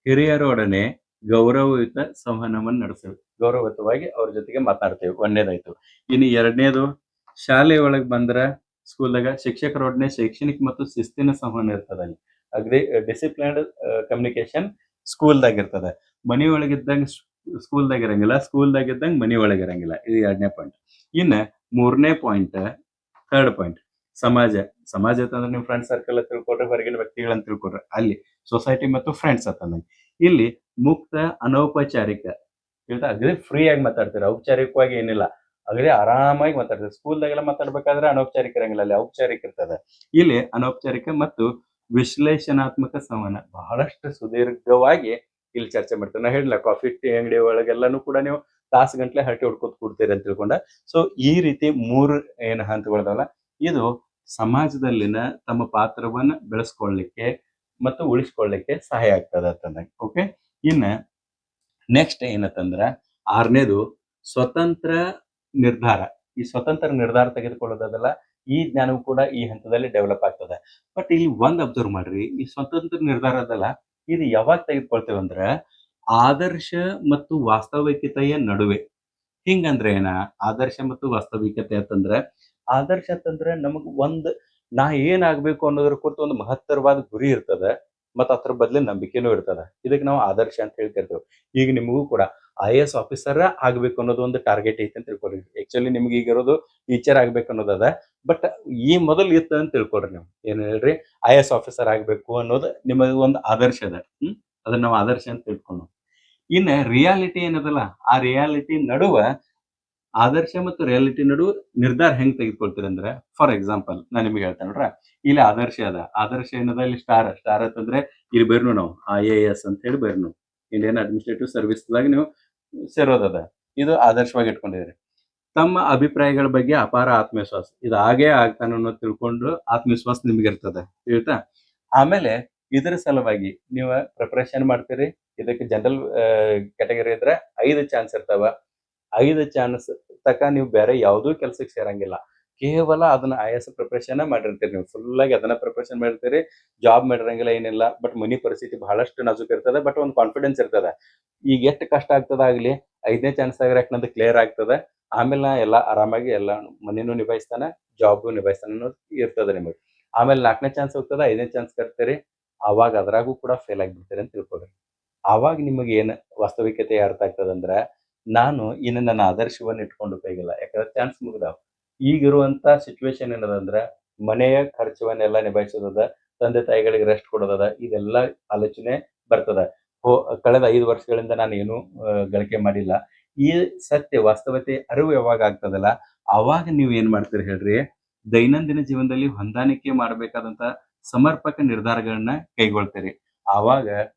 ಹಿರಿಯರೊಡನೆ ಗೌರವಯುತ ಸಂವಹನವನ್ನು ನಡೆಸ್ತೇವೆ, ಗೌರವಯುತವಾಗಿ ಅವ್ರ ಜೊತೆಗೆ ಮಾತಾಡ್ತೇವೆ, ಒಂದೇದಾಯ್ತು. ಇನ್ನು ಎರಡನೇದು, ಶಾಲೆಯೊಳಗೆ ಬಂದ್ರ ಸ್ಕೂಲ್ದಾಗ ಶಿಕ್ಷಕರೊಡನೆ ಶೈಕ್ಷಣಿಕ ಮತ್ತು ಶಿಸ್ತಿನ ಸಂವಹನ ಇರ್ತದ. ಅಲ್ಲಿ ಅಗ್ರಿ ಡಿಸಿಪ್ಲಿನ್ಡ್ ಕಮ್ಯುನಿಕೇಶನ್ ಸ್ಕೂಲ್ದಾಗ ಇರ್ತದ. ಮನೆಯೊಳಗಿದ್ದಂಗ ಸ್ಕೂಲ್ದಾಗ ಇರಂಗಿಲ್ಲ, ಸ್ಕೂಲ್ದಾಗ ಇದ್ದಂಗ ಮನೆಯೊಳಗೆ ಇರಂಗಿಲ್ಲ. ಇದು ಎರಡನೇ ಪಾಯಿಂಟ್. ಇನ್ನ ಮೂರನೇ ಪಾಯಿಂಟ್, ಥರ್ಡ್ ಪಾಯಿಂಟ್, ಸಮಾಜ. ಸಮಾಜ ಅಂತಂದ್ರೆ ನೀವು ಫ್ರೆಂಡ್ ಸರ್ಕಲ್ ತಿಳ್ಕೊಡ್ರಿ, ಹೊರಗಿನ ವ್ಯಕ್ತಿಗಳನ್ನ ತಿಳ್ಕೊಡ್ರಿ. ಅಲ್ಲಿ ಸೊಸೈಟಿ ಮತ್ತು ಫ್ರೆಂಡ್ಸ್ ಅಂತಂದಂಗ. ಇಲ್ಲಿ ಮುಕ್ತ ಅನೌಪಚಾರಿಕ, ಅಗ್ರಿ ಫ್ರೀ ಆಗಿ ಮಾತಾಡ್ತೀರ, ಔಪಚಾರಿಕವಾಗಿ ಏನಿಲ್ಲ, ಅಗ್ರಿ ಆರಾಮಾಗಿ ಮಾತಾಡ್ತೀರಿ. ಸ್ಕೂಲ್ದಾಗೆಲ್ಲ ಮಾತಾಡ್ಬೇಕಾದ್ರೆ ಅನೌಪಚಾರಿಕ ಇರಂಗಿಲ್ಲ, ಅಲ್ಲಿ ಔಪಚಾರಿಕ ಇರ್ತದ. ಇಲ್ಲಿ ಅನೌಪಚಾರಿಕ ಮತ್ತು ವಿಶ್ಲೇಷಣಾತ್ಮಕ ಸಂವಹನ ಬಹಳಷ್ಟು ಸುದೀರ್ಘವಾಗಿ ಇಲ್ಲಿ ಚರ್ಚೆ ಮಾಡ್ತಾರೆ. ನಾ ಹೇಳಿಲ್ಲ, ಕಾಫಿ ಟೀ ಅಂಗಡಿ ಒಳಗೆಲ್ಲಾನು ಕೂಡ ನೀವು ತಾಸು ಗಂಟ್ಲೆ ಹರಟೆ ಹೊಡ್ಕೊತ ಕೂಡ್ತೀರಿ ಅಂತ ತಿಳ್ಕೊಂಡ. ಸೊ ಈ ರೀತಿ ಮೂರು ಏನ್ ಹಂತಗಳದಾವಲ್ಲ, ಇದು ಸಮಾಜದಲ್ಲಿನ ತಮ್ಮ ಪಾತ್ರವನ್ನ ಬೆಳೆಸ್ಕೊಳ್ಳಿಕ್ಕೆ ಮತ್ತು ಉಳಿಸ್ಕೊಳ್ಳಿಕ್ಕೆ ಸಹಾಯ ಆಗ್ತದೆ ಅಂತಂದಾಗ. ಓಕೆ, ಇನ್ನ ನೆಕ್ಸ್ಟ್ ಏನತ್ತಂದ್ರ ಆರನೇದು, ಸ್ವತಂತ್ರ ನಿರ್ಧಾರ. ಈ ಸ್ವತಂತ್ರ ನಿರ್ಧಾರ ತೆಗೆದುಕೊಳ್ಳೋದಲ್ಲ, ಈ ಜ್ಞಾನವು ಕೂಡ ಈ ಹಂತದಲ್ಲಿ ಡೆವಲಪ್ ಆಗ್ತದೆ. ಬಟ್ ಇಲ್ಲಿ ಒಂದ್ ಅಬ್ಸರ್ವ್ ಮಾಡ್ರಿ, ಈ ಸ್ವತಂತ್ರ ನಿರ್ಧಾರ ಅದಲ್ಲ, ಇದು ಯಾವಾಗ ತೆಗೆದುಕೊಳ್ತೇವೆ ಅಂದ್ರ ಆದರ್ಶ ಮತ್ತು ವಾಸ್ತವಿಕತೆಯ ನಡುವೆ. ಹಿಂಗಂದ್ರೆ ಏನ, ಆದರ್ಶ ಮತ್ತು ವಾಸ್ತವಿಕತೆ ಅಂತಂದ್ರೆ, ಆದರ್ಶ ಅಂತಂದ್ರೆ ನಮಗ್ ಒಂದ್ ನಾ ಏನಾಗ್ಬೇಕು ಅನ್ನೋದ್ರ ಕುರಿತು ಒಂದು ಮಹತ್ತರವಾದ ಗುರಿ ಇರ್ತದ, ಮತ್ತ ಅದ್ರ ಬದ್ಲಿ ನಂಬಿಕೆನೂ ಇರ್ತದ. ಇದಕ್ಕೆ ನಾವು ಆದರ್ಶ ಅಂತ ಹೇಳ್ತಿರ್ತೇವೆ. ಈಗ ನಿಮಗೂ ಕೂಡ IAS ಆಫೀಸರ್ ಆಗ್ಬೇಕು ಅನ್ನೋದು ಒಂದು ಟಾರ್ಗೆಟ್ ಐತೆ ಅಂತ ತಿಳ್ಕೊಳ್ರಿ. ಆಕ್ಚುಲಿ ನಿಮ್ಗೆ ಈಗ ಇರೋದು ಟೀಚರ್ ಆಗ್ಬೇಕು ಅನ್ನೋದದ, ಬಟ್ ಈ ಮೊದಲು ಇತ್ತು ಅಂತ ತಿಳ್ಕೊಳ್ರಿ. ನೀವು ಏನ್ ಹೇಳ್ರಿ, IAS ಆಫೀಸರ್ ಆಗ್ಬೇಕು ಅನ್ನೋದು ನಿಮಗೆ ಒಂದು ಆದರ್ಶ ಅದ. ಅದನ್ನ ನಾವು ಆದರ್ಶ ಅಂತ ತಿಳ್ಕೊಂಡು, ಇನ್ನ ರಿಯಾಲಿಟಿ ಏನದಲ್ಲ, ಆ ರಿಯಾಲಿಟಿ ನಡುವ, ಆದರ್ಶ ಮತ್ತು ರಿಯಾಲಿಟಿ ನಡುವ ನಿರ್ಧಾರ ಹೆಂಗ್ ತೆಗೆದುಕೊಳ್ತೀರಿ ಅಂದ್ರೆ, ಫಾರ್ ಎಕ್ಸಾಂಪಲ್ ನಾನು ನಿಮ್ಗೆ ಹೇಳ್ತೇನೆ ನೋಡ್ರ, ಇಲ್ಲಿ ಆದರ್ಶ ಅದ. ಆದರ್ಶ ಏನದ, ಇಲ್ಲಿ ಸ್ಟಾರ್ ಅಂತಂದ್ರೆ ಇಲ್ಲಿ ಬರ್ನು ನಾವು IAS ಅಂತ ಹೇಳಿ ಬರ್ನು, ಇಂಡಿಯನ್ ಅಡ್ಮಿನಿಸ್ಟ್ರೇಟಿವ್ ಸರ್ವಿಸ್ದಾಗ ನೀವು ಸೇರೋದದ. ಇದು ಆದರ್ಶವಾಗಿ ಇಟ್ಕೊಂಡಿದ್ರಿ. ತಮ್ಮ ಅಭಿಪ್ರಾಯಗಳ ಬಗ್ಗೆ ಅಪಾರ ಆತ್ಮವಿಶ್ವಾಸ, ಇದು ಹಾಗೇ ಆಗ್ತಾನೆ ಅನ್ನೋದು ತಿಳ್ಕೊಂಡು ಆತ್ಮವಿಶ್ವಾಸ ನಿಮ್ಗೆ ಇರ್ತದೆ. ತಿಳಿತಾ? ಆಮೇಲೆ ಇದರ ಸಲುವಾಗಿ ನೀವು ಪ್ರಿಪರೇಷನ್ ಮಾಡ್ತೀರಿ. ಇದಕ್ಕೆ ಜನರಲ್ ಕ್ಯಾಟಗರಿ ಇದ್ರೆ 5 ಚಾನ್ಸ್ ಇರ್ತಾವ. 5 ಚಾನ್ಸ್ ತಕ ನೀವು ಬೇರೆ ಯಾವುದೂ ಕೆಲ್ಸಕ್ಕೆ ಸೇರಂಗಿಲ್ಲ. ಕೇವಲ ಅದನ್ನ IAS ಪ್ರಿಪರೇಷನ್ ಮಾಡಿರ್ತೀರಿ. ನೀವು ಫುಲ್ ಆಗಿ ಅದನ್ನ ಪ್ರಿಪರೇಷನ್ ಮಾಡಿರ್ತೀರಿ. ಜಾಬ್ ಮಾಡಿರಂಗಿಲ್ಲ, ಏನಿಲ್ಲ. ಬಟ್ ಮನಿ ಪರಿಸ್ಥಿತಿ ಬಹಳಷ್ಟು ನಾಜೂಕ್ ಇರ್ತದೆ, ಬಟ್ ಒಂದು ಕಾನ್ಫಿಡೆನ್ಸ್ ಇರ್ತದೆ. ಈಗ ಎಷ್ಟು ಕಷ್ಟ ಆಗ್ತದ ಆಗ್ಲಿ, 5ನೇ ಚಾನ್ಸ್ ಆಗ ನಂದು ಕ್ಲಿಯರ್ ಆಗ್ತದೆ. ಆಮೇಲೆ ನಾ ಎಲ್ಲ ಆರಾಮಾಗಿ ಎಲ್ಲ ಮನಿನೂ ನಿಭಾಯಿಸ್ತಾನೆ, ಜಾಬ್ ನಿಭಾಯಿಸ್ತಾನೆ ಅನ್ನೋದು ಇರ್ತದೆ ನಿಮಗೆ. ಆಮೇಲೆ 4ನೇ ಚಾನ್ಸ್ ಹೋಗ್ತದೆ, 5ನೇ ಚಾನ್ಸ್ ಕರ್ತೀರಿ, ಅವಾಗ ಅದ್ರಾಗೂ ಕೂಡ ಫೇಲ್ ಆಗಿಬಿಡ್ತೀರಿ ಅಂತ ತಿಳ್ಕೊಳ್ರಿ. ಆವಾಗ ನಿಮಗೆ ಏನು ವಾಸ್ತವಿಕತೆ ಅರ್ಥ ಆಗ್ತದಂದ್ರ, ನಾನು ಇನ್ನು ನನ್ನ ಆದರ್ಶವನ್ನು ಇಟ್ಕೊಂಡು ಉಪಯೋಗಿಲ್ಲ, ಯಾಕಂದ್ರೆ ಚಾನ್ಸ್ ಮುಗಿದಾವ್. ಈಗಿರುವಂತ ಸಿಚುವೇಶನ್ ಏನದಂದ್ರ, ಮನೆಯ ಖರ್ಚವನ್ನೆಲ್ಲ ನಿಭಾಯಿಸೋದದ, ತಂದೆ ತಾಯಿಗಳಿಗೆ ರೆಸ್ಟ್ ಕೊಡೋದದ, ಇದೆಲ್ಲ ಆಲೋಚನೆ ಬರ್ತದ. ಕಳೆದ 5 ವರ್ಷಗಳಿಂದ ನಾನು ಏನು ಗಳಿಕೆ ಮಾಡಿಲ್ಲ. ಈ ಸತ್ಯ ವಾಸ್ತವತೆ ಅರಿವು ಯಾವಾಗ ಆಗ್ತದಲ್ಲ, ಅವಾಗ ನೀವ್ ಏನ್ ಮಾಡ್ತೀರಿ ಹೇಳ್ರಿ, ದೈನಂದಿನ ಜೀವನದಲ್ಲಿ ಹೊಂದಾಣಿಕೆ ಮಾಡಬೇಕಾದಂತ ಸಮರ್ಪಕ ನಿರ್ಧಾರಗಳನ್ನ ಕೈಗೊಳ್ತೀರಿ. ಆವಾಗ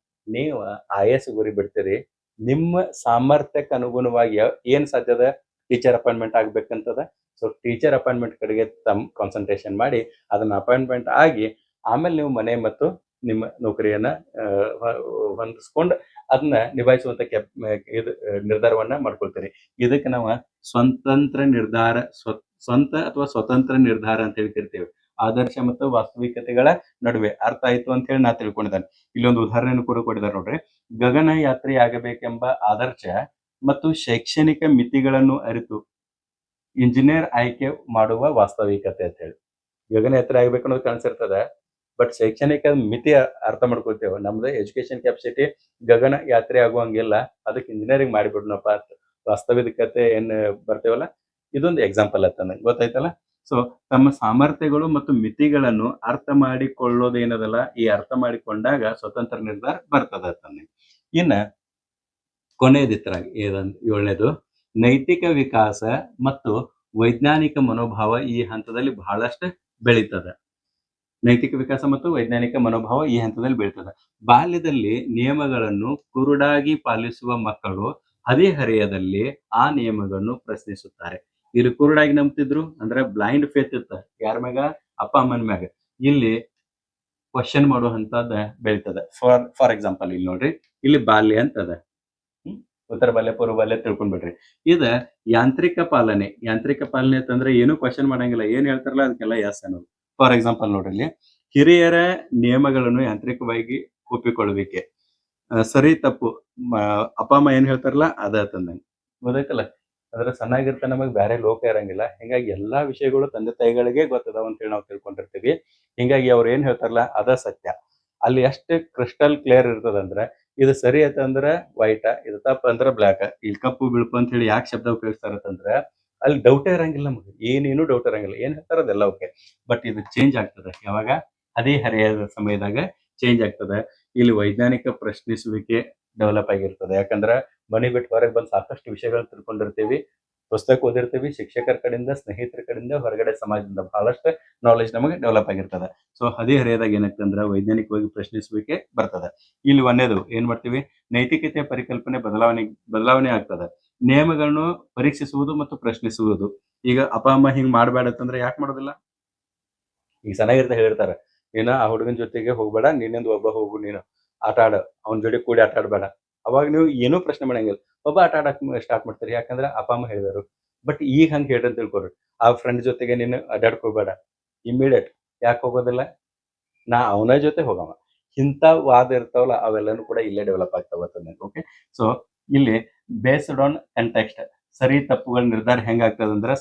ನೀವು IAS ಗುರಿ ಬಿಡ್ತೀರಿ. ನಿಮ್ಮ ಸಾಮರ್ಥ್ಯಕ್ಕೆ ಅನುಗುಣವಾಗಿ ಏನ್ ಸಾಧ್ಯದ, ಟೀಚರ್ ಅಪಾಯಿಂಟ್ಮೆಂಟ್ ಆಗ್ಬೇಕಂತದ. ಸೊ ಟೀಚರ್ ಅಪಾಯಿಂಟ್ಮೆಂಟ್ ಕಡೆಗೆ ತಮ್ಮ ಕಾನ್ಸಂಟ್ರೇಷನ್ ಮಾಡಿ ಅದನ್ನ ಅಪಾಯಿಂಟ್ಮೆಂಟ್ ಆಗಿ ಆಮೇಲೆ ನೀವು ಮನೆ ಮತ್ತು ನಿಮ್ಮ ನೌಕರಿಯನ್ನ ಹೊಂದಿಸ್ಕೊಂಡು ಅದನ್ನ ನಿಭಾಯಿಸುವಂತ ಇದು ನಿರ್ಧಾರವನ್ನ ಮಾಡ್ಕೊಳ್ತೀರಿ. ಇದಕ್ಕೆ ನಾವು ಸ್ವಂತ ಅಥವಾ ಸ್ವತಂತ್ರ ನಿರ್ಧಾರ ಅಂತ ಹೇಳ್ತಿರ್ತೇವೆ. ಆದರ್ಶ ಮತ್ತು ವಾಸ್ತವಿಕತೆಗಳ ನಡುವೆ ಅರ್ಥ ಆಯ್ತು ಅಂತ ಹೇಳಿ ನಾ ತಿಳ್ಕೊಂಡಿದ್ದಾನೆ. ಇಲ್ಲೊಂದು ಉದಾಹರಣೆಯನ್ನು ಕೂಡ ಕೊಟ್ಟಿದ್ದಾರೆ ನೋಡ್ರಿ. ಗಗನ ಯಾತ್ರೆ ಆಗಬೇಕೆಂಬ ಆದರ್ಶ ಮತ್ತು ಶೈಕ್ಷಣಿಕ ಮಿತಿಗಳನ್ನು ಅರಿತು ಇಂಜಿನಿಯರ್ ಆಯ್ಕೆ ಮಾಡುವ ವಾಸ್ತವಿಕತೆ ಅಂತ ಹೇಳಿ. ಗಗನಯಾತ್ರೆ ಆಗ್ಬೇಕು ಅನ್ನೋದು ಕಾಣಿಸಿರ್ತದೆ, ಬಟ್ ಶೈಕ್ಷಣಿಕ ಮಿತಿ ಅರ್ಥ ಮಾಡ್ಕೊಳ್ತೇವೆ. ನಮ್ದು ಎಜುಕೇಶನ್ ಕೆಪಾಸಿಟಿ ಗಗನ ಯಾತ್ರೆ ಆಗುವಂಗಿಲ್ಲ, ಅದಕ್ಕೆ ಇಂಜಿನಿಯರಿಂಗ್ ಮಾಡಿಬಿಡ್ನಪ್ಪ ವಾಸ್ತವಿಕತೆ ಏನ್ ಬರ್ತೇವಲ್ಲ, ಇದೊಂದು ಎಕ್ಸಾಂಪಲ್ ಅಂತ ನಂಗೆ ಗೊತ್ತಾಯ್ತಲ್ಲ. ಸೊ ತಮ್ಮ ಸಾಮರ್ಥ್ಯಗಳು ಮತ್ತು ಮಿತಿಗಳನ್ನು ಅರ್ಥ ಮಾಡಿಕೊಳ್ಳೋದೇನದಲ್ಲ, ಈ ಅರ್ಥ ಮಾಡಿಕೊಂಡಾಗ ಸ್ವತಂತ್ರ ನಿರ್ಧಾರ ಬರ್ತದ ಅಂತಂದ್ರೆ. ಇನ್ನ ಕೊನೆಯದಿತ್ರಾಗಿ ಏಳನೇದು, ನೈತಿಕ ವಿಕಾಸ ಮತ್ತು ವೈಜ್ಞಾನಿಕ ಮನೋಭಾವ ಈ ಹಂತದಲ್ಲಿ ಬಹಳಷ್ಟು ಬೆಳೀತದೆ. ನೈತಿಕ ವಿಕಾಸ ಮತ್ತು ವೈಜ್ಞಾನಿಕ ಮನೋಭಾವ ಈ ಹಂತದಲ್ಲಿ ಬೆಳೀತದೆ. ಬಾಲ್ಯದಲ್ಲಿ ನಿಯಮಗಳನ್ನು ಕುರುಡಾಗಿ ಪಾಲಿಸುವ ಮಕ್ಕಳು ಹದಿಹರೆಯದಲ್ಲಿ ಆ ನಿಯಮಗಳನ್ನು ಪ್ರಶ್ನಿಸುತ್ತಾರೆ. ಇಲ್ಲಿ ಕುರುಡಾಗಿ ನಂಬ್ತಿದ್ರು ಅಂದ್ರೆ ಬ್ಲೈಂಡ್ ಫೇತ್ ಇತ್ತ ಯಾರ ಮ್ಯಾಗ, ಅಪ್ಪ ಅಮ್ಮನ ಮ್ಯಾಗ. ಇಲ್ಲಿ ಕ್ವಶನ್ ಮಾಡುವಂತದ ಬೆಳೀತದೆ. ಫಾರ್ ಎಕ್ಸಾಂಪಲ್ ಇಲ್ಲಿ ನೋಡ್ರಿ, ಇಲ್ಲಿ ಬಾಲ್ಯ ಅಂತದ, ಉತ್ತರ ಬಾಲ್ಯ ಪೂರ್ವ ಬಾಲ್ಯ ತಿಳ್ಕೊಂಡ್ಬಿಡ್ರಿ. ಇದ ಯಾಂತ್ರಿಕ ಪಾಲನೆ ಅಂತಂದ್ರೆ ಏನು ಕ್ವಶನ್ ಮಾಡಂಗಿಲ್ಲ, ಏನ್ ಹೇಳ್ತಾರಲ್ಲ ಅದಕ್ಕೆಲ್ಲ ಎಸ್ ಅನ್ನೋದು. ಫಾರ್ ಎಕ್ಸಾಂಪಲ್ ನೋಡ್ರಿ, ಇಲ್ಲಿ ಹಿರಿಯರ ನಿಯಮಗಳನ್ನು ಯಾಂತ್ರಿಕವಾಗಿ ಒಪ್ಪಿಕೊಳ್ಳುವಿಕೆ, ಸರಿ ತಪ್ಪು ಅಪ್ಪ ಅಮ್ಮ ಏನ್ ಹೇಳ್ತಾರಲ್ಲ ಅದ ತಂದಂಗೆ ಗೊತ್ತಾಯ್ತಲ್ಲ. ಅದ್ರ ಸಣ್ಣಾಗಿರ್ತ ನಮಗ್ ಬೇರೆ ಲೋಕ ಇರಂಗಿಲ್ಲ. ಹಿಂಗಾಗಿ ಎಲ್ಲಾ ವಿಷಯಗಳು ತಂದೆ ತಾಯಿಗಳಿಗೆ ಗೊತ್ತದಾವ ಅಂತ ಹೇಳಿ ನಾವು ತಿಳ್ಕೊಂಡಿರ್ತೀವಿ. ಹಿಂಗಾಗಿ ಅವ್ರು ಏನ್ ಹೇಳ್ತಾರಲ್ಲ ಅದ ಸತ್ಯ. ಅಲ್ಲಿ ಎಷ್ಟು ಕ್ರಿಸ್ಟಲ್ ಕ್ಲಿಯರ್ ಇರ್ತದಂದ್ರೆ, ಇದು ಸರಿ ಆಯ್ತಂದ್ರ ವೈಟ್, ಇದು ತಪ್ಪ ಅಂದ್ರ ಬ್ಲ್ಯಾಕ್, ಇಲ್ಲಿ ಕಪ್ಪು ಬಿಳುಪು ಅಂತ ಹೇಳಿ ಯಾಕೆ ಶಬ್ದ ಉಪಯೋಗಿಸ್ತಾರಂತಂದ್ರೆ ಅಲ್ಲಿ ಡೌಟೇ ಇರಂಗಿಲ್ಲ ನಮಗೆ, ಏನೇನು ಡೌಟ್ ಇರಂಗಿಲ್ಲ, ಏನ್ ಹೇಳ್ತಾರ ಅದೆಲ್ಲ ಓಕೆ. ಬಟ್ ಇದು ಚೇಂಜ್ ಆಗ್ತದೆ ಯಾವಾಗ, ಹದಿಹರೆಯದ ಸಮಯದಾಗ ಚೇಂಜ್ ಆಗ್ತದೆ. ಇಲ್ಲಿ ವೈಜ್ಞಾನಿಕ ಪ್ರಶ್ನಿಸುವಿಕೆ ಡೆವಲಪ್ ಆಗಿರ್ತದೆ. ಯಾಕಂದ್ರೆ ಮನೆ ಬಿಟ್ಟು ಹೊರಗೆ ಬಂದು ಸಾಕಷ್ಟು ವಿಷಯಗಳು ತಿಳ್ಕೊಂಡಿರ್ತೀವಿ, ಪುಸ್ತಕ ಓದಿರ್ತೀವಿ, ಶಿಕ್ಷಕರ ಕಡೆಯಿಂದ, ಸ್ನೇಹಿತರ ಕಡೆಯಿಂದ, ಹೊರಗಡೆ ಸಮಾಜದಿಂದ ಬಹಳಷ್ಟು ನಾಲೆಜ್ ನಮಗೆ ಡೆವಲಪ್ ಆಗಿರ್ತದೆ. ಸೊ ಹದಿಹರೆಯದಾಗ ಏನಾಗ್ತಂದ್ರೆ ವೈಜ್ಞಾನಿಕವಾಗಿ ಪ್ರಶ್ನಿಸುವಿಕೆ ಬರ್ತದೆ. ಇಲ್ಲಿ ಒಂದೇದು ಏನ್ ಮಾಡ್ತೀವಿ, ನೈತಿಕತೆಯ ಪರಿಕಲ್ಪನೆ ಬದಲಾವಣೆ ಆಗ್ತದೆ. ನಿಯಮಗಳನ್ನು ಪರೀಕ್ಷಿಸುವುದು ಮತ್ತು ಪ್ರಶ್ನಿಸುವುದು. ಈಗ ಅಪ್ಪ ಅಮ್ಮ ಹಿಂಗ್ ಮಾಡ್ಬೇಡತ್ತಂದ್ರೆ ಯಾಕೆ ಮಾಡೋದಿಲ್ಲ? ಈಗ ಚೆನ್ನಾಗಿರ್ತ ಹೇಳ್ತಾರೆ, ನೀನು ಆ ಹುಡುಗನ ಜೊತೆಗೆ ಹೋಗ್ಬೇಡ, ನೀನಿಂದ ಒಬ್ಬ ಹೋಗು, ನೀನು ಆಟ ಆಡ, ಅವನ ಜೊತೆ ಕೂಡಿ ಆಟ ಆಡ್ಬೇಡ. ಅವಾಗ ನೀವು ಏನೂ ಪ್ರಶ್ನೆ ಮಾಡಂಗಿಲ್ಲ, ಒಬ್ಬ ಆಟ ಆಡಕ್ ಸ್ಟಾರ್ಟ್ ಮಾಡ್ತೀರಿ, ಯಾಕಂದ್ರೆ ಅಪ್ಪ ಅಮ್ಮ ಹೇಳಿದಾರು. ಬಟ್ ಈಗ ಹಂಗೆ ಹೇಳ್ರಿ ಅಂತ ತಿಳ್ಕೊರಿ, ಆ ಫ್ರೆಂಡ್ ಜೊತೆಗೆ ನೀನು ಅಡ್ಡಾಡ್ಕೋಬೇಡ, ಇಮಿಡಿಯೇಟ್ ಯಾಕೆ ಹೋಗೋದಿಲ್ಲ, ನಾ ಅವನ ಜೊತೆ ಹೋಗವ. ಇಂಥ ವಾದ ಇರ್ತಾವಲ್ಲ ಅವೆಲ್ಲನೂ ಕೂಡ ಇಲ್ಲೇ ಡೆವಲಪ್ ಆಗ್ತಾವ. ಓಕೆ, ಸೊ ಇಲ್ಲಿ ಬೇಸ್ಡ್ ಆನ್ ಕಂಟೆಕ್ಸ್ಟ್ ಸರಿ ತಪ್ಪುಗಳ ನಿರ್ಧಾರ ಹೆಂಗಾಗ್ತದಂದ್ರೆ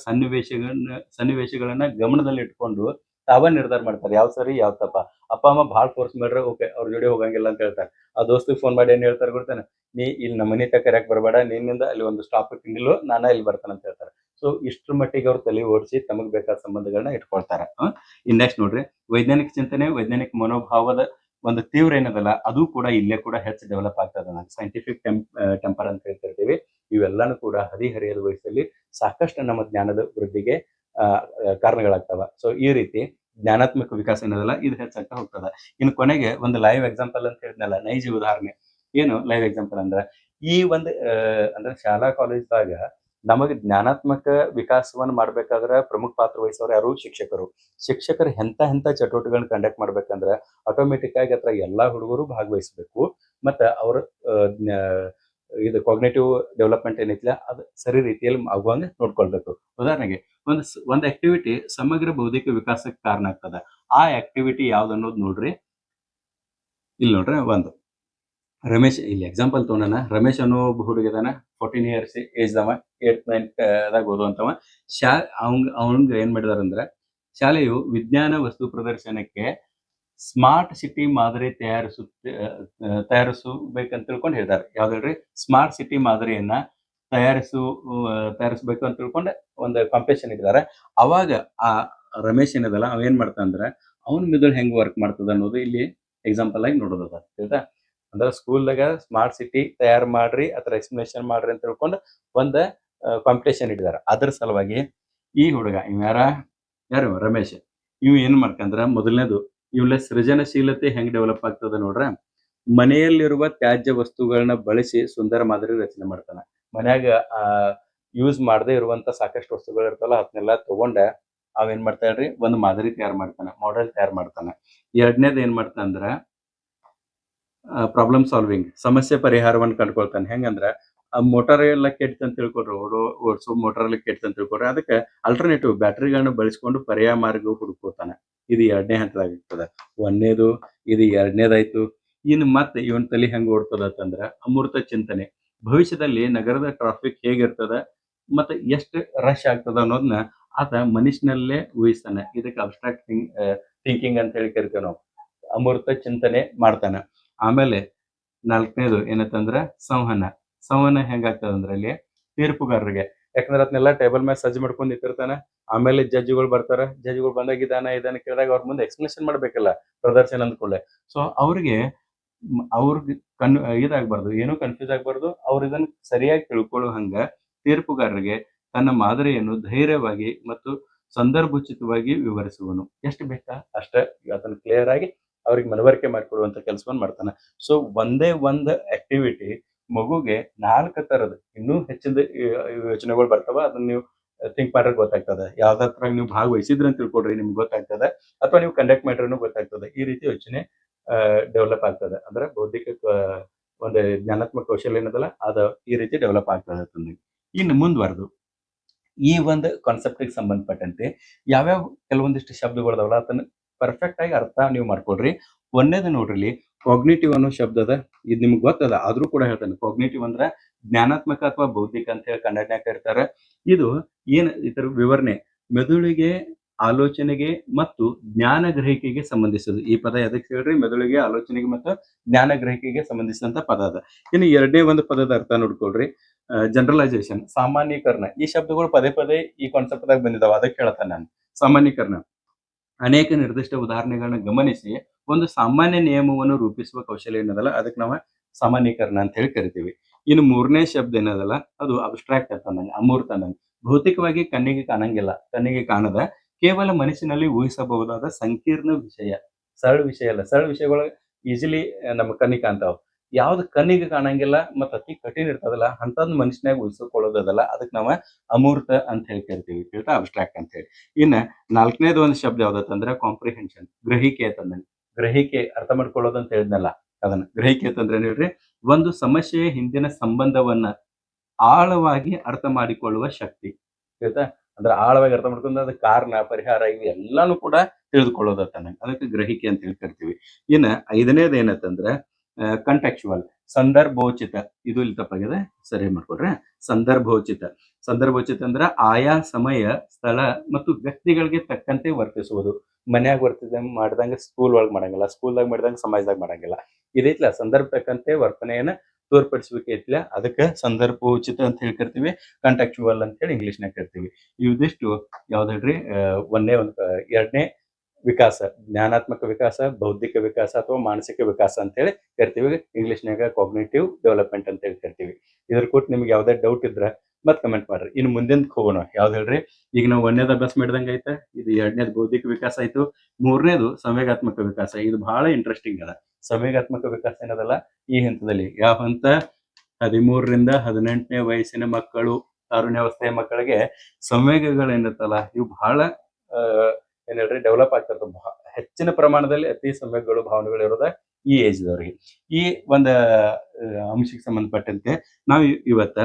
ಸನ್ನಿವೇಶಗಳನ್ನ ಗಮನದಲ್ಲಿ ಇಟ್ಕೊಂಡು ತಾವ ನಿರ್ಧಾರ ಮಾಡ್ತಾರೆ, ಯಾವ ಸರಿ ಯಾವ ತಪ್ಪ. ಅಪ್ಪ ಅಮ್ಮ ಭಾಳ ಫೋರ್ಸ್ ಮಾಡ್ರೆ ಓಕೆ, ಅವ್ರ ಜೋಡಿ ಹೋಗಂಗಿಲ್ಲ ಅಂತ ಹೇಳ್ತಾರೆ. ಆ ದೋಸ್ತಿಗೆ ಫೋನ್ ಮಾಡಿ ಏನ್ ಹೇಳ್ತಾರೆ ಗೊತ್ತೇನೆ, ನೀ ಇಲ್ಲಿ ನಮ್ಮ ಮನೆ ತಕ್ಕ ಕರೆಕ್ಟ್ ಬರಬೇಡ, ನಿನ್ನಿಂದ ಅಲ್ಲಿ ಒಂದು ಸ್ಟಾಪ್ ನಿಲ್ಲು, ನಾನ ಇಲ್ಲಿ ಬರ್ತಾನೆ ಅಂತ ಹೇಳ್ತಾರೆ. ಸೊ ಇಷ್ಟ್ರ ಮಟ್ಟಿಗೆ ಅವ್ರು ತಲೆ ಓಡಿಸಿ ತಮಗ್ ಬೇಕಾದ ಸಂಬಂಧಗಳನ್ನ ಇಟ್ಕೊಳ್ತಾರೆ. ನೆಕ್ಸ್ಟ್ ನೋಡ್ರಿ, ವೈಜ್ಞಾನಿಕ ಚಿಂತನೆ, ವೈಜ್ಞಾನಿಕ ಮನೋಭಾವದ ಒಂದು ತೀವ್ರ ಏನದಲ್ಲ ಅದು ಕೂಡ ಇಲ್ಲೇ ಕೂಡ ಹೆಚ್ಚು ಡೆವಲಪ್ ಆಗ್ತದೆ. ಸೈಂಟಿಫಿಕ್ ಟೆಂಪರ್ ಅಂತ ಹೇಳ್ತಿರ್ತೀವಿ. ಇವೆಲ್ಲಾನು ಕೂಡ ಹದಿಹರೆಯದ ವಯಸ್ಸಲ್ಲಿ ಸಾಕಷ್ಟು ನಮ್ಮ ಜ್ಞಾನದ ವೃದ್ಧಿಗೆ ಕಾರಣಗಳಾಗ್ತವ. ಸೊ ಈ ರೀತಿ ಜ್ಞಾನಾತ್ಮಕ ವಿಕಾಸ ಏನದಲ್ಲ ಇದು ಹೆಚ್ಚಾಗ್ತಾ ಹೋಗ್ತದೆ. ಇನ್ನು ಕೊನೆಗೆ ಒಂದು ಲೈವ್ ಎಕ್ಸಾಂಪಲ್ ಅಂತ ಹೇಳಿದ್ನಲ್ಲ, ನೈಜ ಉದಾಹರಣೆ. ಏನು ಲೈವ್ ಎಕ್ಸಾಂಪಲ್ ಅಂದ್ರೆ, ಈ ಒಂದು ಅಂದ್ರೆ ಶಾಲಾ ಕಾಲೇಜ್ದಾಗ ನಮಗೆ ಜ್ಞಾನಾತ್ಮಕ ವಿಕಾಸವನ್ನು ಮಾಡ್ಬೇಕಾದ್ರೆ ಪ್ರಮುಖ ಪಾತ್ರ ವಹಿಸೋರು ಯಾರು? ಶಿಕ್ಷಕರು ಎಂತ ಚಟುವಟಿಕೆಗಳನ್ನ ಕಂಡಕ್ಟ್ ಮಾಡ್ಬೇಕಂದ್ರೆ ಆಟೋಮೆಟಿಕ್ ಆಗಿ ಅತ್ರ ಎಲ್ಲಾ ಹುಡುಗರು ಭಾಗವಹಿಸ್ಬೇಕು. ಮತ್ತೆ ಅವ್ರ ಇದು ಕಾಗ್ನೇಟಿವ್ ಡೆವಲಪ್ಮೆಂಟ್ ಏನೈತಿಲ್ಲ ಅದು ಸರಿ ರೀತಿಯಲ್ಲಿ ಆಗುವಂಗೆ ನೋಡ್ಕೊಳ್ಬೇಕು. ಉದಾಹರಣೆಗೆ ಒಂದು ಆಕ್ಟಿವಿಟಿ ಸಮಗ್ರ ಬೌದ್ಧಿಕ ವಿಕಾಸಕ್ಕೆ ಕಾರಣ ಆಗ್ತದೆ. ಆ ಆಕ್ಟಿವಿಟಿ ಯಾವ್ದು ಅನ್ನೋದು ನೋಡ್ರಿ. ಇಲ್ಲಿ ನೋಡ್ರಿ, ಒಂದು ರಮೇಶ್, ಇಲ್ಲಿ ಎಕ್ಸಾಂಪಲ್ ತಗೋಣ. ರಮೇಶ್ ಅನ್ನೋ ಒಬ್ಬ ಹುಡುಗಿದಾನ, 14 years ಏಜ್ ದವ, 8th 9th ಓದುವಂತವ. ಅವನ್ಗೆ ಏನ್ ಮಾಡಿದಾರಂದ್ರೆ, ಶಾಲೆಯು ವಿಜ್ಞಾನ ವಸ್ತು ಪ್ರದರ್ಶನಕ್ಕೆ ಸ್ಮಾರ್ಟ್ ಸಿಟಿ ಮಾದರಿ ತಯಾರಿಸಬೇಕಂತ ತಿಳ್ಕೊಂಡು ಹೇಳಿದ್ದಾರೆ. ಯಾವ್ದು ಹೇಳ್ರಿ, ಸ್ಮಾರ್ಟ್ ಸಿಟಿ ಮಾದರಿಯನ್ನ ತಯಾರಿಸಬೇಕು ಅಂತ ತಿಳ್ಕೊಂಡು ಒಂದು ಕಾಂಪಿಟೇಷನ್ ಇಟ್ಟಿದ್ದಾರೆ. ಅವಾಗ ಆ ರಮೇಶ್ ಏನದಲ್ಲ ಅವ ಏನ್ ಮಾಡ್ತಾ ಅಂದ್ರೆ ಅವನ ಮೆದುಳು ಹೆಂಗ್ ವರ್ಕ್ ಮಾಡ್ತದ ಅನ್ನೋದು ಇಲ್ಲಿ ಎಕ್ಸಾಂಪಲ್ ಆಗಿ ನೋಡೋದದ ಆಯ್ತಾ. ಅಂದ್ರೆ ಸ್ಕೂಲ್ದಾಗ ಸ್ಮಾರ್ಟ್ ಸಿಟಿ ತಯಾರು ಮಾಡ್ರಿ ಅಥವಾ ಎಕ್ಸ್ಪ್ಲನೇಷನ್ ಮಾಡ್ರಿ ಅಂತ ತಿಳ್ಕೊಂಡು ಒಂದು ಕಾಂಪಿಟೇಷನ್ ಇಟ್ಟಿದಾರೆ. ಅದ್ರ ಸಲುವಾಗಿ ಈ ಹುಡುಗ ಇವ್ ಯಾರು ರಮೇಶ್ ಇವ್ ಏನ್ ಮಾಡ್ಕಂದ್ರ ಮೊದಲನೇದು ಇವಳ ಸೃಜನಶೀಲತೆ ಹೆಂಗ್ ಡೆವಲಪ್ ಆಗ್ತದ ನೋಡ್ರ. ಮನೆಯಲ್ಲಿರುವ ತ್ಯಾಜ್ಯ ವಸ್ತುಗಳನ್ನ ಬಳಸಿ ಸುಂದರ ಮಾದರಿ ರಚನೆ ಮಾಡ್ತಾನ. ಮನ್ಯಾಗ ಯೂಸ್ ಮಾಡದೇ ಇರುವಂತ ಸಾಕಷ್ಟು ವಸ್ತುಗಳು ಇರ್ತವಲ್ಲ ಅದನ್ನೆಲ್ಲ ತಗೊಂಡ ಅವೇನ್ ಮಾಡ್ತಾನ್ರಿ ಒಂದು ಮಾದರಿ ತಯಾರು ಮಾಡ್ತಾನ, ಮಾಡೆಲ್ ತಯಾರು ಮಾಡ್ತಾನ. ಎರಡನೇದು ಏನ್ ಮಾಡ್ತಾನಂದ್ರ ಪ್ರಾಬ್ಲಮ್ ಸಾಲ್ವಿಂಗ್, ಸಮಸ್ಯೆ ಪರಿಹಾರವನ್ನು ಕಂಡುಕೊಳ್ತಾನೆ. ಹೆಂಗಂದ್ರ ಆ ಮೋಟಾರ್ ಎಲ್ಲ ಕೆಟ್ಟ ಅಂತ ತಿಳ್ಕೊಡ್ರಿ, ಓಡಿಸೋ ಮೋಟಾರ್ ಎಲ್ಲ ಕೆಟ್ಟ ಅಂತ ತಿಳ್ಕೊಡ್ರಿ, ಅದಕ್ಕೆ ಅಲ್ಟರ್ನೇಟಿವ್ ಬ್ಯಾಟರಿಗಳನ್ನ ಬಳಸ್ಕೊಂಡು ಪರ್ಯಾಯ ಮಾರ್ಗ ಹುಡುಕೋತಾನೆ. ಇದು ಎರಡನೇ ಹಂತದಾಗ ಇರ್ತದ. ಒಂದನೇದು ಇದು ಎರಡನೇದಾಯ್ತು. ಇನ್ನು ಮತ್ತೆ ಇವನ್ ತಲೆ ಹೆಂಗ್ ಓಡ್ತದ ಅಂತಂದ್ರ ಅಮೂರ್ತ ಚಿಂತನೆ. ಭವಿಷ್ಯದಲ್ಲಿ ನಗರದ ಟ್ರಾಫಿಕ್ ಹೇಗಿರ್ತದ ಮತ್ತೆ ಎಷ್ಟು ರಶ್ ಆಗ್ತದ ಅನ್ನೋದನ್ನ ಆತ ಮನುಷ್ಯನಲ್ಲೇ ಊಹಿಸ್ತಾನೆ. ಇದಕ್ಕೆ ಅಬ್ಸ್ಟ್ರಾಕ್ಟ್ ಥಿಂಕಿಂಗ್ ಅಂತ ಹೇಳಿ ಕರಿತೇವೆ ನಾವು. ಅಮೂರ್ತ ಚಿಂತನೆ ಮಾಡ್ತಾನ. ಆಮೇಲೆ ನಾಲ್ಕನೇದು ಏನಂತಂದ್ರ ಸಂವಹನ ಹೆಂಗಾಗ್ತದ ಅಂದ್ರೆ ಅಲ್ಲಿ ತೀರ್ಪುಗಾರರಿಗೆ, ಯಾಕಂದ್ರೆ ಅದನ್ನೆಲ್ಲ ಟೇಬಲ್ ಮೇಲೆ ಸಜ್ಜು ಮಾಡ್ಕೊಂಡು ನಿಂತಿರ್ತಾನೆ. ಆಮೇಲೆ ಜಡ್ಜ್ಗಳು ಬರ್ತಾರ. ಜಡ್ಜ್ಗಳು ಬಂದಾಗ ಇದನ್ನ ಕೇಳಿದಾಗ ಅವ್ರ ಮುಂದೆ ಎಕ್ಸ್ಪ್ಲನೇಷನ್ ಮಾಡ್ಬೇಕಲ್ಲ ಪ್ರದರ್ಶನ ಅಂದ್ಕೊಳ್ಳೆ. ಸೊ ಅವ್ರಿಗೆ ಇದಾಗಬಾರ್ದು, ಏನೂ ಕನ್ಫ್ಯೂಸ್ ಆಗ್ಬಾರ್ದು. ಅವ್ರು ಇದನ್ನ ಸರಿಯಾಗಿ ತಿಳ್ಕೊಳ್ಳೋ ಹಂಗ ತೀರ್ಪುಗಾರರಿಗೆ ತನ್ನ ಮಾದರಿಯನ್ನು ಧೈರ್ಯವಾಗಿ ಮತ್ತು ಸಂದರ್ಭೋಚಿತವಾಗಿ ವಿವರಿಸುವನು. ಎಷ್ಟು ಬೇಕಾ ಅಷ್ಟ ಅದನ್ನ ಕ್ಲಿಯರ್ ಆಗಿ ಅವ್ರಿಗೆ ಮನವರಿಕೆ ಮಾಡಿಕೊಡುವಂತ ಕೆಲಸವನ್ನು ಮಾಡ್ತಾನೆ. ಸೊ ಒಂದೇ ಒಂದು ಆಕ್ಟಿವಿಟಿ ಮಗುಗೆ 4 ತರದ ಇನ್ನೂ ಹೆಚ್ಚಿನ ಯೋಚನೆಗಳು ಬರ್ತಾವ. ಅದನ್ನ ನೀವು ಥಿಂಕ್ ಮಾಡ್ರೆ ಗೊತ್ತಾಗ್ತದೆ. ಯಾವ್ದಾತ್ರ ನೀವು ಭಾಗವಹಿಸಿದ್ರೆ ಅಂತ ತಿಳ್ಕೊಡ್ರಿ ನಿಮ್ಗೆ ಗೊತ್ತಾಗ್ತದೆ, ಅಥವಾ ನೀವು ಕಂಡಕ್ಟ್ ಮಾಡ್ರೂ ಗೊತ್ತಾಗ್ತದೆ. ಈ ರೀತಿ ಯೋಚನೆ ಡೆವಲಪ್ ಆಗ್ತದೆ. ಅಂದ್ರೆ ಬೌದ್ಧಿಕ ಒಂದು ಜ್ಞಾನಾತ್ಮಕ ಕೌಶಲ್ಯ ಏನದಲ್ಲ ಅದು ಈ ರೀತಿ ಡೆವಲಪ್ ಆಗ್ತದೆ ತಂದೆ. ಇನ್ನು ಮುಂದುವರೆದು ಈ ಒಂದು ಕಾನ್ಸೆಪ್ಟಿಗೆ ಸಂಬಂಧಪಟ್ಟಂತೆ ಯಾವ್ಯಾವ ಕೆಲವೊಂದಿಷ್ಟು ಶಬ್ದಗಳದಾವಲ್ಲ ಅದನ್ನ ಪರ್ಫೆಕ್ಟ್ ಆಗಿ ಅರ್ಥ ನೀವು ಮಾಡ್ಕೊಡ್ರಿ. ಒಂದೇದು ನೋಡ್ರಿ, ಕಾಗ್ನಿಟಿವ್ ಅನ್ನೋ ಶಬ್ದದ ಇದು ನಿಮ್ಗೆ ಗೊತ್ತದ ಆದ್ರೂ ಕೂಡ ಹೇಳ್ತಾನೆ. ಕಾಗ್ನಿಟಿವ್ ಅಂದ್ರೆ ಜ್ಞಾನಾತ್ಮಕ ಅಥವಾ ಬೌದ್ಧಿಕ ಅಂತ ಹೇಳಿ ಕನ್ನಡನ್ಯಾಗ ಕರೀತಾರೆ. ಇದು ಇದರ ವಿವರಣೆ ಮೆದುಳಿಗೆ, ಆಲೋಚನೆಗೆ ಮತ್ತು ಜ್ಞಾನ ಗ್ರಹಿಕೆಗೆ ಸಂಬಂಧಿಸಿದ ಈ ಪದ. ಎದಕ್ಕೆ ಹೇಳ್ರಿ? ಮೆದುಳಿಗೆ, ಆಲೋಚನೆಗೆ ಮತ್ತು ಜ್ಞಾನ ಗ್ರಹಿಕೆಗೆ ಸಂಬಂಧಿಸಿದಂತ ಪದ ಅದ. ಇನ್ನು ಎರಡನೇ ಒಂದು ಪದದ ಅರ್ಥ ನೋಡ್ಕೊಳ್ರಿ, ಜನರಲೈಸೇಷನ್, ಸಾಮಾನ್ಯೀಕರಣ. ಈ ಶಬ್ದಗಳು ಪದೇ ಪದೇ ಈ ಕಾನ್ಸೆಪ್ಟ್ ದಾಗ ಬಂದಿದಾವ, ಅದಕ್ಕೆ ಹೇಳ್ತಾನೆ ನಾನು. ಸಾಮಾನ್ಯೀಕರಣ ಅನೇಕ ನಿರ್ದಿಷ್ಟ ಉದಾಹರಣೆಗಳನ್ನ ಗಮನಿಸಿ ಒಂದು ಸಾಮಾನ್ಯ ನಿಯಮವನ್ನು ರೂಪಿಸುವ ಕೌಶಲ್ಯ ಏನದಲ್ಲ ಅದಕ್ಕೆ ನಾವು ಸಾಮಾನ್ಯೀಕರಣ ಅಂತ ಹೇಳಿ ಕರಿತೀವಿ. ಇನ್ನು ಮೂರನೇ ಶಬ್ದ ಏನದಲ್ಲ ಅದು ಅಬ್ಸ್ಟ್ರಾಕ್ಟ್ ಅಂತ ನಂಗೆ, ಅಮೂರ್ತ ನಂಗೆ. ಭೌತಿಕವಾಗಿ ಕಣ್ಣಿಗೆ ಕಾಣಂಗಿಲ್ಲ, ಕಣ್ಣಿಗೆ ಕಾಣದ ಕೇವಲ ಮನಸ್ಸಿನಲ್ಲಿ ಊಹಿಸಬಹುದಾದ ಸಂಕೀರ್ಣ ವಿಷಯ. ಸರಳ ವಿಷಯ ಅಲ್ಲ. ಸರಳ ವಿಷಯಗಳು ಈಸಿಲಿ ನಮ್ಮ ಕಣ್ಣಿಗೆ ಕಾಣ್ತಾವ. ಯಾವ್ದು ಕಣ್ಣಿಗೆ ಕಾಣಂಗಿಲ್ಲ ಮತ್ತು ಅತಿ ಕಠಿಣ ಇರ್ತದಲ್ಲ ಅಂತದ್ ಮನುಷ್ಯನಾಗ ಉಳಿಸಿಕೊಳ್ಳೋದಲ್ಲ ಅದಕ್ಕೆ ನಾವು ಅಮೂರ್ತ ಅಂತ ಹೇಳಿ ಕರಿತೀವಿ, ಹೇಳ್ತಾ ಅಬ್ಸ್ಟ್ರಾಕ್ಟ್ ಅಂತ ಹೇಳಿ. ಇನ್ನ ನಾಲ್ಕನೇದು ಒಂದು ಶಬ್ದ ಯಾವ್ದತ್ತಂದ್ರೆ ಕಾಂಪ್ರಿಹೆನ್ಷನ್, ಗ್ರಹಿಕೆ ಅಂತಂದ್ರೆ. ಗ್ರಹಿಕೆ ಅರ್ಥ ಮಾಡ್ಕೊಳ್ಳೋದು ಅಂತ ಹೇಳಿದ್ನಲ್ಲ ಅದನ್ನ. ಗ್ರಹಿಕೆ ಅಂತಂದ್ರೆ ಹೇಳ್ರಿ, ಒಂದು ಸಮಸ್ಯೆಯ ಹಿಂದಿನ ಸಂಬಂಧವನ್ನ ಆಳವಾಗಿ ಅರ್ಥ ಮಾಡಿಕೊಳ್ಳುವ ಶಕ್ತಿ. ಆಯ್ತಾ? ಅಂದ್ರೆ ಆಳವಾಗಿ ಅರ್ಥ ಮಾಡ್ಕೊಂಡು ಅದ ಕಾರಣ, ಪರಿಹಾರ ಇವು ಎಲ್ಲಾನು ಕೂಡ ತಿಳಿದುಕೊಳ್ಳೋದತ್ತ ಅದಕ್ಕೆ ಗ್ರಹಿಕೆ ಅಂತ ಹೇಳಿ ಕರಿತೀವಿ. ಇನ್ನ ಐದನೇದು ಏನಂತಂದ್ರೆ ಕಂಟೆಕ್ಚುವಲ್, ಸಂದರ್ಭೋಚಿತ. ಇದು ಇಲ್ಲಿ ತಪ್ಪಾಗಿದೆ, ಸರಿ ಮಾಡ್ಕೊಡ್ರೆ. ಸಂದರ್ಭೋಚಿತ ಅಂದ್ರೆ ಆಯಾ ಸಮಯ, ಸ್ಥಳ ಮತ್ತು ವ್ಯಕ್ತಿಗಳಿಗೆ ತಕ್ಕಂತೆ ವರ್ತಿಸುವುದು. ಮನ್ಯಾಗ ಮಾಡ್ದಂಗ ಸ್ಕೂಲ್ ಒಳಗೆ ಮಾಡಂಗಿಲ್ಲ, ಸ್ಕೂಲ್ದಾಗ ಮಾಡಿದಂಗ ಸಮಾಜದಾಗ ಮಾಡಂಗಿಲ್ಲ. ಇದೈತ್ಲ ಸಂದರ್ಭ ತಕ್ಕಂತೆ ವರ್ತನೆಯನ್ನ ತೋರ್ಪಡಿಸುವಿಕೆ ಐತ್ಲ ಅದಕ್ಕೆ ಸಂದರ್ಭೋಚಿತ ಅಂತ ಹೇಳಿ ಕರಿತೀವಿ. ಕಂಟೆಕ್ಚುವಲ್ ಅಂತ ಹೇಳಿ ಇಂಗ್ಲಿಷ್ನಾಗ ಕರಿತೀವಿ. ಇವಿದಿಷ್ಟು ಯಾವ್ದು ಹೇಳ್ರಿ, ಎರಡನೇ ವಿಕಾಸ, ಜ್ಞಾನಾತ್ಮಕ ವಿಕಾಸ, ಬೌದ್ಧಿಕ ವಿಕಾಸ ಅಥವಾ ಮಾನಸಿಕ ವಿಕಾಸ ಅಂತ ಹೇಳಿ ಕರಿತೀವಿ. ಇಂಗ್ಲಿಷ್ನಾಗ ಕಾಗ್ನಿಟಿವ್ ಡೆವಲಪ್ಮೆಂಟ್ ಅಂತ ಹೇಳಿ ಕರಿತೀವಿ. ಇದ್ರ ಕೊಟ್ಟು ನಿಮ್ಗೆ ಯಾವ್ದೇ ಡೌಟ್ ಇದ್ರೆ ಮತ್ತೆ ಕಮೆಂಟ್ ಮಾಡ್ರಿ. ಇನ್ನು ಮುಂದಿನ ಹೋಗೋಣ. ಯಾವ್ದು ಹೇಳ್ರಿ, ಈಗ ನಾವು ಒಂದನೇದ ಅಭ್ಯಾಸ ಮಾಡಿದಂಗೆ ಐತೆ. ಇದು ಎರಡನೇದು ಬೌದ್ಧಿಕ ವಿಕಾಸ ಆಯ್ತು. ಮೂರನೇದು ಸಂವೇಗಾತ್ಮಕ ವಿಕಾಸ. ಇದು ಬಹಳ ಇಂಟ್ರೆಸ್ಟಿಂಗ್ ಅದ. ಸಂವೇಗಾತ್ಮಕ ವಿಕಾಸ ಏನದಲ್ಲ ಈ ಹಂತದಲ್ಲಿ ಯಾವ ಹಂತ? 13ರಿಂದ 18ನೇ ವಯಸ್ಸಿನ ಮಕ್ಕಳು, ತಾರುಣ್ಯಾವಸ್ಥೆಯ ಮಕ್ಕಳಿಗೆ ಸಂವೇಗಗಳೇನಿರ್ತಲ್ಲ ಇವು ಬಹಳ ಏನ್ ಹೇಳ್ರಿ ಡೆವಲಪ್ ಆಗ್ತಿರ್ತವೆ. ಹೆಚ್ಚಿನ ಪ್ರಮಾಣದಲ್ಲಿ ಅತಿ ಸಂವೇಗಗಳು, ಭಾವನೆಗಳು ಇರೋದ ಈ ಏಜ್ ದವರಿಗೆ. ಈ ಒಂದು ಅಂಶಕ್ಕೆ ಸಂಬಂಧಪಟ್ಟಂತೆ ನಾವು ಇವತ್ತ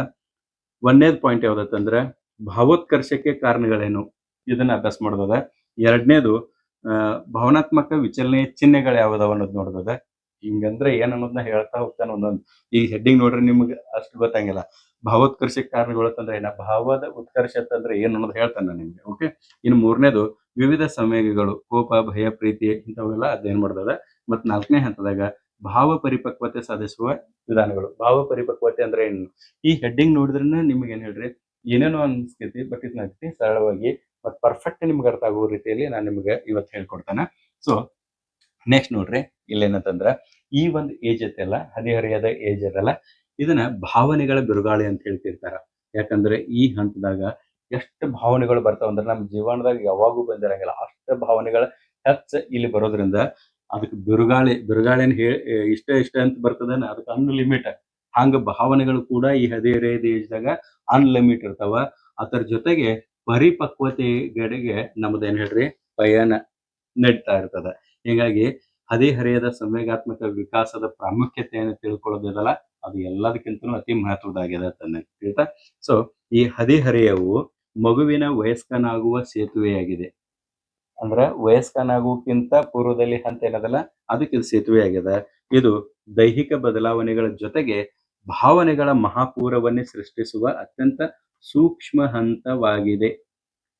ಒಂದನೇದು ಪಾಯಿಂಟ್ ಯಾವ್ದತ್ತಂದ್ರೆ ಭಾವೋತ್ಕರ್ಷಕ್ಕೆ ಕಾರಣಗಳೇನು, ಇದನ್ನ ಅಭ್ಯಾಸ ಮಾಡೋದದ. ಎರಡನೇದು ಭಾವನಾತ್ಮಕ ವಿಚಲನೆಯ ಚಿಹ್ನೆಗಳು ಯಾವ್ದಾವ ಅನ್ನೋದು ನೋಡೋದದ. ಹಿಂಗಂದ್ರೆ ಏನ್ ಅನ್ನೋದನ್ನ ಹೇಳ್ತಾ ಹೋಗ್ತಾನೆ ಒಂದೊಂದು. ಈ ಹೆಡ್ಡಿಂಗ್ ನೋಡ್ರಿ ನಿಮ್ಗೆ ಅಷ್ಟು ಗೊತ್ತಾಗಿಲ್ಲ. ಭಾವೋತ್ಕರ್ಷಕ್ಕೆ ಕಾರಣಗಳು ಅಂತಂದ್ರೆ ಏನ, ಭಾವದ ಉತ್ಕರ್ಷ ಅಂತಂದ್ರೆ ಏನು ಅನ್ನೋದು ಹೇಳ್ತಾನೆ ನಾನು ನಿಮ್ಗೆ. ಓಕೆ. ಇನ್ನು ಮೂರನೇದು ವಿವಿಧ ಸಂವೇಗಗಳು, ಕೋಪ, ಭಯ, ಪ್ರೀತಿ ಇಂಥವೆಲ್ಲ ಅಧ್ಯಯನ ಮಾಡೋದದ. ಮತ್ತು ನಾಲ್ಕನೇ ಹಂತದಾಗ ಭಾವ ಪರಿಪಕ್ವತೆ ಸಾಧಿಸುವ ವಿಧಾನಗಳು. ಭಾವ ಪರಿಪಕ್ವತೆ ಅಂದ್ರೆ ಏನು? ಈ ಹೆಡ್ಡಿಂಗ್ ನೋಡಿದ್ರೆ ನಿಮ್ಗೆ ಏನ್ ಹೇಳ್ರಿ ಏನೇನೋ ಅನ್ಸ್ಕೈತಿ, ಬಟ್ ಇದನ್ನ ಸರಳವಾಗಿ ಮತ್ತು ಪರ್ಫೆಕ್ಟ್ ನಿಮ್ಗೆ ಅರ್ಥ ಆಗೋ ರೀತಿಯಲ್ಲಿ ನಾನು ನಿಮ್ಗೆ ಇವತ್ತು ಹೇಳ್ಕೊಡ್ತಾನೆ. ಸೊ ನೆಕ್ಸ್ಟ್ ನೋಡ್ರಿ ಇಲ್ಲೇನಂತಂದ್ರ ಈ ಒಂದು ಏಜ್ ಐತಲ್ಲ, ಹದಿಹರೆಯದ ಏಜ್ ಅದಲ್ಲ, ಇದನ್ನ ಭಾವನೆಗಳ ಬಿರುಗಾಳಿ ಅಂತ ಹೇಳ್ತಿರ್ತಾರ. ಯಾಕಂದ್ರೆ ಈ ಹಂತದಾಗ ಎಷ್ಟು ಭಾವನೆಗಳು ಬರ್ತಾವ ಅಂದ್ರೆ ನಮ್ಮ ಜೀವನದಾಗ ಯಾವಾಗೂ ಬಂದಿರಂಗಿಲ್ಲ ಅಷ್ಟ ಭಾವನೆಗಳ ಹೆಚ್ಚ ಇಲ್ಲಿ ಬರೋದ್ರಿಂದ ಅದಕ್ಕೆ ಬಿರುಗಾಳಿನ ಇಷ್ಟ ಅಂತ ಬರ್ತದನ ಅದಕ್ಕೆ ಅನ್ಲಿಮಿಟ್. ಹಂಗ ಭಾವನೆಗಳು ಕೂಡ ಈ ಹದಿಹರೆಯದ ಏಜ್ದಾಗ ಅನ್ಲಿಮಿಟ್ ಇರ್ತಾವ. ಅದರ ಜೊತೆಗೆ ಪರಿಪಕ್ವತೆಗಡೆಗೆ ನಮ್ದೇನ್ ಹೇಳ್ರಿ ಪಯಣ ನಡೀತಾ ಇರ್ತದ. ಹೀಗಾಗಿ ಹದಿಹರೆಯದ ಸಂವೇಗಾತ್ಮಕ ವಿಕಾಸದ ಪ್ರಾಮುಖ್ಯತೆಯನ್ನು ತಿಳ್ಕೊಳ್ಳೋದಿದಲ್ಲ, ಅದು ಎಲ್ಲದಕ್ಕಿಂತಲೂ ಅತಿ ಮಹತ್ವದಾಗಿದೆ ಅಂತ ತಿಳಿತಾ. ಸೊ ಈ ಹದಿಹರೆಯವು ಮಗುವಿನ ವಯಸ್ಕನಾಗುವ ಸೇತುವೆಯಾಗಿದೆ. ಅಂದ್ರ ವಯಸ್ಕನಾಗುವಕ್ಕಿಂತ ಪೂರ್ವದಲ್ಲಿ ಹಂತ ಏನದಲ್ಲ ಅದಕ್ಕೆ ಇದು ಸೇತುವೆ ಆಗಿದೆ. ಇದು ದೈಹಿಕ ಬದಲಾವಣೆಗಳ ಜೊತೆಗೆ ಭಾವನೆಗಳ ಮಹಾಪೂರವನ್ನೇ ಸೃಷ್ಟಿಸುವ ಅತ್ಯಂತ ಸೂಕ್ಷ್ಮ ಹಂತವಾಗಿದೆ.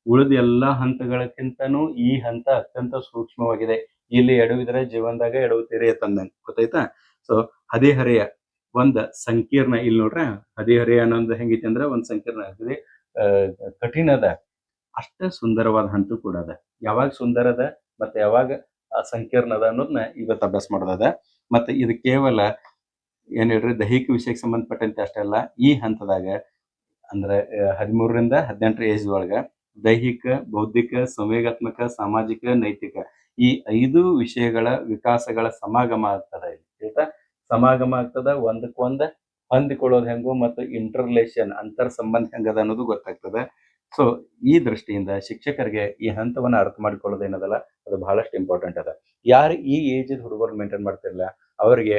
ಉಳಿದ ಎಲ್ಲಾ ಹಂತಗಳಕ್ಕಿಂತನೂ ಈ ಹಂತ ಅತ್ಯಂತ ಸೂಕ್ಷ್ಮವಾಗಿದೆ. ಇಲ್ಲಿ ಎಡವಿದ್ರೆ ಜೀವನದಾಗ ಎಡವುತ್ತೀರಿ ಅಂತಂದಂಗ ಗೊತ್ತಾಯ್ತಾ. ಸೊ ಹದಿಹರೆಯ ಒಂದ್ ಸಂಕೀರ್ಣ, ಇಲ್ಲಿ ನೋಡ್ರ ಹದಿಹರೆಯ ಅನ್ನೊಂದು ಹೆಂಗೈತಿ ಅಂದ್ರ ಒಂದ್ ಸಂಕೀರ್ಣ ಆಗ್ತದೆ, ಕಠಿಣದ ಅಷ್ಟ ಸುಂದರವಾದ ಹಂತ ಕೂಡ ಅದ. ಯಾವಾಗ ಸುಂದರ ಅದ ಮತ್ತೆ ಯಾವಾಗ ಸಂಕೀರ್ಣ ಅದ ಅನ್ನೋದನ್ನ ಇವತ್ತು ಅಭ್ಯಾಸ ಮಾಡೋದದ. ಮತ್ತೆ ಇದು ಕೇವಲ ಏನ್ ಹೇಳ್ರಿ ದೈಹಿಕ ವಿಷಯಕ್ಕೆ ಸಂಬಂಧಪಟ್ಟಂತೆ ಅಷ್ಟೇ ಅಲ್ಲ, ಈ ಹಂತದಾಗ ಅಂದ್ರೆ 13ರಿಂದ 18 ಏಜ್ ಒಳಗ ದೈಹಿಕ, ಬೌದ್ಧಿಕ, ಸಂವೇಗಾತ್ಮಕ, ಸಾಮಾಜಿಕ, ನೈತಿಕ ಈ 5 ವಿಷಯಗಳ ವಿಕಾಸಗಳ ಸಮಾಗಮ ಆಗ್ತದ. ಇಲ್ಲಿ ಸಮಾಗಮ ಆಗ್ತದ, ಒಂದಕ್ಕೊಂದ ಹೊಂದಿಕೊಳ್ಳೋದು ಹೆಂಗು ಮತ್ತು ಇಂಟರ್ಲೇಷನ್ ಅಂತರ್ ಸಂಬಂಧ ಹೆಂಗದ ಅನ್ನೋದು ಗೊತ್ತಾಗ್ತದೆ. ಸೊ ಈ ದೃಷ್ಟಿಯಿಂದ ಶಿಕ್ಷಕರಿಗೆ ಈ ಹಂತವನ್ನ ಅರ್ಥ ಮಾಡಿಕೊಳ್ಳೋದು ಏನದಲ್ಲ ಅದು ಬಹಳಷ್ಟು ಇಂಪಾರ್ಟೆಂಟ್ ಅದ. ಯಾರು ಈ ಏಜ್ ಹುಡುಗರು ಮೇಂಟೈನ್ ಮಾಡ್ತಿರಲ್ಲ ಅವರಿಗೆ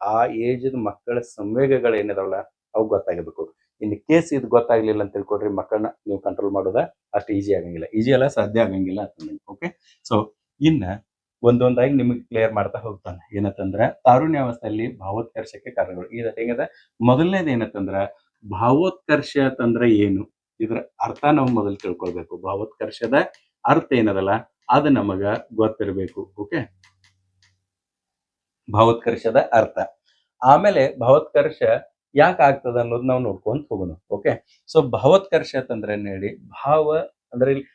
ಆ ಏಜ್ ಮಕ್ಕಳ ಸಂವೇಗಗಳು ಏನಿದಾವಲ್ಲ ಅವು ಗೊತ್ತಾಗಬೇಕು. ಇನ್ ಕೇಸ್ ಇದು ಗೊತ್ತಾಗ್ಲಿಲ್ಲ ಅಂತ ತಿಳ್ಕೊಡ್ರಿ, ಮಕ್ಕಳನ್ನ ನೀವು ಕಂಟ್ರೋಲ್ ಮಾಡೋದ ಅಷ್ಟು ಈಜಿ ಆಗಂಗಿಲ್ಲ, ಈಜಿ ಅಲ್ಲ ಸಾಧ್ಯ ಆಗಂಗಿಲ್ಲ ಅಂತ. ಓಕೆ, ಸೊ ಇನ್ನ ಒಂದೊಂದಾಗಿ ನಿಮಗೆ ಕ್ಲಿಯರ್ ಮಾಡ್ತಾ ಹೋಗ್ತಾನೆ. ಏನಂತಂದ್ರ ತಾರುಣ್ಯಾವಸ್ಥೆಯಲ್ಲಿ ಭಾವೋತ್ಕರ್ಷಕ್ಕೆ ಕಾರಣಗಳು ಇದು ಹೆಂಗದ. ಮೊದಲನೇದು ಏನಂತಂದ್ರ ಭಾವೋತ್ಕರ್ಷ ಅಂತಂದ್ರ ಏನು, ಇದ್ರ ಅರ್ಥ ನಾವು ಮೊದಲು ತಿಳ್ಕೊಳ್ಬೇಕು. ಭಾವೋತ್ಕರ್ಷದ ಅರ್ಥ ಏನದಲ್ಲ ಅದು ನಮಗ ಗೊತ್ತಿರಬೇಕು. ಓಕೆ, ಭಾವೋತ್ಕರ್ಷದ ಅರ್ಥ, ಆಮೇಲೆ ಭಾವೋತ್ಕರ್ಷ ಯಾಕೆ ಆಗ್ತದ ಅನ್ನೋದು ನಾವು ನೋಡ್ಕೊಂತ ಹೋಗೋಣ. ಓಕೆ, ಸೊ ಭಾವೋತ್ಕರ್ಷ ಅಂತಂದ್ರೆ ಹೇಳಿ ಭಾವ ಅಂದ್ರೆ ಇಲ್ಲಿ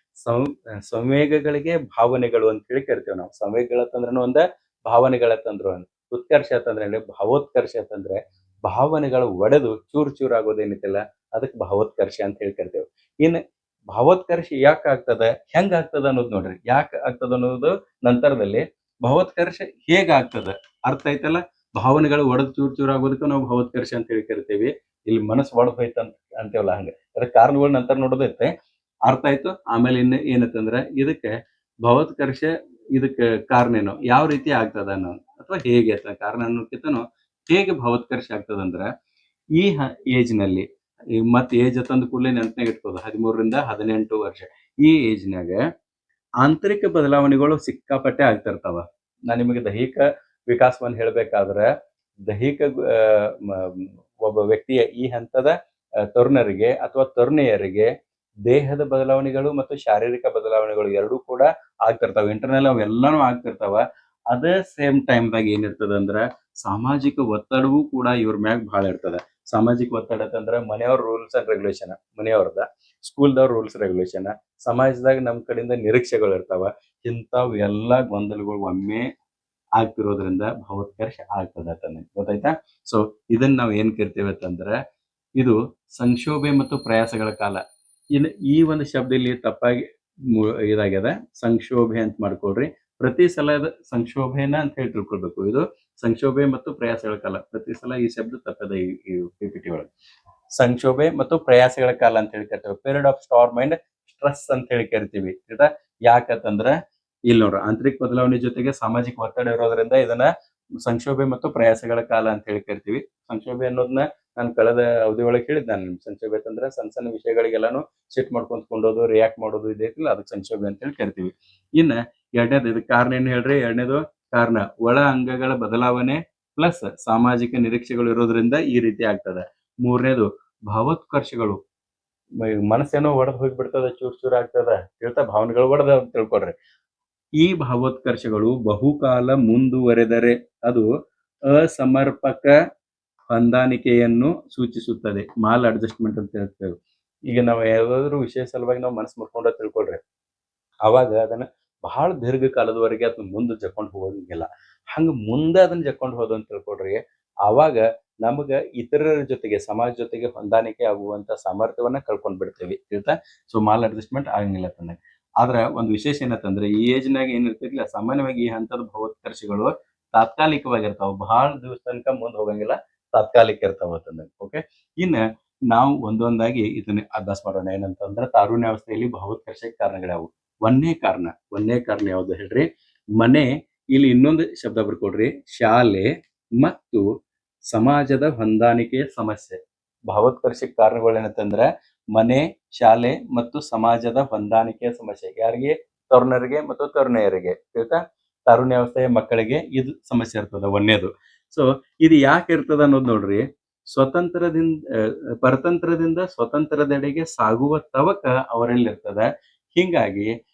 ಸಂವೇಗಗಳಿಗೆ ಭಾವನೆಗಳು ಅಂತ ಹೇಳಿ ಕರಿತೇವೆ ನಾವು. ಸಂವೇಗಗಳಂತಂದ್ರೆ ಒಂದ, ಭಾವನೆಗಳಂತಂದ್ರು ಒಂದು. ಉತ್ಕರ್ಷ ಅಂತಂದ್ರೆ ಹೇಳಿ ಭಾವೋತ್ಕರ್ಷ ಅಂತಂದ್ರೆ ಭಾವನೆಗಳು ಒಡೆದು ಚೂರ್ ಚೂರ್ ಆಗೋದೇನಿತ್ತಲ್ಲ ಅದಕ್ಕೆ ಭಾವೋತ್ಕರ್ಷ ಅಂತ ಹೇಳಿ ಕರಿತೇವೆ. ಇನ್ನು ಭಾವೋತ್ಕರ್ಷ ಯಾಕೆ ಆಗ್ತದ, ಹೆಂಗ ಆಗ್ತದ ಅನ್ನೋದು ನೋಡ್ರಿ. ಯಾಕೆ ಆಗ್ತದ ಅನ್ನೋದು ನಂತರದಲ್ಲಿ. ಭಾವೋತ್ಕರ್ಷ ಹೇಗ ಆಗ್ತದ ಅರ್ಥ ಐತಲ್ಲ. ಭಾವನೆಗಳು ಒಡೆದು ಚೂರ್ ಚೂರ್ ಆಗೋದಕ್ಕೆ ನಾವು ಭಾವೋತ್ಕರ್ಷ ಅಂತ ಹೇಳಿ ಕರಿತೇವಿ. ಇಲ್ಲಿ ಮನಸ್ಸು ಒಡೆದು ಹೋಯ್ತು ಅಂತೇವಲ್ಲ ಹಂಗ. ಅದಕ್ಕೆ ಕಾರಣಗಳು ನಂತರ ನೋಡೋದೈತೆ, ಅರ್ಥ ಆಯ್ತು. ಆಮೇಲೆ ಇನ್ನು ಏನಂತಂದ್ರ ಇದಕ್ಕೆ ಭಾವೋತ್ಕರ್ಷ ಇದಕ್ಕೆ ಕಾರಣ ಏನು, ಯಾವ ರೀತಿ ಆಗ್ತದ ಅನ್ನೋ ಅಥವಾ ಹೇಗೆ ಅಂತ ಕಾರಣ ಅನ್ನೋದಕ್ಕಿಂತನೂ ಹೇಗೆ ಭಾವೋತ್ಕರ್ಷ ಆಗ್ತದಂದ್ರ ಈ ಏಜ್ ನಲ್ಲಿ ಮತ್ತೆ ಏಜ್ ತಂದ ಕೂಡಲೇ ನೆನಪಿನಾಗ ಇಟ್ಕೋದು 13ರಿಂದ 18 ವರ್ಷ. ಈ ಏಜ್ನಾಗ ಆಂತರಿಕ ಬದಲಾವಣೆಗಳು ಸಿಕ್ಕಾಪಟ್ಟೆ ಆಗ್ತಿರ್ತಾವ. ನಾನ್ ನಿಮಗೆ ದೈಹಿಕ ವಿಕಾಸವನ್ನು ಹೇಳ್ಬೇಕಾದ್ರೆ ದೈಹಿಕ ಒಬ್ಬ ವ್ಯಕ್ತಿಯ ಈ ಹಂತದ ತರುಣರಿಗೆ ಅಥವಾ ತರುಣಿಯರಿಗೆ ದೇಹದ ಬದಲಾವಣೆಗಳು ಮತ್ತು ಶಾರೀರಿಕ ಬದಲಾವಣೆಗಳು ಎರಡೂ ಕೂಡ ಆಗ್ತಿರ್ತಾವ. ಇಂಟರ್ನಲ್ ಅವೆಲ್ಲಾನು ಆಗ್ತಿರ್ತಾವ. ಅದೇ ಸೇಮ್ ಟೈಮ್ದಾಗ ಏನಿರ್ತದ ಅಂದ್ರ ಸಾಮಾಜಿಕ ಒತ್ತಡವೂ ಕೂಡ ಇವ್ರ ಮ್ಯಾಗ ಬಹಳ ಇರ್ತದ. ಸಾಮಾಜಿಕ ಒತ್ತಡ ಅಂತಂದ್ರ ಮನೆಯವ್ರ ರೂಲ್ಸ್ ಅಂಡ್ ರೆಗ್ಯುಲೇಷನ್, ಮನೆಯವ್ರದ ಸ್ಕೂಲ್ದವ್ರ ರೂಲ್ಸ್ ರೆಗ್ಯುಲೇಷನ್, ಸಮಾಜದಾಗ ನಮ್ ಕಡೆಯಿಂದ ನಿರೀಕ್ಷೆಗಳು ಇರ್ತಾವ. ಇಂಥವ್ ಎಲ್ಲಾ ಗೊಂದಲಗಳು ಒಮ್ಮೆ ಆಗ್ತಿರೋದ್ರಿಂದ ಭಾವೋತ್ಕರ್ಷ ಆಗ್ತದ ತಾನೆ, ಗೊತ್ತಾಯ್ತಾ. ಸೊ ಇದನ್ನ ನಾವ್ ಏನ್ ಕರಿತೇವೆ ಅಂತಂದ್ರೆ ಇದು ಸಂಕ್ಷೋಭೆ ಮತ್ತು ಪ್ರಯಾಸಗಳ ಕಾಲ. ಇನ್ನು ಈ ಒಂದು ಶಬ್ದ ಇಲ್ಲಿ ತಪ್ಪಾಗಿ ಇದಾಗ್ಯದ, ಸಂಕ್ಷೋಭೆ ಅಂತ ಮಾಡ್ಕೊಳ್ರಿ. ಪ್ರತಿ ಸಲದ ಸಂಕ್ಷೋಭೆನ ಅಂತ ಹೇಳಿ ತಿಳ್ಕೊಳ್ಬೇಕು. ಇದು ಸಂಕ್ಷೋಭೆ ಮತ್ತು ಪ್ರಯಾಸಗಳ ಕಾಲ. ಪ್ರತಿ ಸಲ ಈ ಶಬ್ದ ತಪ್ಪದ ಈ PPT ಒಳಗೆ. ಸಂಕ್ಷೋಭೆ ಮತ್ತು ಪ್ರಯಾಸಗಳ ಕಾಲ ಅಂತ ಹೇಳಿ ಕರಿತೇವೆ. Period of storm and stress ಅಂತ ಹೇಳಿ ಕರಿತೀವಿ. ಆಯ್ತಾ, ಯಾಕಂತಂದ್ರ ಇಲ್ಲಿ ನೋಡ್ರ ಆಂತರಿಕ ಬದಲಾವಣೆ ಜೊತೆಗೆ ಸಾಮಾಜಿಕ ಒತ್ತಡ ಇರೋದ್ರಿಂದ ಇದನ್ನ ಸಂಕ್ಷೋಭೆ ಮತ್ತು ಪ್ರಯಾಸಗಳ ಕಾಲ ಅಂತ ಹೇಳಿ ಕರಿತೀವಿ. ಸಂಕ್ಷೋಭೆ ಅನ್ನೋದನ್ನ ನಾನು ಕಳೆದ ಅವಧಿ ಒಳಗೆ ಹೇಳಿದ್. ನಾನು ಸಂಕ್ಷೋಭೆ ಅಂತಂದ್ರೆ ಸಣ್ಣ ಸಣ್ಣ ವಿಷಯಗಳಿಗೆಲ್ಲಾನು ಸಿಟ್ ಮಾಡ್ಕೊಂಡ್ಕೊಂಡೋದು, ರಿಯಾಕ್ಟ್ ಮಾಡೋದು ಇದೈತಿಲ್ಲ ಅದಕ್ಕೆ ಸಂಕ್ಷೋಭೆ ಅಂತ ಹೇಳಿ ಕರಿತೀವಿ. ಇನ್ನ ಎರಡನೇದು ಇದಕ್ಕೆ ಕಾರಣ ಏನ್ ಹೇಳ್ರಿ. ಎರಡನೇದು ಕಾರಣ ಒಳ ಅಂಗಗಳ ಬದಲಾವಣೆ ಪ್ಲಸ್ ಸಾಮಾಜಿಕ ನಿರೀಕ್ಷೆಗಳು ಇರೋದ್ರಿಂದ ಈ ರೀತಿ ಆಗ್ತದೆ. ಮೂರನೇದು ಭಾವೋತ್ಕರ್ಷಗಳು, ಮನಸ್ಸೇನೋ ಒಡೆದು ಹೋಗ್ಬಿಡ್ತದ, ಚೂರ್ ಚೂರ್ ಆಗ್ತದ ಹೇಳ್ತಾ ಭಾವನೆಗಳು ಒಡೆದ ಅಂತ ತಿಳ್ಕೊಡ್ರಿ. ಈ ಭಾವೋತ್ಕರ್ಷಗಳು ಬಹುಕಾಲ ಮುಂದುವರೆದರೆ ಅದು ಅಸಮರ್ಪಕ ಹೊಂದಾಣಿಕೆಯನ್ನು ಸೂಚಿಸುತ್ತದೆ. ಮಾಲ್ ಅಡ್ಜಸ್ಟ್ಮೆಂಟ್ ಅಂತ ಹೇಳ್ತೇವೆ. ಈಗ ನಾವು ಯಾವ್ದಾದ್ರು ವಿಷಯ ಸಲುವಾಗಿ ನಾವು ಮನಸ್ಸು ಮುರ್ಕೊಂಡ ತಿಳ್ಕೊಳ್ರಿ, ಅವಾಗ ಅದನ್ನ ಬಹಳ ದೀರ್ಘಕಾಲದವರೆಗೆ ಅದನ್ನ ಮುಂದೆ ಜಕ್ಕೊಂಡು ಹೋಗಂಗಿಲ್ಲ. ಹಂಗ ಮುಂದೆ ಅದನ್ನ ಜಕ್ಕೊಂಡು ಹೋದ ಅಂತ ತಿಳ್ಕೊಳ್ರಿ, ಆವಾಗ ನಮಗ ಇತರರ ಜೊತೆಗೆ ಸಮಾಜ ಜೊತೆಗೆ ಹೊಂದಾಣಿಕೆ ಆಗುವಂತ ಸಾಮರ್ಥ್ಯವನ್ನ ಕಳ್ಕೊಂಡ್ ಬಿಡ್ತೇವಿ ತಿಳಿತಾ. ಸೊ ಮಾಲ್ ಅಡ್ಜಸ್ಟ್ಮೆಂಟ್ ಆಗಂಗಿಲ್ಲ ತಂದಾಗ. ಆದ್ರ ಒಂದು ವಿಶೇಷ ಏನಂತಂದ್ರೆ ಈ ಏಜ್ನಾಗ ಏನಿರ್ತಿರ್ಲಿಲ್ಲ, ಸಾಮಾನ್ಯವಾಗಿ ಈ ಹಂತದ ಭಾವೋತ್ಕರ್ಷಗಳು ತಾತ್ಕಾಲಿಕವಾಗಿರ್ತಾವ, ಬಹಳ ದಿವಸ ತನಕ ಮುಂದೆ ಹೋಗಂಗಿಲ್ಲ, ತಾತ್ಕಾಲಿಕ ಇರ್ತಾವ ತಂದಾಗ. ಓಕೆ, ಇನ್ನ ನಾವು ಒಂದೊಂದಾಗಿ ಇದನ್ನ ಅಭ್ಯಾಸ ಮಾಡೋಣ. ಏನಂತಂದ್ರೆ ತಾರುಣ್ಯಾವಸ್ಥೆಯಲ್ಲಿ ಭಾವೋತ್ಕರ್ಷಕ್ಕೆ ಕಾರಣಗಳಾವು. ಒಂದನೇ ಕಾರಣ ಯಾವ್ದು ಹೇಳ್ರಿ? ಮನೆ. ಇಲ್ಲಿ ಇನ್ನೊಂದು ಶಬ್ದ ಬರ್ಕೊಡ್ರಿ, ಶಾಲೆ ಮತ್ತು ಸಮಾಜದ ಹೊಂದಾಣಿಕೆಯ ಸಮಸ್ಯೆ. ಭಾವೋತ್ಕರ್ಷಕ್ಕೆ ಕಾರಣಗಳೇನಂತಂದ್ರೆ ಮನೆ, ಶಾಲೆ ಮತ್ತು ಸಮಾಜದ ಹೊಂದಾಣಿಕೆಯ ಸಮಸ್ಯೆ. ಯಾರಿಗೆ? ತರುಣರಿಗೆ ಮತ್ತು ತರುಣಿಯರಿಗೆ. ಆಯ್ತಾ? ತಾರುಣ್ಯಾವಸ್ಥೆಯ ಮಕ್ಕಳಿಗೆ ಇದು ಸಮಸ್ಯೆ ಇರ್ತದ ಒಂದೇದು. ಸೊ ಇದು ಯಾಕೆ ಇರ್ತದ ಅನ್ನೋದು ನೋಡ್ರಿ. ಪರತಂತ್ರದಿಂದ ಸ್ವತಂತ್ರದೆಡೆಗೆ ಸಾಗುವ ತವಕ ಅವರಲ್ಲಿ ಇರ್ತದ. ಹಿಂಗಾಗಿ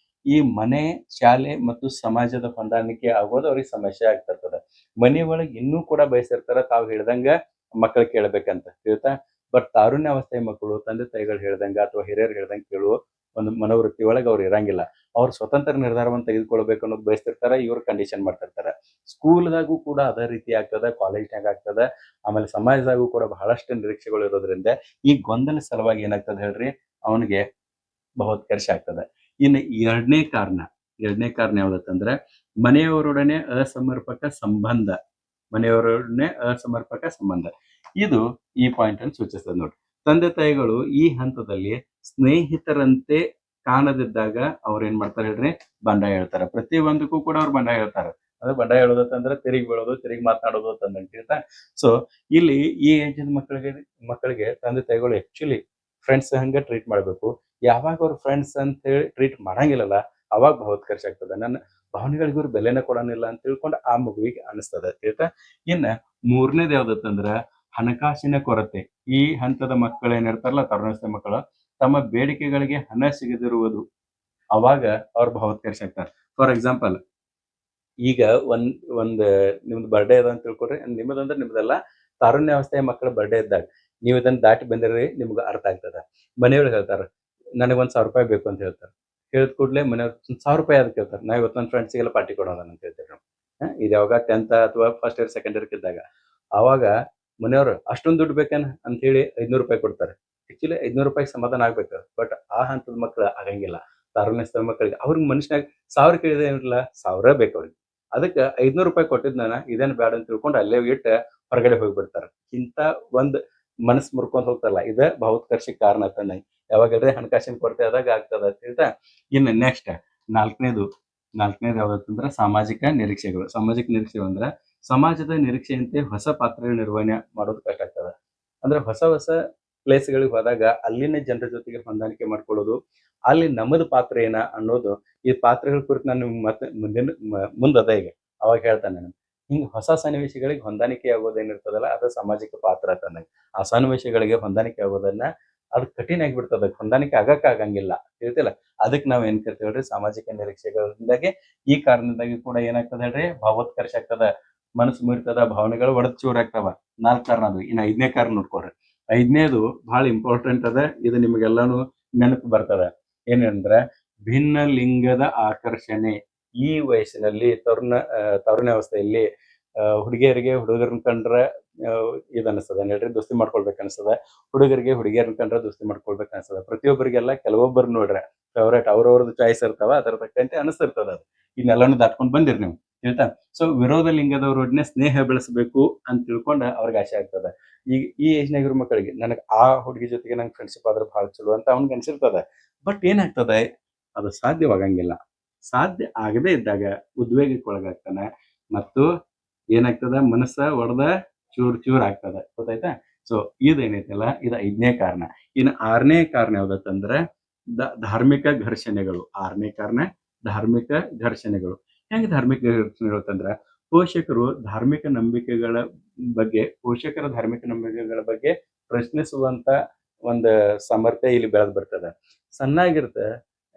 ಈ ಮನೆ, ಶಾಲೆ ಮತ್ತು ಸಮಾಜದ ಹೊಂದಾಣಿಕೆ ಆಗೋದು ಅವ್ರಿಗೆ ಸಮಸ್ಯೆ ಆಗ್ತಿರ್ತದ. ಮನೆ ಒಳಗೆ ಇನ್ನೂ ಕೂಡ ಬಯಸಿರ್ತಾರ ತಾವು ಹೇಳ್ದಂಗ ಮಕ್ಕಳು ಕೇಳ್ಬೇಕಂತ ಹೇಳ್ತಾ. ಬಟ್ ತಾರುಣ್ಯಾವಸ್ಥೆಯ ಮಕ್ಕಳು ತಂದೆ ತಾಯಿಗಳು ಹೇಳ್ದಂಗ ಅಥವಾ ಹಿರಿಯರು ಹೇಳ್ದಂಗ ಕೇಳುವ ಒಂದು ಮನೋವೃತ್ತಿ ಒಳಗೆ ಅವ್ರು ಇರಂಗಿಲ್ಲ. ಅವ್ರು ಸ್ವತಂತ್ರ ನಿರ್ಧಾರವನ್ನು ತೆಗೆದುಕೊಳ್ಬೇಕು ಅನ್ನೋದು ಬಯಸ್ತಿರ್ತಾರ, ಇವ್ರು ಕಂಡೀಷನ್ ಮಾಡ್ತಿರ್ತಾರ. ಸ್ಕೂಲ್ದಾಗೂ ಕೂಡ ಅದೇ ರೀತಿ ಆಗ್ತದ, ಕಾಲೇಜ್ನಾಗ ಆಗ್ತದ, ಆಮೇಲೆ ಸಮಾಜದಾಗೂ ಕೂಡ ಬಹಳಷ್ಟು ನಿರೀಕ್ಷೆಗಳು ಇರೋದ್ರಿಂದ ಈ ಗೊಂದಲ ಸಲುವಾಗಿ ಏನಾಗ್ತದ ಹೇಳ್ರಿ, ಅವನಿಗೆ ಭಾವೋತ್ಕರ್ಷ ಆಗ್ತದೆ. ಇನ್ನು ಎರಡನೇ ಕಾರಣ ಯಾವ್ದಂದ್ರೆ ಮನೆಯವರೊಡನೆ ಅಸಮರ್ಪಕ ಸಂಬಂಧ. ಇದು ಈ ಪಾಯಿಂಟ್ ಅನ್ನು ಸೂಚಿಸ್ತದೆ ನೋಡಿ. ತಂದೆ ತಾಯಿಗಳು ಈ ಹಂತದಲ್ಲಿ ಸ್ನೇಹಿತರಂತೆ ಕಾಣದಿದ್ದಾಗ ಅವ್ರ ಏನ್ ಮಾಡ್ತಾರೆ ಹೇಳ್ರಿ, ಬಂಡಾಯ ಹೇಳ್ತಾರೆ. ಪ್ರತಿ ಒಂದಕ್ಕೂ ಕೂಡ ಅವ್ರು ಬಂಡಾಯ ಹೇಳ್ತಾರೆ. ಅಂದ್ರೆ ಬಂಡಾಯ ಹೇಳೋದಂತಂದ್ರೆ ತಿರುಗಿ ಬೀಳೋದು, ತಿರುಗಿ ಮಾತನಾಡೋದು ಅಂತಂದ. ಸೊ ಇಲ್ಲಿ ಈ ಏಜಿನ ಮಕ್ಕಳಿಗೆ ತಂದೆ ತಾಯಿಗಳು ಆಕ್ಚುಲಿ ಫ್ರೆಂಡ್ಸ್ ಹಂಗ ಟ್ರೀಟ್ ಮಾಡ್ಬೇಕು. ಯಾವಾಗ ಅವ್ರ ಫ್ರೆಂಡ್ಸ್ ಅಂತ ಹೇಳಿ ಟ್ರೀಟ್ ಮಾಡಂಗಿಲ್ಲಲ್ಲ, ಅವಾಗ ಭಾವೋತ್ಕರ್ಷ ಆಗ್ತದ. ನನ್ನ ಭಾವನೆಗಳಿಗೆ ಇವ್ರು ಬೆಲೆನ ಕೊಡೋನಿಲ್ಲ ಅಂತ ತಿಳ್ಕೊಂಡು ಆ ಮಗುವಿಗೆ ಅನಿಸ್ತದ ತಿಳಿತಾ. ಇನ್ನ ಮೂರನೇದು ಯಾವ್ದತ್ತಂದ್ರ ಹಣಕಾಸಿನ ಕೊರತೆ. ಈ ಹಂತದ ಮಕ್ಕಳು ಏನಿರ್ತಾರಲ್ಲ, ತರುಣಾವಸ್ಥೆ ಮಕ್ಕಳು, ತಮ್ಮ ಬೇಡಿಕೆಗಳಿಗೆ ಹಣ ಸಿಗದಿರುವುದು, ಅವಾಗ ಅವ್ರ ಭಾವೋತ್ಕರ್ಷ ಆಗ್ತಾರೆ. ಫಾರ್ ಎಕ್ಸಾಂಪಲ್, ಈಗ ಒಂದ್ ನಿಮ್ದು ಬರ್ಡೇ ಅದ ಅಂತ ತಿಳ್ಕೊಡ್ರಿ. ನಿಮ್ಮದಂದ್ರೆ ನಿಮ್ದೆಲ್ಲ, ತಾರುಣ್ಯಾವಸ್ಥೆಯ ಮಕ್ಕಳ ಬರ್ಡೇ ಇದ್ದಾಗ ನೀವು ಇದನ್ನ ದಾಟಿ ಬಂದಿರಿ, ನಿಮ್ಗೆ ಅರ್ಥ ಆಗ್ತದ. ಮನೆಯೊಳಗೆ ಹೇಳ್ತಾರ, ನನಗೊಂದ್ 1,000 ರೂಪಾಯಿ ಬೇಕು ಅಂತ ಹೇಳ್ತಾರೆ. ಹೇಳಿದ ಕೂಡಲೇ ಮನೆಯವ್ರು 1,000 ರೂಪಾಯಿ ಅದಕ್ಕೆ ಹೇಳ್ತಾರೆ. ನಾವು ಇವತ್ತು ನನ್ನ ಫ್ರೆಂಡ್ಸಿಗೆಲ್ಲ ಪಾರ್ಟಿ ಕೊಡೋಣ ಅಂತ ಹೇಳ್ತೀವಿ ನಾವು. ಇದು ಯಾವಾಗ 10th ಅಥವಾ ಫಸ್ಟ್ ಇಯರ್ ಸೆಕೆಂಡ್ ಇಯರ್ ಇದ್ದಾಗ, ಅವಾಗ ಮನೆಯವರು ಅಷ್ಟೊಂದು ದುಡ್ಡು ಬೇಕೇನ ಅಂತ ಹೇಳಿ 500 ರೂಪಾಯಿ ಕೊಡ್ತಾರೆ. ಆಕ್ಚುಲಿ 500 ರೂಪಾಯಿ ಸಮಾಧಾನ ಆಗ್ಬೇಕು. ಬಟ್ ಆ ಹಂತದ ಮಕ್ಕಳು ಆಗಂಗಿಲ್ಲ. ತಾರುಣ್ಯದ ಮಕ್ಕಳಿಗೆ ಅವ್ರಿಗೆ ಮನುಷ್ಯನಾಗ 1,000 ಕೇಳಿದ್ರೆ ಏನಿಲ್ಲ, 1,000 ಬೇಕು ಅವ್ರಿಗೆ. ಅದಕ್ಕೆ 500 ರೂಪಾಯಿ ಕೊಟ್ಟಿದ್ನ ಇದೇನು ಬೇಡ ಅಂತ ತಿಳ್ಕೊಂಡು ಅಲ್ಲೇ ಇಟ್ಟು ಹೊರಗಡೆ ಹೋಗ್ಬಿಡ್ತಾರೆ. ಇಂಥ ಒಂದ್ ಮನಸ್ಸು ಮುರ್ಕೊಂಡ್ ಹೋಗ್ತಾರಲ್ಲ, ಇದ ಭಾವೋತ್ಕರ್ಷಕ್ಕೆ ಕಾರಣ ತಾನೆ. ಯಾವಾಗಲ್ರಿ ಹಣಕಾಸಿನ ಕೊರತೆ ಆದಾಗ ಆಗ್ತದ ತಿಳಿತಾ. ಇನ್ನು ನೆಕ್ಸ್ಟ್ ನಾಲ್ಕನೇದು ಯಾವ್ದಂದ್ರೆ ಸಾಮಾಜಿಕ ನಿರೀಕ್ಷೆಗಳು. ಅಂದ್ರೆ ಸಮಾಜದ ನಿರೀಕ್ಷೆಯಂತೆ ಹೊಸ ಪಾತ್ರಗಳ ನಿರ್ವಹಣೆ ಮಾಡೋದು ಕಷ್ಟ ಆಗ್ತದ. ಅಂದ್ರೆ ಹೊಸ ಪ್ಲೇಸ್ಗಳಿಗೆ ಹೋದಾಗ ಅಲ್ಲಿನ ಜನರ ಜೊತೆಗೆ ಹೊಂದಾಣಿಕೆ ಮಾಡ್ಕೊಳ್ಳೋದು, ಅಲ್ಲಿ ನಮ್ಮದು ಪಾತ್ರ ಏನ ಅನ್ನೋದು, ಈ ಪಾತ್ರಗಳ ಕುರಿತು ನಾನು ಮತ್ತೆ ಮುಂದದ ಈಗ ಅವಾಗ ಹೇಳ್ತಾನೆ ನಾನು. ಹಿಂಗ ಹೊಸ ಸನ್ನಿವೇಶಗಳಿಗೆ ಹೊಂದಾಣಿಕೆ ಆಗೋದೇನಿರ್ತದಲ್ಲ, ಅದು ಸಾಮಾಜಿಕ ಪಾತ್ರ ಅಂತಂದಾಗ. ಆ ಸನ್ನಿವೇಶಗಳಿಗೆ ಹೊಂದಾಣಿಕೆ ಆಗೋದನ್ನ ಅದು ಕಠಿಣ ಆಗಿಬಿಡ್ತದ, ಹೊಂದಾಣಿಕೆ ಆಗಂಗಿಲ್ಲ ಹೇಳ್ತಿಲ್ಲ. ಅದಕ್ಕೆ ನಾವ್ ಏನ್ ಕರಿತೀವಿ ಹೇಳ್ರಿ, ಸಾಮಾಜಿಕ ನಿರೀಕ್ಷೆಗಳಿಂದಾಗೆ ಈ ಕಾರಣದಿಂದಾಗಿ ಕೂಡ ಏನಾಗ್ತದ ಹೇಳ್ರಿ, ಭಾವೋತ್ಕರ್ಷ ಆಗ್ತದ, ಮನಸ್ಸು ಮುರಿತದ, ಭಾವನೆಗಳು ಒಡೆದ್ ಚೂರ್ ಆಗ್ತಾವ. 4 ಕಾರಣ ಅದು. ಇನ್ನು 5ನೇ ಕಾರಣ ನೋಡ್ಕೊಡ್ರಿ. 5ನೇದು ಬಹಳ ಇಂಪಾರ್ಟೆಂಟ್ ಅದ, ಇದು ನಿಮ್ಗೆಲ್ಲಾನು ನೆನಪು ಬರ್ತದ. ಏನಂದ್ರ ಭಿನ್ನ ಲಿಂಗದ ಆಕರ್ಷಣೆ. ಈ ವಯಸ್ಸಿನಲ್ಲಿ ತರುಣಾವಸ್ಥೆಯಲ್ಲಿ ಹುಡುಗಿಯರಿಗೆ ಹುಡುಗರನ್ನ ಕಂಡ್ರೆ ಇದು ಅನಿಸ್ತದ, ಹೇಳ್ರಿ ದೋಸ್ತಿ ಮಾಡ್ಕೊಳ್ಬೇಕು ಅನಿಸ್ತದ. ಹುಡುಗರಿಗೆ ಹುಡುಗಿಯರನ್ನ ಕಂಡ್ರೆ ದೋಸ್ತಿ ಮಾಡ್ಕೊಳ್ಬೇಕು ಅನಿಸ್ತದ. ಪ್ರತಿಯೊಬ್ಬರಿಗೆಲ್ಲ ಕೆಲವೊಬ್ಬರು ನೋಡ್ರೆ ಫೇವ್ರೇಟ್ ಅವ್ರವ್ರದ್ದು ಚಾಯ್ಸ್ ಇರ್ತಾವ, ಅದರ ತಕ್ಕಂತೆ ಅನಿಸ್ತಿರ್ತದ. ಅದು ಇದನ್ನೆಲ್ಲಾನು ದಾಟ್ಕೊಂಡ್ ಬಂದಿರಿ ನೀವು ಹೇಳ್ತಾ. ಸೊ ವಿರೋಧ ಲಿಂಗದವರೊಡನೆ ಸ್ನೇಹ ಬೆಳೆಸಬೇಕು ಅಂತ ತಿಳ್ಕೊಂಡ ಅವ್ರಿಗೆ ಆಸೆ ಆಗ್ತದ. ಈಗ ಈ ಏಜ್ನಾಗಿರೋ ಮಕ್ಕಳಿಗೆ ನನಗೆ ಆ ಹುಡುಗಿ ಜೊತೆಗೆ ನಂಗೆ ಫ್ರೆಂಡ್ಶಿಪ್ ಆದ್ರೆ ಬಹಳ ಚಲೋ ಅಂತ ಅವ್ನಿಗೆ ಅನ್ಸಿರ್ತದ. ಬಟ್ ಏನಾಗ್ತದೆ, ಅದು ಸಾಧ್ಯವಾಗಂಗಿಲ್ಲ. ಸಾಧ್ಯ ಆಗದೇ ಇದ್ದಾಗ ಉದ್ವೇಗಕ್ಕೆ ಒಳಗಾಗ್ತಾನೆ ಮತ್ತು ಏನಾಗ್ತದ, ಮನಸ್ಸ ಒಡೆದ ಚೂರ್ ಆಗ್ತದ. ಗೊತ್ತಾಯ್ತಾ? ಸೊ ಇದೇನೈತಲ್ಲ, ಇದು 5ನೇ ಕಾರಣ. ಇನ್ನು 6ನೇ ಕಾರಣ ಯಾವ್ದಂದ್ರೆ ಧಾರ್ಮಿಕ ಘರ್ಷಣೆಗಳು. 6ನೇ ಕಾರಣ ಧಾರ್ಮಿಕ ಘರ್ಷಣೆಗಳು. ಹೆಂಗೆ ಧಾರ್ಮಿಕ ಘರ್ಷಣೆಗಳು ಅಂತಂದ್ರ ಪೋಷಕರ ಧಾರ್ಮಿಕ ನಂಬಿಕೆಗಳ ಬಗ್ಗೆ ಪ್ರಶ್ನಿಸುವಂತ ಒಂದು ಸಾಮರ್ಥ್ಯ ಇಲ್ಲಿ ಬೆಳೆದ್ ಬರ್ತದ. ಸಣ್ಣಾಗಿರುತ್ತೆ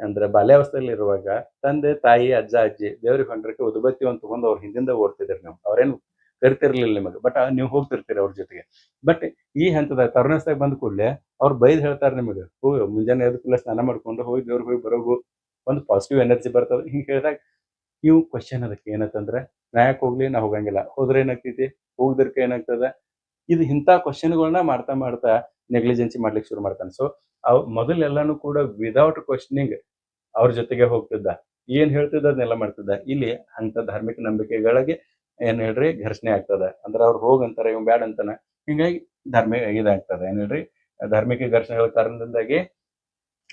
ಅಂದ್ರೆ ಬಾಲ್ಯಾವಸ್ಥೆಯಲ್ಲಿ ಇರುವಾಗ ತಂದೆ ತಾಯಿ ಅಜ್ಜ ಅಜ್ಜಿ ದೇವ್ರಿಗೆ ಹೊಂಡ್ರಕ್ಕೆ ಉದುಬತ್ತಿ ಒಂದು ತಗೊಂಡು ಅವ್ರ ಹಿಂದಿಂದ ಓಡ್ತಿದ್ರಿ ನೀವು. ಅವ್ರೇನು ಕರಿತಿರ್ಲಿಲ್ಲ ನಿಮಗೆ, ಬಟ್ ನೀವು ಹೋಗ್ತಿರ್ತೀರಿ ಅವ್ರ ಜೊತೆಗೆ. ಬಟ್ ಈ ಹಂತದ ತರುಣಾವಸ್ಥೆಗೆ ಬಂದ ಕೂಡಲೇ ಅವ್ರು ಬೈದ್ ಹೇಳ್ತಾರೆ ನಿಮಗೆ, ಮುಂಜಾನೆ ಎದ್ದ ಕೂಡಲೇ ಸ್ನಾನ ಮಾಡ್ಕೊಂಡು ಹೋಗಿ ದೇವ್ರಿಗೆ ಹೋಗಿ ಬರೋಗು, ಒಂದು ಪಾಸಿಟಿವ್ ಎನರ್ಜಿ ಬರ್ತದೆ. ಹಿಂಗೆ ಹೇಳಿದಾಗ ಇವು ಕ್ವಶನ್ ಅದಕ್ಕೆ ಏನಂತಂದ್ರೆ ನಾ ಯಾಕೆ ಹೋಗ್ಲಿ, ನಾ ಹೋಗಂಗಿಲ್ಲ, ಹೋದ್ರೆ ಏನಾಗ್ತೈತಿ, ಹೋಗದರ್ಕ ಏನಾಗ್ತದ, ಇದು ಇಂಥ ಕ್ವಶನ್ಗಳನ್ನ ಮಾಡ್ತಾ ಮಾಡ್ತಾ ನೆಗ್ಲಿಜೆನ್ಸಿ ಮಾಡ್ಲಿಕ್ಕೆ ಶುರು ಮಾಡ್ತಾನೆ. ಸೊ ಅವ್ ಮೊದಲೆಲ್ಲಾನು ಕೂಡ ವಿದೌಟ್ ಕ್ವಶನಿಂಗ್ ಅವ್ರ ಜೊತೆಗೆ ಹೋಗ್ತಿದ್ದ, ಏನ್ ಹೇಳ್ತಿದ್ದ ಅದನ್ನೆಲ್ಲ ಮಾಡ್ತಿದ್ದ. ಇಲ್ಲಿ ಅಂತ ಧಾರ್ಮಿಕ ನಂಬಿಕೆಗಳಿಗೆ ಏನ್ ಹೇಳ್ರಿ ಘರ್ಷಣೆ ಆಗ್ತದ. ಅಂದ್ರೆ ಅವ್ರು ಹೋಗಂತಾರ, ಇವ್ ಬ್ಯಾಡ ಅಂತಾನ, ಹಿಂಗಾಗಿ ಇದಾಗ್ತದ. ಏನ್ ಹೇಳ್ರಿ ಧಾರ್ಮಿಕ ಘರ್ಷಣೆಗಳ ಕಾರಣದಿಂದಾಗಿ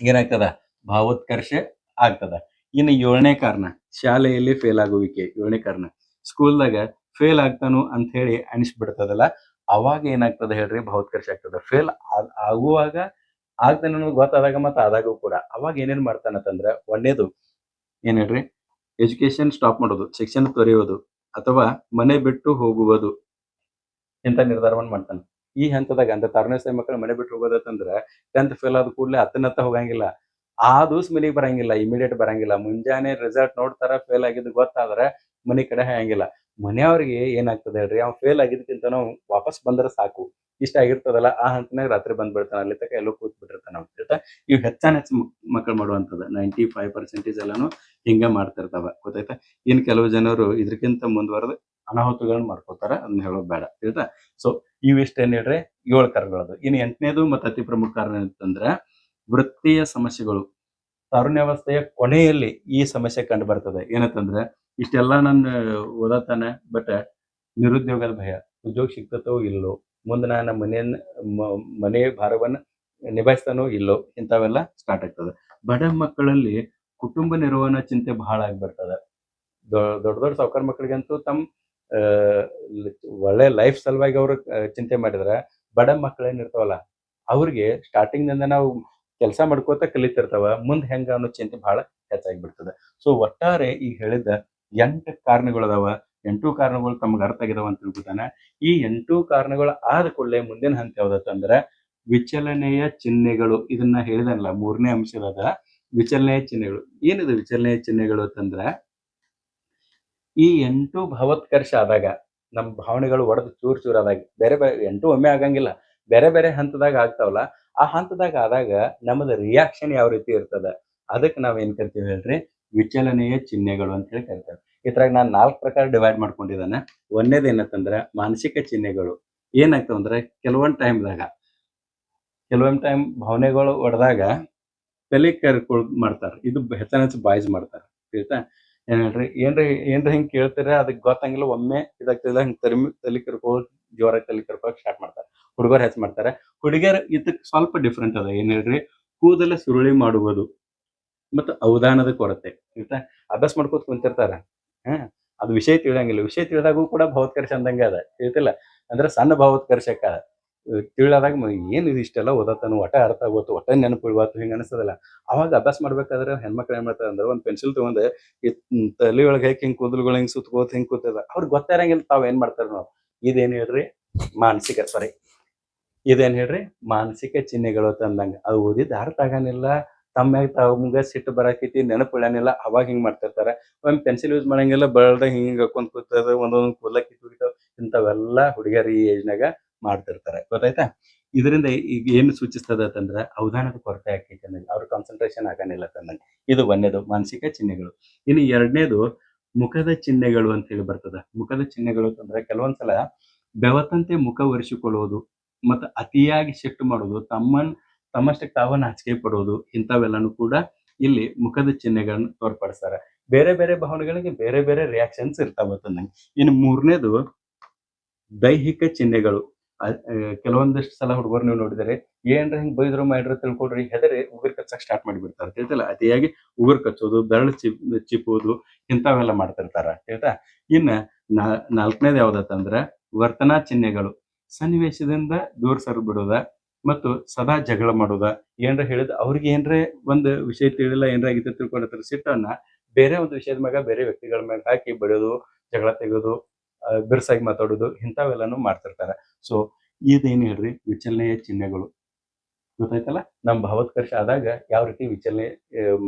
ಏನಾಗ್ತದ, ಭಾವೋತ್ಕರ್ಷ ಆಗ್ತದ. ಇನ್ನು 7ನೇ ಕಾರಣ, ಶಾಲೆಯಲ್ಲಿ ಫೇಲ್ ಆಗುವಿಕೆ. 7ನೇ ಕಾರಣ, ಸ್ಕೂಲ್ದಾಗ ಫೇಲ್ ಆಗ್ತಾನು ಅಂತ ಹೇಳಿ ಅನಿಸ್ಬಿಡ್ತದಲ್ಲ, ಅವಾಗ ಏನಾಗ್ತದೆ ಹೇಳ್ರಿ, ಭಾವೋತ್ಕರ್ಷ ಆಗ್ತದ. ಫೇಲ್ ಆಗುವಾಗ ಆಗ್ತಾನೆ ಅನ್ನೋದು ಗೊತ್ತಾದಾಗ ಮತ್ತೆ ಆದಾಗೂ ಕೂಡ ಅವಾಗ ಏನೇನ್ ಮಾಡ್ತಾನಂತಂದ್ರ, ಒಂದೇದು ಏನ್ ಹೇಳ್ರಿ, ಎಜುಕೇಶನ್ ಸ್ಟಾಪ್ ಮಾಡೋದು, ಶಿಕ್ಷಣ ತೊರೆಯುವುದು ಅಥವಾ ಮನೆ ಬಿಟ್ಟು ಹೋಗುವುದು ಇಂಥ ನಿರ್ಧಾರವನ್ನು ಮಾಡ್ತಾನೆ. ಈ ಹಂತದಾಗ ಅಂದ್ರೆ 6ನೇ ಮಕ್ಕಳು ಮನೆ ಬಿಟ್ಟು ಹೋಗೋದಂದ್ರ 10th ಫೇಲ್ ಆದ ಕೂಡಲೇ 10ನೇ ಹೋಗಂಗಿಲ್ಲ. ಆ ದಿವ್ಸ ಮನೆಗೆ ಬರಂಗಿಲ್ಲ, ಇಮಿಡಿಯೇಟ್ ಬರಂಗಿಲ್ಲ. ಮುಂಜಾನೆ ರಿಸಲ್ಟ್ ನೋಡ್ತಾರ, ಫೇಲ್ ಆಗಿದ್ದು ಗೊತ್ತಾದ್ರೆ ಮನೆ ಕಡೆ ಹಂಗಿಲ್ಲ. ಮನೆಯವ್ರಿಗೆ ಏನಾಗ್ತದೆ ಹೇಳ್ರಿ, ಅವ್ನು ಫೇಲ್ ಆಗಿದ್ದಕ್ಕಿಂತ ವಾಪಸ್ ಬಂದ್ರೆ ಸಾಕು, ಇಷ್ಟ ಆಗಿರ್ತದಲ್ಲ, ಆ ಹಂತನಾಗ ರಾತ್ರಿ ಬಂದ್ಬಿಡ್ತಾನ. ಅಲ್ಲಿ ತನಕ ಎಲ್ಲೋ ಕೂತ್ ಬಿಟ್ಟಿರ್ತಾನ ಅಂತ ಇವ್ ಹೆಚ್ಚಾನ ಹೆಚ್ಚು ಮಕ್ಕಳು ಮಾಡುವಂಥದ್ದು 95% ಎಲ್ಲಾನು ಹಿಂಗ ಮಾಡ್ತಿರ್ತಾವ, ಗೊತ್ತಾಯ್ತಾ. ಇನ್ ಕೆಲವು ಜನರು ಇದ್ರಕ್ಕಿಂತ ಮುಂದುವರೆದು ಅನಾಹುತಗಳನ್ನ ಮಾಡ್ಕೋತಾರ, ಅದನ್ನ ಹೇಳೋದು ಬೇಡ, ಆಯ್ತಾ. ಸೊ ಇವಿಷ್ಟ ಏನ್ ಹೇಳ್ರಿ 7 ಕಾರಣಗಳದು. ಇನ್ನು 8ನೇದು ಮತ್ತೆ ಅತಿ ಪ್ರಮುಖ ಕಾರಣ ಅಂತಂದ್ರ ವೃತ್ತಿಯ ಸಮಸ್ಯೆಗಳು. ತಾರುಣ್ಯಾವಸ್ಥೆಯ ಕೊನೆಯಲ್ಲಿ ಈ ಸಮಸ್ಯೆ ಕಂಡು ಬರ್ತದೆ. ಏನಂತಂದ್ರೆ, ಇಷ್ಟೆಲ್ಲ ನನ್ನ ಓದತಾನೆ, ಬಟ್ ನಿರುದ್ಯೋಗದ ಭಯ, ಉದ್ಯೋಗ ಸಿಗ್ತತೋ ಇಲ್ಲೋ, ಮುಂದೆ ನಾನು ಮನೆ ಭಾರವನ್ನ ನಿಭಾಯಿಸ್ತಾನೋ ಇಲ್ಲೋ, ಇಂಥವೆಲ್ಲ ಸ್ಟಾರ್ಟ್ ಆಗ್ತದೆ. ಬಡ ಮಕ್ಕಳಲ್ಲಿ ಕುಟುಂಬ ನಿರ್ವಹಣಾ ಚಿಂತೆ ಬಹಳ ಆಗ್ಬಿಡ್ತದೆ. ದೊಡ್ಡ ದೊಡ್ಡ ಸಾವುಕಾರ ಮಕ್ಕಳಿಗಂತೂ ತಮ್ಮ ಒಳ್ಳೆ ಲೈಫ್ ಸಲುವಾಗಿ ಅವ್ರು ಚಿಂತೆ ಮಾಡಿದ್ರೆ, ಬಡ ಮಕ್ಕಳೇನಿರ್ತಾವಲ್ಲ ಅವ್ರಿಗೆ ಸ್ಟಾರ್ಟಿಂಗ್ ನಿಂದ ನಾವು ಕೆಲಸ ಮಾಡ್ಕೋತ ಕಲಿತಿರ್ತಾವ, ಮುಂದೆ ಹೆಂಗ ಅನ್ನೋ ಚಿಂತೆ ಬಹಳ ಹೆಚ್ಚಾಗಿಬಿಡ್ತದೆ. ಸೊ ಒಟ್ಟಾರೆ ಈಗ ಹೇಳಿದ 8 ಕಾರಣಗಳದಾವ. 8 ಕಾರಣಗಳು ತಮ್ಗೆ ಅರ್ಥ ಆಗಿದಾವ ಅಂತ ತಿಳ್ಕೊತಾನೆ. ಈ 8 ಕಾರಣಗಳು ಆದ ಕೂಡಲೇ ಮುಂದಿನ ಹಂತ ಯಾವ್ದತ್ತಂದ್ರೆ ವಿಚಲನೆಯ ಚಿಹ್ನೆಗಳು. ಇದನ್ನ ಹೇಳಿದನಲ್ಲ, 3ನೇ ಅಂಶದ ವಿಚಲನೆಯ ಚಿಹ್ನೆಗಳು. ಏನಿದೆ ವಿಚಲನೆಯ ಚಿಹ್ನೆಗಳು ಅಂತಂದ್ರೆ, ಈ 8 ಭಾವೋತ್ಕರ್ಷ ಆದಾಗ, ನಮ್ಮ ಭಾವನೆಗಳು ಒಡೆದು ಚೂರ್ ಚೂರ್ ಆದಾಗ, ಬೇರೆ ಬೇರೆ 8 ಒಮ್ಮೆ ಆಗಂಗಿಲ್ಲ, ಬೇರೆ ಬೇರೆ ಹಂತದಾಗ ಆಗ್ತಾವಲ್ಲ, ಆ ಹಂತದಾಗ ಆದಾಗ ನಮ್ಮದು ರಿಯಾಕ್ಷನ್ ಯಾವ ರೀತಿ ಇರ್ತದ, ಅದಕ್ಕೆ ನಾವ್ ಏನ್ ಕರಿತೀವಿ ಹೇಳ್ರಿ, ವಿಚಲನೆಯ ಚಿಹ್ನೆಗಳು ಅಂತ ಹೇಳಿ ಕರಿತೇವೆ. ಇದ್ರಾಗ ನಾನು 4 ಪ್ರಕಾರ ಡಿವೈಡ್ ಮಾಡ್ಕೊಂಡಿದ್ದಾನೆ. ಒಂದೇದು ಏನಂತಂದ್ರೆ ಮಾನಸಿಕ ಚಿಹ್ನೆಗಳು. ಏನಾಗ್ತಾವ ಅಂದ್ರೆ, ಕೆಲವೊಂದ್ ಟೈಮ್ ಭಾವನೆಗಳು ಒಡೆದಾಗ ತಲೆ ಕರ್ಕೊಳ್ ಮಾಡ್ತಾರ. ಇದು ಹೆಚ್ಚು ಬಾಯ್ಸ್ ಮಾಡ್ತಾರ, ಆಯ್ತಾ. ಏನ್ ಹೇಳ್ರಿ, ಏನ್ರಿ ಹಿಂಗ್ ಕೇಳ್ತೀರ, ಅದಕ್ಕೆ ಗೊತ್ತಂಗಿಲ್ಲ, ಒಮ್ಮೆ ಇದಾಗ್ತಿಲ್ಲ, ಹಿಂಗ್ ತಲೆ ಕರ್ಕೋಳ್, ಜೋರಾಗಿ ತಲೆ ಕರ್ಕೋಕ್ ಸ್ಟಾರ್ಟ್ ಮಾಡ್ತಾರೆ. ಹುಡುಗರು ಹೆಚ್ಚು ಮಾಡ್ತಾರೆ. ಹುಡುಗಿಯರ್ ಇದಕ್ಕೆ ಸ್ವಲ್ಪ ಡಿಫ್ರೆಂಟ್ ಅದ. ಏನ್ ಹೇಳ್ರಿ, ಕೂದಲ ಸುರುಳಿ ಮಾಡುವುದು ಮತ್ತು ಅವಧಾನದ ಕೊರತೆ, ಆಯ್ತಾ. ಅಭ್ಯಾಸ ಮಾಡ್ಕೋತ ಕುಂತಿರ್ತಾರ, ಅದು ವಿಷಯ ತಿಳಿಯಂಗಿಲ್ಲ. ವಿಷಯ ತಿಳಿದಾಗೂ ಕೂಡ ಭಾವೋತ್ಕರ್ಷ ಅಂದಂಗೆ ಅದ, ತಿಳಿತಿಲ್ಲ. ಅಂದ್ರೆ ಸಣ್ಣ ಭಾವೋತ್ಕರ್ಷಕ್ಕ ತಿಳಿದಾಗ ಏನು ಇಷ್ಟೆಲ್ಲ ಓದತಾನು, ಒಟ್ಟ ಅರ್ಥ ಆಗೋತು, ಒಟ್ಟ ನೆನಪು ಇವತ್ತು ಹಿಂಗ ಅನಿಸ್ತದಲ್ಲ. ಅವಾಗ ಅಭ್ಯಾಸ ಮಾಡ್ಬೇಕಾದ್ರೆ ಹೆಣ್ಮಕ್ಳು ಏನ್ ಮಾಡ್ತಾರೆ ಅಂದ್ರೆ, ಒಂದ್ ಪೆನ್ಸಿಲ್ ತಗೊಂಡ್ ತಲೆ ಒಳಗೆ ಹಾಕಿ ಹಿಂಗ್ ಕೂದಲುಗಳು ಹಿಂಗ್ ಸುತ್ತಕೋತ ಹಿಂಗ್ ಕೂತದ, ಅವ್ರಿಗೆ ಗೊತ್ತಿರಂಗಿಲ್ಲ ತಾವ್ ಏನ್ ಮಾಡ್ತಾರ ನಾವು. ಇದೇನ್ ಹೇಳ್ರಿ, ಇದೇನ್ ಹೇಳ್ರಿ ಮಾನಸಿಕ ಚಿಹ್ನೆಗಳು ಅಂದಂಗ. ಅದು ಓದಿದ್ದು ಅರ್ಥ ಆಗನಿಲ್ಲ, ತಮ್ಗ ಸಿಟ್ಟು ಬರಾಕೈತಿ, ನೆನಪು ಉಳ್ಯಾನಿಲ್ಲ, ಅವಾಗ ಹಿಂಗ್ ಮಾಡ್ತಿರ್ತಾರ. ಒಂದ್ ಪೆನ್ಸಿಲ್ ಯೂಸ್ ಮಾಡಂಗಿಲ್ಲ, ಬೆಳ್ದ ಹಿಂಗ್ ಹಾಕೊಂಡ್ ಕೂತದ, ಒಂದೊಂದ್ ಕೂದಲ ಕಿತ್ತೋಗಿತಾವ. ಇಂಥವೆಲ್ಲ ಹುಡುಗಿಯರು ಈ ಏಜ್ನಾಗ ಮಾಡ್ತಿರ್ತಾರೆ, ಗೊತ್ತಾಯ್ತಾ. ಇದರಿಂದ ಈಗ ಏನು ಸೂಚಿಸ್ತದ ಅಂತಂದ್ರ ಅವಧಾನದ ಕೊರತೆ ಆಕೈತಿ ಅನ್ನಂಗ, ಅವ್ರ ಕಾನ್ಸಂಟ್ರೇಷನ್ ಆಗನಿಲ್ಲ ಅನ್ನಂಗ. ಇದು ಒಂದೇದು ಮಾನಸಿಕ ಚಿಹ್ನೆಗಳು. ಇನ್ನು 2ನೇದು ಮುಖದ ಚಿಹ್ನೆಗಳು ಅಂತ ಹೇಳಿ ಬರ್ತದ. ಮುಖದ ಚಿಹ್ನೆಗಳು ಅಂತಂದ್ರೆ, ಕೆಲವೊಂದ್ಸಲ ಬೆವತಂತೆ ಮುಖ ಒರೆಸಿಕೊಳ್ಳುವುದು ಮತ್ತು ಅತಿಯಾಗಿ ಸಿಟ್ಟು ಮಾಡೋದು, ತಮ್ಮಷ್ಟಕ್ಕೆ ತಾವ ನಾಚಿಕೆ ಪಡೋದು, ಇಂಥವೆಲ್ಲಾನು ಕೂಡ ಇಲ್ಲಿ ಮುಖದ ಚಿಹ್ನೆಗಳನ್ನ ತೋರ್ಪಡಿಸ್ತಾರೆ. ಬೇರೆ ಬೇರೆ ಭಾವನೆಗಳಿಗೆ ಬೇರೆ ಬೇರೆ ರಿಯಾಕ್ಷನ್ಸ್ ಇರ್ತಾವ ಅನ್ನಂಗೆ. ಇನ್ನು 3ನೇದು ದೈಹಿಕ ಚಿಹ್ನೆಗಳು. ಕೆಲವೊಂದಿಷ್ಟು ಸಲ ಹುಡುಗರು ನೀವು ನೋಡಿದರೆ, ಏನ್ರ ಹಿಂಗ್ ಬೈದ್ರು ಮಾಡ್ರು ತಿಳ್ಕೊಡ್ರಿ, ಹೆದರಿ ಉಗುರು ಕಚ್ಚಕ್ ಸ್ಟಾರ್ಟ್ ಮಾಡಿಬಿಡ್ತಾರೆ, ತಿಳಿತಲ್ಲ. ಅತಿಯಾಗಿ ಉಗುರು ಕಚ್ಚೋದು, ಬೆರಳು ಚಿಪ್ಪೋದು, ಇಂಥವೆಲ್ಲ ಮಾಡ್ತಿರ್ತಾರ, ಆಯ್ತಾ. ಇನ್ನ 4ನೇದು ಯಾವ್ದತ್ತಂದ್ರ ವರ್ತನಾ ಚಿಹ್ನೆಗಳು. ಸನ್ನಿವೇಶದಿಂದ ದೂರ ಸರ್ ಬಿಡೋದ ಮತ್ತು ಸದಾ ಜಗಳ ಮಾಡೋದ. ಏನ್ರ ಹೇಳಿದ ಅವ್ರಿಗೆ ಏನ್ರ ಒಂದು ವಿಷಯ ತಿಳಿಲ್ಲ, ಏನ್ರ ಆಗಿತ್ತು ತಿಳ್ಕೊಂಡಿರ್ತಾರೆ, ಸಿಟ್ಟನ್ನ ಬೇರೆ ಒಂದು ವಿಷಯದ ಮ್ಯಾಗ, ಬೇರೆ ವ್ಯಕ್ತಿಗಳ ಮ್ಯಾಗ ಹಾಕಿ ಬಡಿಯೋದು, ಜಗಳ ತೆಗೆಯೋದು, ಬಿರ್ಸಾಗಿ ಮಾತಾಡೋದು, ಇಂಥವೆಲ್ಲಾನು ಮಾಡ್ತಿರ್ತಾರೆ. ಸೊ ಇದೇನ್ ಹೇಳ್ರಿ ವಿಚಲನೆಯ ಚಿಹ್ನೆಗಳು, ಗೊತ್ತಾಯ್ತಲ್ಲ. ನಮ್ ಭಾವೋತ್ಕರ್ಷ ಆದಾಗ ಯಾವ ರೀತಿ ವಿಚಲನೆ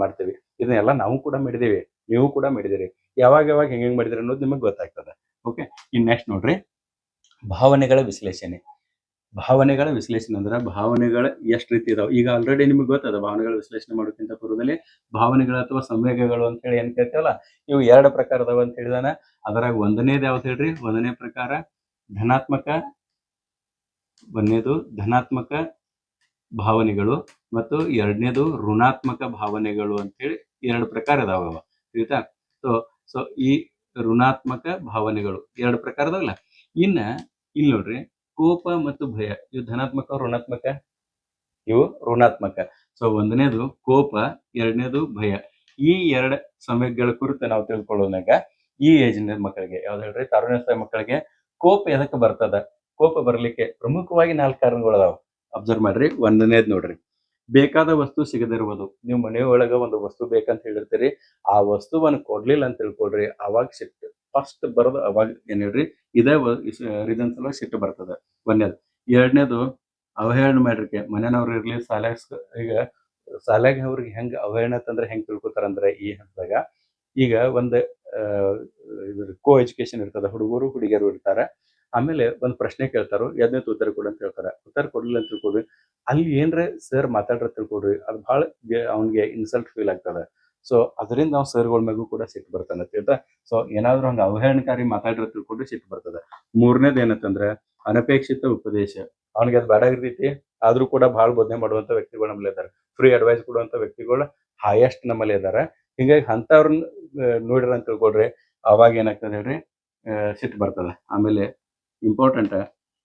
ಮಾಡ್ತೇವೆ, ಇದನ್ನೆಲ್ಲ ನಾವು ಕೂಡ ಮಾಡಿದೇವಿ, ನೀವು ಕೂಡ ಮಾಡಿದಿರಿ. ಯಾವಾಗ ಹೆಂಗ್ ಮಾಡಿದಿರಿ ಅನ್ನೋದು ನಿಮಗ್ ಗೊತ್ತಾಗ್ತದೆ. ಓಕೆ, ಇನ್ ನೆಕ್ಸ್ಟ್ ನೋಡ್ರಿ ಭಾವನೆಗಳ ವಿಶ್ಲೇಷಣೆ. ಭಾವನೆಗಳ ವಿಶ್ಲೇಷಣೆ ಅಂದ್ರೆ ಭಾವನೆಗಳ ಎಷ್ಟು ರೀತಿ ಇದಾವೆ. ಈಗ ಆಲ್ರೆಡಿ ನಿಮ್ಗೆ ಗೊತ್ತದ ಭಾವನೆಗಳ ವಿಶ್ಲೇಷಣೆ ಮಾಡೋಕ್ಕಿಂತ ಪೂರ್ವದಲ್ಲಿ ಭಾವನೆಗಳು ಅಥವಾ ಸಂವೇಗಗಳು ಅಂತ ಹೇಳಿ ಏನ್ ಕೇಳ್ತೇವಲ್ಲ, ಇವು 2 ಪ್ರಕಾರ ಅದಾವ ಅಂತ ಹೇಳಿದಾನ. ಅದರಾಗ ಒಂದನೇದು ಯಾವ್ದು ಹೇಳ್ರಿ? ಒಂದನೇ ಪ್ರಕಾರ ಧನಾತ್ಮಕ, ಒಂದನೇದು ಧನಾತ್ಮಕ ಭಾವನೆಗಳು ಮತ್ತು ಎರಡನೇದು ಋಣಾತ್ಮಕ ಭಾವನೆಗಳು ಅಂತೇಳಿ 2 ಪ್ರಕಾರ ಇದಾವ. ಆಯ್ತಾ? ಸೊ ಸೊ ಈ ಋಣಾತ್ಮಕ ಭಾವನೆಗಳು 2 ಪ್ರಕಾರ ಅದಾವಲ್ಲ. ಇನ್ನ ಇಲ್ಲಿ ನೋಡ್ರಿ, ಕೋಪ ಮತ್ತು ಭಯ ಇವು ಧನಾತ್ಮಕ, ಋಣಾತ್ಮಕ? ಇವು ಋಣಾತ್ಮಕ. ಸೊ ಒಂದನೇದು ಕೋಪ, ಎರಡನೇದು ಭಯ. ಈ 2 ಸಂವೇಗಗಳ ಕುರಿತು ನಾವು ತಿಳ್ಕೊಳ್ಳೋದಾಗ ಈ ಏಜಿನ ಮಕ್ಕಳಿಗೆ, ಯಾವ್ದು ಹೇಳ್ರಿ? ತಾರುಣ್ಯದ ಮಕ್ಕಳಿಗೆ ಕೋಪ ಎದಕ್ಕೆ ಬರ್ತದ? ಕೋಪ ಬರ್ಲಿಕ್ಕೆ ಪ್ರಮುಖವಾಗಿ 4 ಕಾರಣಗಳು ಅದಾವ. ಅಬ್ಸರ್ವ್ ಮಾಡ್ರಿ. ಒಂದನೇದ್ ನೋಡ್ರಿ, ಬೇಕಾದ ವಸ್ತು ಸಿಗದಿರುವುದು. ನೀವು ಮನೆಯೊಳಗ ಒಂದು ವಸ್ತು ಬೇಕಂತ ಹೇಳಿರ್ತೀರಿ, ಆ ವಸ್ತುವನ್ನು ಕೊಡ್ಲಿಲ್ಲ ಅಂತ ತಿಳ್ಕೊಳ್ರಿ, ಅವಾಗ ಸಿಟ್ಟು ಫಸ್ಟ್ ಬರೋದು ಅವಾಗ. ಏನ್ ಹೇಳ್ರಿ? ಇದೇ ರೀಸನ್ ಸಲುವಾಗಿ ಸಿಟ್ಟು ಬರ್ತದ, ಒಂದೇದು. ಎರಡನೇದು ಅವಹೇಳನ ಮಾಡ್ರಿಕೆ. ಮನೆಯವ್ರು ಇರ್ಲಿ, ಈಗ ಶಾಲ್ಯಾಗ ಅವ್ರಿಗೆ ಹೆಂಗ್ ಅವಹೇಳನ ಅಂತಂದ್ರೆ ಹೆಂಗ್ ತಿಳ್ಕೊತಾರಂದ್ರೆ, ಈ ಹಂತದಾಗ ಈಗ ಒಂದು ಕೋ ಎಜುಕೇಶನ್ ಇರ್ತದ, ಹುಡುಗರು ಹುಡುಗಿಯರು ಇರ್ತಾರ. ಆಮೇಲೆ ಒಂದ್ ಪ್ರಶ್ನೆ ಕೇಳ್ತಾರೋ, ಎದ್ನೇ ಉತ್ತರ ಕೊಡು ಅಂತ ಹೇಳ್ತಾರ. ಉತ್ತರ ಕೊಡ್ಲಿಲ್ಲ ಅಂತ ತಿಳ್ಕೊಡ್ರಿ, ಅಲ್ಲಿ ಏನ್ರ ಸರ್ ಮಾತಾಡ್ರ ತಿಳ್ಕೊಡ್ರಿ, ಅದು ಬಹಳ ಅವ್ನಿಗೆ ಇನ್ಸಲ್ಟ್ ಫೀಲ್ ಆಗ್ತದ. ಸೊ ಅದರಿಂದ ನಾವು ಸರ್ಗಳ ಮ್ಯಾಗೂ ಕೂಡ ಸಿಟ್ಟು ಬರ್ತಾನ ಆಯ್ತಾ. ಸೊ ಏನಾದ್ರು ಹಂಗ ಅವಹೇಳನಕಾರಿ ಮಾತಾಡ್ರ ತಿಳ್ಕೊಂಡ್ರೆ ಸಿಟ್ಟು ಬರ್ತದ. ಮೂರನೇದು ಏನಂತಂದ್ರೆ ಅನಪೇಕ್ಷಿತ ಉಪದೇಶ. ಅವ್ನಿಗೆ ಅದು ಬೇಡ ಇರ್ತೈತಿ, ಆದ್ರೂ ಕೂಡ ಬಹಳ ಬೋಧನೆ ಮಾಡುವಂತ ವ್ಯಕ್ತಿಗಳು ನಮ್ಮಲ್ಲಿ ಇದಾರೆ. ಫ್ರೀ ಅಡ್ವೈಸ್ ಕೊಡುವಂತ ವ್ಯಕ್ತಿಗಳು ಹೈಯೆಸ್ಟ್ ನಮ್ಮಲ್ಲಿ ಇದಾರೆ. ಹಿಂಗಾಗಿ ಅಂತವ್ರನ್ನ ನೋಡ್ರಿ ಅಂತ ತಿಳ್ಕೊಡ್ರಿ, ಅವಾಗ ಏನಾಗ್ತದೆ ಹೇಳ್ರಿ? ಸಿಟ್ಟು ಬರ್ತದ. ಆಮೇಲೆ ಇಂಪಾರ್ಟೆಂಟ್,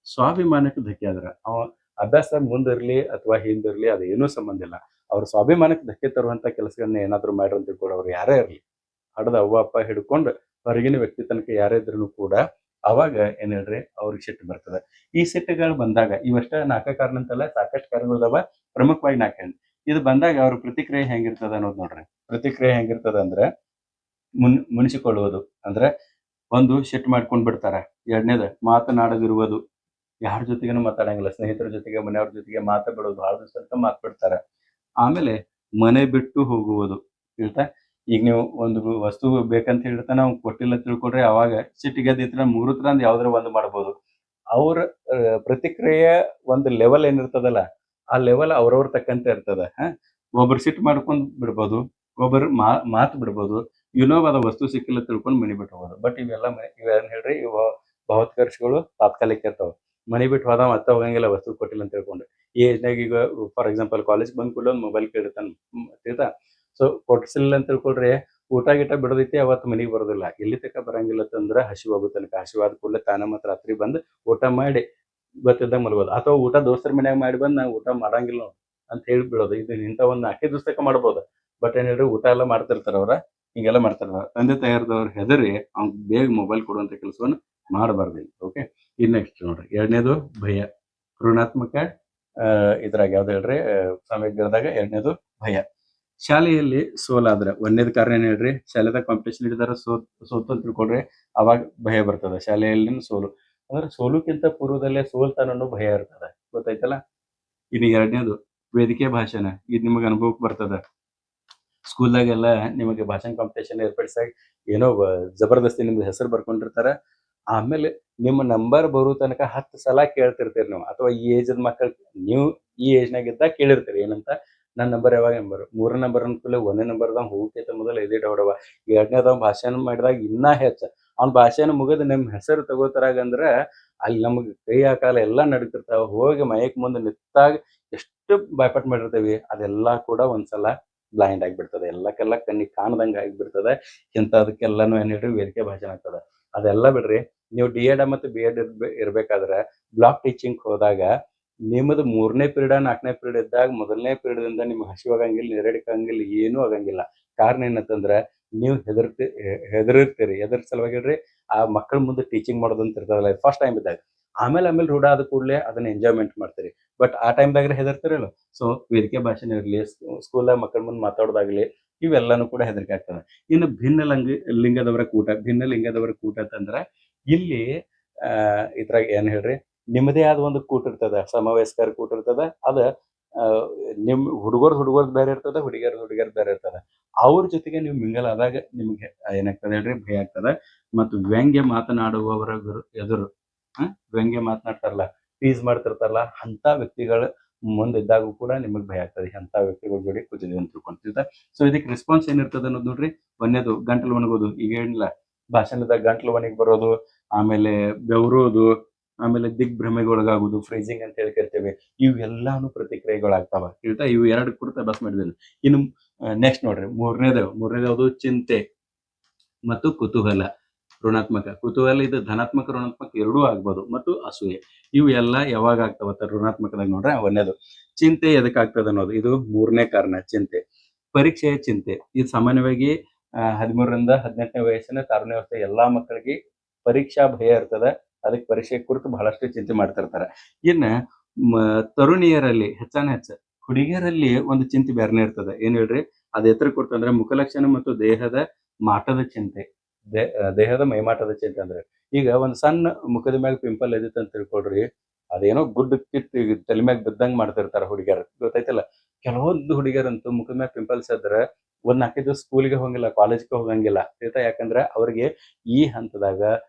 ಸ್ವಾಭಿಮಾನಕ್ಕೆ ಧಕ್ಕೆ ಆದ್ರ ಅವ ಅಭ್ಯಾಸ ಮುಂದಿರ್ಲಿ ಅಥವಾ ಹಿಂದಿರ್ಲಿ ಅದೇನೂ ಸಂಬಂಧ ಇಲ್ಲ. ಅವ್ರ ಸ್ವಾಭಿಮಾನಕ್ಕೆ ಧಕ್ಕೆ ತರುವಂತ ಕೆಲಸಗಳನ್ನ ಏನಾದ್ರು ಮಾಡ್ರಿ ಅಂತ ತಿಳ್ಕೊಡ್ರಿ, ಅವ್ರು ಯಾರೇ ಇರ್ಲಿ, ಹಡದ ಅವ್ವ ಅಪ್ಪ ಹಿಡ್ಕೊಂಡು ಹೊರಗಿನ ವ್ಯಕ್ತಿ ತನಕ ಯಾರೇ ಇದ್ರು ಕೂಡ ಅವಾಗ ಏನ್ ಹೇಳ್ರಿ? ಅವ್ರಿಗೆ ಸಿಟ್ಟು ಬರ್ತದೆ. ಈ ಸಿಟ್ಟುಗಳು ಬಂದಾಗ ಇವಷ್ಟ 4 ಕಾರಣ ಅಂತಲ್ಲ, ಸಾಕಷ್ಟು ಕಾರಣಗಳದಾವ. ಪ್ರಮುಖವಾಗಿ 4 ಹೇಳಿ. ಇದು ಬಂದಾಗ ಅವ್ರ ಪ್ರತಿಕ್ರಿಯೆ ಹೆಂಗಿರ್ತದ ಅನ್ನೋದು ನೋಡ್ರಿ. ಪ್ರತಿಕ್ರಿಯೆ ಹೆಂಗಿರ್ತದ ಅಂದ್ರೆ ಮುನಿಸಿಕೊಳ್ಳುವುದು ಅಂದ್ರೆ, ಒಂದು ಸಿಟ್ಟು ಮಾಡ್ಕೊಂಡ್ ಬಿಡ್ತಾರ. ಎರಡನೇದು ಮಾತನಾಡದಿರುವುದು, ಯಾರ ಜೊತೆಗೇನು ಮಾತಾಡಂಗಿಲ್ಲ. ಸ್ನೇಹಿತರ ಜೊತೆಗೆ, ಮನೆಯವ್ರ ಜೊತೆಗೆ ಬಿಡೋದು, ಬಹಳ ದಿವಸ ಅಂತ ಮಾತು ಬಿಡ್ತಾರ. ಆಮೇಲೆ ಮನೆ ಬಿಟ್ಟು ಹೋಗುವುದು. ಹೇಳ್ತಾ, ಈಗ ನೀವು ಒಂದು ವಸ್ತು ಬೇಕಂತ ಹೇಳಿರ್ತಾನ, ಅವ್ನು ಕೊಟ್ಟಿಲ್ಲ ತಿಳ್ಕೊಡ್ರಿ, ಅವಾಗ ಸಿಟ್ಟಿಗೆದ್ದಿತ್ರ 3 ತರ ಯಾವ್ದಾರ ಒಂದು ಮಾಡ್ಬೋದು. ಅವ್ರ ಪ್ರತಿಕ್ರಿಯೆ ಒಂದು ಲೆವೆಲ್ ಏನಿರ್ತದಲ್ಲ, ಆ ಲೆವೆಲ್ ಅವ್ರವ್ರ ತಕ್ಕಂತೆ ಇರ್ತದ. ಒಬ್ರು ಸಿಟ್ಟು ಮಾಡ್ಕೊಂಡ್ ಬಿಡ್ಬೋದು, ಒಬ್ಬರು ಮಾತು ಬಿಡ್ಬೋದು, ಅದ ವಸ್ತು ಸಿಕ್ಕಿಲ್ಲ ತಿಳ್ಕೊಂಡು ಮನಿ ಬಿಟ್ಟು ಹೋಗೋದು. ಬಟ್ ಇವೇನ್ ಹೇಳ್ರಿ? ಇವ ಭಾವೋತ್ಕರ್ಷಗಳು ತಾತ್ಕಾಲಿಕ ಇರ್ತಾವ. ಮನಿ ಬಿಟ್ಟು ಹೋದ ಮತ್ತೆ ಹೋಗಂಗಿಲ್ಲ ವಸ್ತು ಕೊಟ್ಟಿಲ್ಲ ಅಂತ ತಿಳ್ಕೊಂಡು. ಈ ಏಜ್ನಾಗ ಈಗ ಫಾರ್ ಎಕ್ಸಾಂಪಲ್ ಕಾಲೇಜ್ ಬಂದ್ ಕೂಡಲೇ ಒಂದು ಮೊಬೈಲ್ ಕೇಳಿರ್ತಾನ, ಆಯ್ತಾ? ಸೊ ಕೊಡ್ಸಿಲ್ಲ ಅಂತ ತಿಳ್ಕೊಳ್ರಿ, ಊಟ ಗೀಟ ಬಿಡದೈತಿ, ಅವತ್ತು ಮನಿಗೆ ಬರೋದಿಲ್ಲ. ಎಲ್ಲಿ ತನಕ ಬರಂಗಿಲ್ಲ ಅಂತಂದ್ರೆ ಹಸಿವಾಗೋ ತನಕ. ಹಸಿವಾದ ಕೂಡಲೇ ತಾನ ಮತ್ತೆ ರಾತ್ರಿ ಬಂದು ಊಟ ಮಾಡಿ ಗೊತ್ತಿದ್ದಂಗೆ ಮಲಗೋದು. ಅಥವಾ ಊಟ ದೋಸ್ತರ ಮನ್ಯಾಗ ಮಾಡಿ ಬಂದು ನಾ ಊಟ ಮಾಡಂಗಿಲ್ಲ ಅಂತ ಹೇಳಿ ಬಿಡೋದು. ಇದು ಇಂಥ ಒಂದು 4 ದಿವಸ ತನಕ ಮಾಡ್ಬೋದು. ಬಟ್ ಏನ್ ಹೇಳ್ರಿ? ಊಟ ಎಲ್ಲ ಮಾಡ್ತಿರ್ತಾರ ಅವ್ರ, ಹಿಂಗೆಲ್ಲ ಮಾಡ್ತಾರ. ತಂದೆ ತಾಯಿಯರ್ದವ್ರು ಹೆದರಿ ಅವ್ನ್ ಬೇಗ ಮೊಬೈಲ್ ಕೊಡುವಂತ ಕೆಲಸವನ್ನು ಮಾಡಬಾರ್ದಿಲ್ಲ. ಓಕೆ. ಇನ್ ನೆಕ್ಸ್ಟ್ ನೋಡ್ರಿ, ಎರಡನೇದು ಭಯ. ಋಣಾತ್ಮಕ ಇದ್ರಾಗ ಯಾವ್ದು ಹೇಳ್ರಿ? ಸಂವೇಗದಾಗ ಎರಡನೇದು ಭಯ. ಶಾಲೆಯಲ್ಲಿ ಸೋಲಾದ್ರೆ ಒಂದೇದ್ ಕಾರಣ ಏನ್ ಹೇಳ್ರಿ? ಶಾಲೆದಾಗ ಕಾಂಪಿಟೇಷನ್ ಹಿಡಿದಾರ, ಸೋತು ಅಂತ ತಿಳ್ಕೊಳ್ರಿ, ಅವಾಗ ಭಯ ಬರ್ತದ. ಶಾಲೆಯಲ್ಲಿ ಸೋಲು ಅಂದ್ರೆ ಸೋಲುಕ್ಕಿಂತ ಪೂರ್ವದಲ್ಲೇ ಸೋಲ್ತಾನೋ ಭಯ ಇರ್ತದ. ಗೊತ್ತಾಯ್ತಲ್ಲ? ಇನ್ನು ಎರಡನೇದು ವೇದಿಕೆ ಭಾಷಣ. ಇದು ನಿಮಗೆ ಅನುಭವಕ್ಕೆ ಬರ್ತದ. ಸ್ಕೂಲ್ದಾಗೆಲ್ಲ ನಿಮಗೆ ಭಾಷಣ ಕಾಂಪಿಟೇಷನ್ ಏರ್ಪಡಿಸಾಗ ಏನೋ ಜಬರ್ದಸ್ತಿ ನಿಮ್ದು ಹೆಸರು ಬರ್ಕೊಂಡಿರ್ತಾರ. ಆಮೇಲೆ ನಿಮ್ಮ ನಂಬರ್ ಬರೋ ತನಕ 10 ಸಲ ಕೇಳ್ತಿರ್ತೀರಿ ನೀವು. ಅಥವಾ ಈ ಏಜ್ ಮಕ್ಕಳು, ನೀವು ಈ ಏಜ್ನಾಗ ಇದ್ದಾಗ ಕೇಳಿರ್ತೀರಿ ಏನಂತ? ನನ್ನ ನಂಬರ್ ಯಾವಾಗ? ನಂಬರ್ 3 ನಂಬರ್ ಅನ್ಕೂಲ 1ನೇ ನಂಬರ್ದಾಗ ಹೋಗಕ್ಕಿಂತ ಮೊದಲು ಇದೇ ಡೌಡವ. 2ನೇದವ ಭಾಷಣ ಮಾಡಿದಾಗ ಇನ್ನೂ ಹೆಚ್ಚ. ಅವ್ನ ಭಾಷಣ ಮುಗಿದು ನಿಮ್ಮ ಹೆಸರು ತಗೋತಾರಾಗಂದ್ರ ಅಲ್ಲಿ ನಮಗೆ ಕೈ ಕಾಲ ಎಲ್ಲ ನಡೀತಿರ್ತಾವ. ಹೋಗಿ ಮೈಕ್ ಮುಂದೆ ನಿಂತಾಗ ಎಷ್ಟು ಬಾಯ್ಪಾಟ್ ಮಾಡಿರ್ತೀವಿ, ಅದೆಲ್ಲ ಕೂಡ ಒಂದ್ಸಲ ಬ್ಲೈಂಡ್ ಆಗಿಬಿಡ್ತದೆ. ಎಲ್ಲಕ್ಕೆಲ್ಲ ಕಣ್ಣಿಗೆ ಕಾಣದಂಗೆ ಆಗಿಬಿಡ್ತದೆ. ಇಂಥದಕ್ಕೆಲ್ಲಾನು ಏನ್ ಹೇಳ್ರಿ? ವೇದಿಕೆ ಭಾಷಣ ಆಗ್ತದ. ಅದೆಲ್ಲ ಬಿಡ್ರಿ, ನೀವು ಡಿ.ಎಡ್ ಮತ್ತು ಬಿ.ಎಡ್ ಇರ್ಬೇಕಾದ್ರೆ ಬ್ಲಾಕ್ ಟೀಚಿಂಗ್ ಹೋದಾಗ ನಿಮ್ಮದು 3ನೇ ಪೀರಿಯಡ್ 4ನೇ ಪೀರಿಯಡ್ ಇದ್ದಾಗ ಮೊದಲನೇ ಪೀರಿಯಡ್ದಿಂದ ನಿಮ್ಗೆ ಹಸಿವಾಗಂಗಿಲ್ಲ, ನೆರಳಿಕಂಗಿಲ್ಲ, ಏನೂ ಆಗಂಗಿಲ್ಲ. ಕಾರಣ ಏನಂತಂದ್ರೆ ನೀವು ಹೆದರಿರ್ತೀರಿ. ಎದ್ರ ಸಲುವಾಗಿ ಹೇಳ್ರಿ? ಆ ಮಕ್ಕಳ ಮುಂದೆ ಟೀಚಿಂಗ್ ಮಾಡೋದಂತ ಇರ್ತದಲ್ಲ, ಫಸ್ಟ್ ಟೈಮ್ ಇದ್ದಾಗ. ಆಮೇಲೆ ರೂಢ ಆದ ಕೂಡಲೇ ಅದನ್ನ ಎಂಜಾಯ್ಮೆಂಟ್ ಮಾಡ್ತೀರಿ. ಬಟ್ ಆ ಟೈಮ್ದಾಗ ಹೆದರ್ತಿರಲ್ಲ. ಸೊ ವೇದಿಕೆ ಭಾಷಣ ಇರಲಿ, ಸ್ಕೂಲ್ದಾಗ ಮಕ್ಕಳ ಮುಂದೆ ಮಾತಾಡೋದಾಗ್ಲಿ, ಇವೆಲ್ಲಾನು ಕೂಡ ಹೆದರಿಕೆ ಆಗ್ತದೆ. ಇನ್ನು ಲಿಂಗದವರ ಕೂಟ. ಭಿನ್ನ ಲಿಂಗದವರ ಕೂಟ ಅಂತಂದ್ರೆ ಇಲ್ಲಿ ಇದ್ರಾಗ ಏನ್ ಹೇಳ್ರಿ? ನಿಮ್ಮದೇ ಆದ ಒಂದು ಕೂಟ ಇರ್ತದ, ಸಮವಯಸ್ಕರ ಕೂಟ ಇರ್ತದ. ಅದ ನಿಮ್ ಹುಡುಗರ್ದು ಬೇರೆ ಇರ್ತದ, ಹುಡುಗಿಯರ್ದು ಬೇರೆ ಇರ್ತದ. ಅವ್ರ ಜೊತೆಗೆ ನೀವು ಮಿಂಗಲ್ ಆದಾಗ ನಿಮ್ಗೆ ಏನಾಗ್ತದೆ ಹೇಳ್ರಿ? ಭಯ ಆಗ್ತದ. ಮತ್ತು ವ್ಯಂಗ್ಯ ಮಾತನಾಡುವವರ ಎದುರು ವ್ಯಂಗ್ಯ ಮಾತನಾಡ್ತಾರಲ್ಲ, ಟೀಸ್ ಮಾಡ್ತಿರ್ತಾರಲ್ಲ ಅಂತ ವ್ಯಕ್ತಿಗಳ ಮುಂದಿದ್ದಾಗೂ ಕೂಡ ನಿಮಗೆ ಭಯ ಆಗ್ತದೆ ಅಂತ ವ್ಯಕ್ತಿಗಳ ಜೋಡಿ ಕೂತಿದ್ವಿ ಅಂತ ತಿಳ್ಕೊಂತಿದ್ದ. ಸೊ ಇದಕ್ಕೆ ರೆಸ್ಪಾನ್ಸ್ ಏನಿರ್ತದೆ ಅನ್ನೋದು ನೋಡ್ರಿ. ಒಂದೇದು ಗಂಟಲು ಒಣಗೋದು, ಈಗ ಏನಿಲ್ಲ ಭಾಷಣದಾಗ ಗಂಟ್ಲು ಒಣಗಿ ಬರೋದು, ಆಮೇಲೆ ಬೆವರೋದು, ಆಮೇಲೆ ದಿಗ್ಭ್ರಮೆಗೊಳಗಾಗೋದು, ಫ್ರೀಜಿಂಗ್ ಅಂತ ಹೇಳಿ ಕರಿತೇವೆ. ಇವೆಲ್ಲಾನು ಪ್ರತಿಕ್ರಿಯೆಗಳಾಗ್ತಾವ. ತಿಳಿತಾ? ಇವು ಎರಡು ಕುರಿತು ಅಭ್ಯಾಸ ಮಾಡಿದ್ದೇನೆ. ಇನ್ನು ನೆಕ್ಸ್ಟ್ ನೋಡ್ರಿ, ಮೂರನೇದು ಚಿಂತೆ ಮತ್ತು ಕುತೂಹಲ. ಕುತೂಹಲ ಇದು ಧನಾತ್ಮಕ ಋಣಾತ್ಮಕ ಎರಡೂ ಆಗ್ಬೋದು, ಮತ್ತು ಅಸೂಯೆ. ಇವು ಎಲ್ಲ ಯಾವಾಗ ಆಗ್ತಾವತ್ತ ಋಣಾತ್ಮಕದಾಗ ನೋಡ್ರೆ. ಒಂದೇದು ಚಿಂತೆ ಎದಕ್ಕೆ ಆಗ್ತದೆ ಅನ್ನೋದು, ಇದು ಮೂರನೇ ಕಾರಣ. ಚಿಂತೆ, ಪರೀಕ್ಷೆಯ ಚಿಂತೆ. ಇದು ಸಾಮಾನ್ಯವಾಗಿ 13ರಿಂದ 18ನೇ ವಯಸ್ಸಿನ ತಾರುಣ್ಯಾವಸ್ಥೆ ಎಲ್ಲಾ ಮಕ್ಕಳಿಗೆ ಪರೀಕ್ಷಾ ಭಯ ಇರ್ತದೆ. ಅದಕ್ಕೆ ಪರೀಕ್ಷೆ ಕುರಿತು ಬಹಳಷ್ಟು ಚಿಂತೆ ಮಾಡ್ತಿರ್ತಾರೆ. ಇನ್ನ ತರುಣಿಯರಲ್ಲಿ ಹೆಚ್ಚ ಹುಡುಗಿಯರಲ್ಲಿ ಒಂದು ಚಿಂತೆ ಬೇರೆನೇ ಇರ್ತದೆ. ಏನ್ ಹೇಳ್ರಿ, ಅದ್ ಎತ್ತರ ಕೊಡ್ತಂದ್ರೆ ಮುಖಲಕ್ಷಣ ಮತ್ತು ದೇಹದ ಮಾಟದ ಚಿಂತೆ, ದೇಹದ ಮೈಮಾಟದ ಚಿಂತೆ. ಅಂದ್ರೆ ಈಗ ಒಂದ್ ಸಣ್ಣ ಮುಖದ ಮ್ಯಾಗ ಪಿಂಪಲ್ ಎದಿತ್ತು ಅಂತ ತಿಳ್ಕೊಳ್ರಿ, ಅದೇನೋ ಗುಡ್ಡ ಕಿತ್ತು ತಲೆ ಮ್ಯಾಗ ಬಿದ್ದಂಗ್ ಮಾಡ್ತಿರ್ತಾರ ಹುಡುಗಿಯರು, ಗೊತ್ತೈತಲ್ಲ. ಕೆಲವೊಂದು ಹುಡುಗಿಯರಂತೂ ಮುಖದ ಮ್ಯಾಗ ಪಿಂಪಲ್ಸ್ ಇದ್ರೆ ಒಂದ್ 4 ದಿವಸ ಸ್ಕೂಲಿಗೆ ಹೋಗಂಗಿಲ್ಲ, ಕಾಲೇಜ್ಗೆ ಹೋಗಂಗಿಲ್ಲ. ಯಾಕಂದ್ರೆ ಅವ್ರಿಗೆ ಈ ಹಂತದಾಗ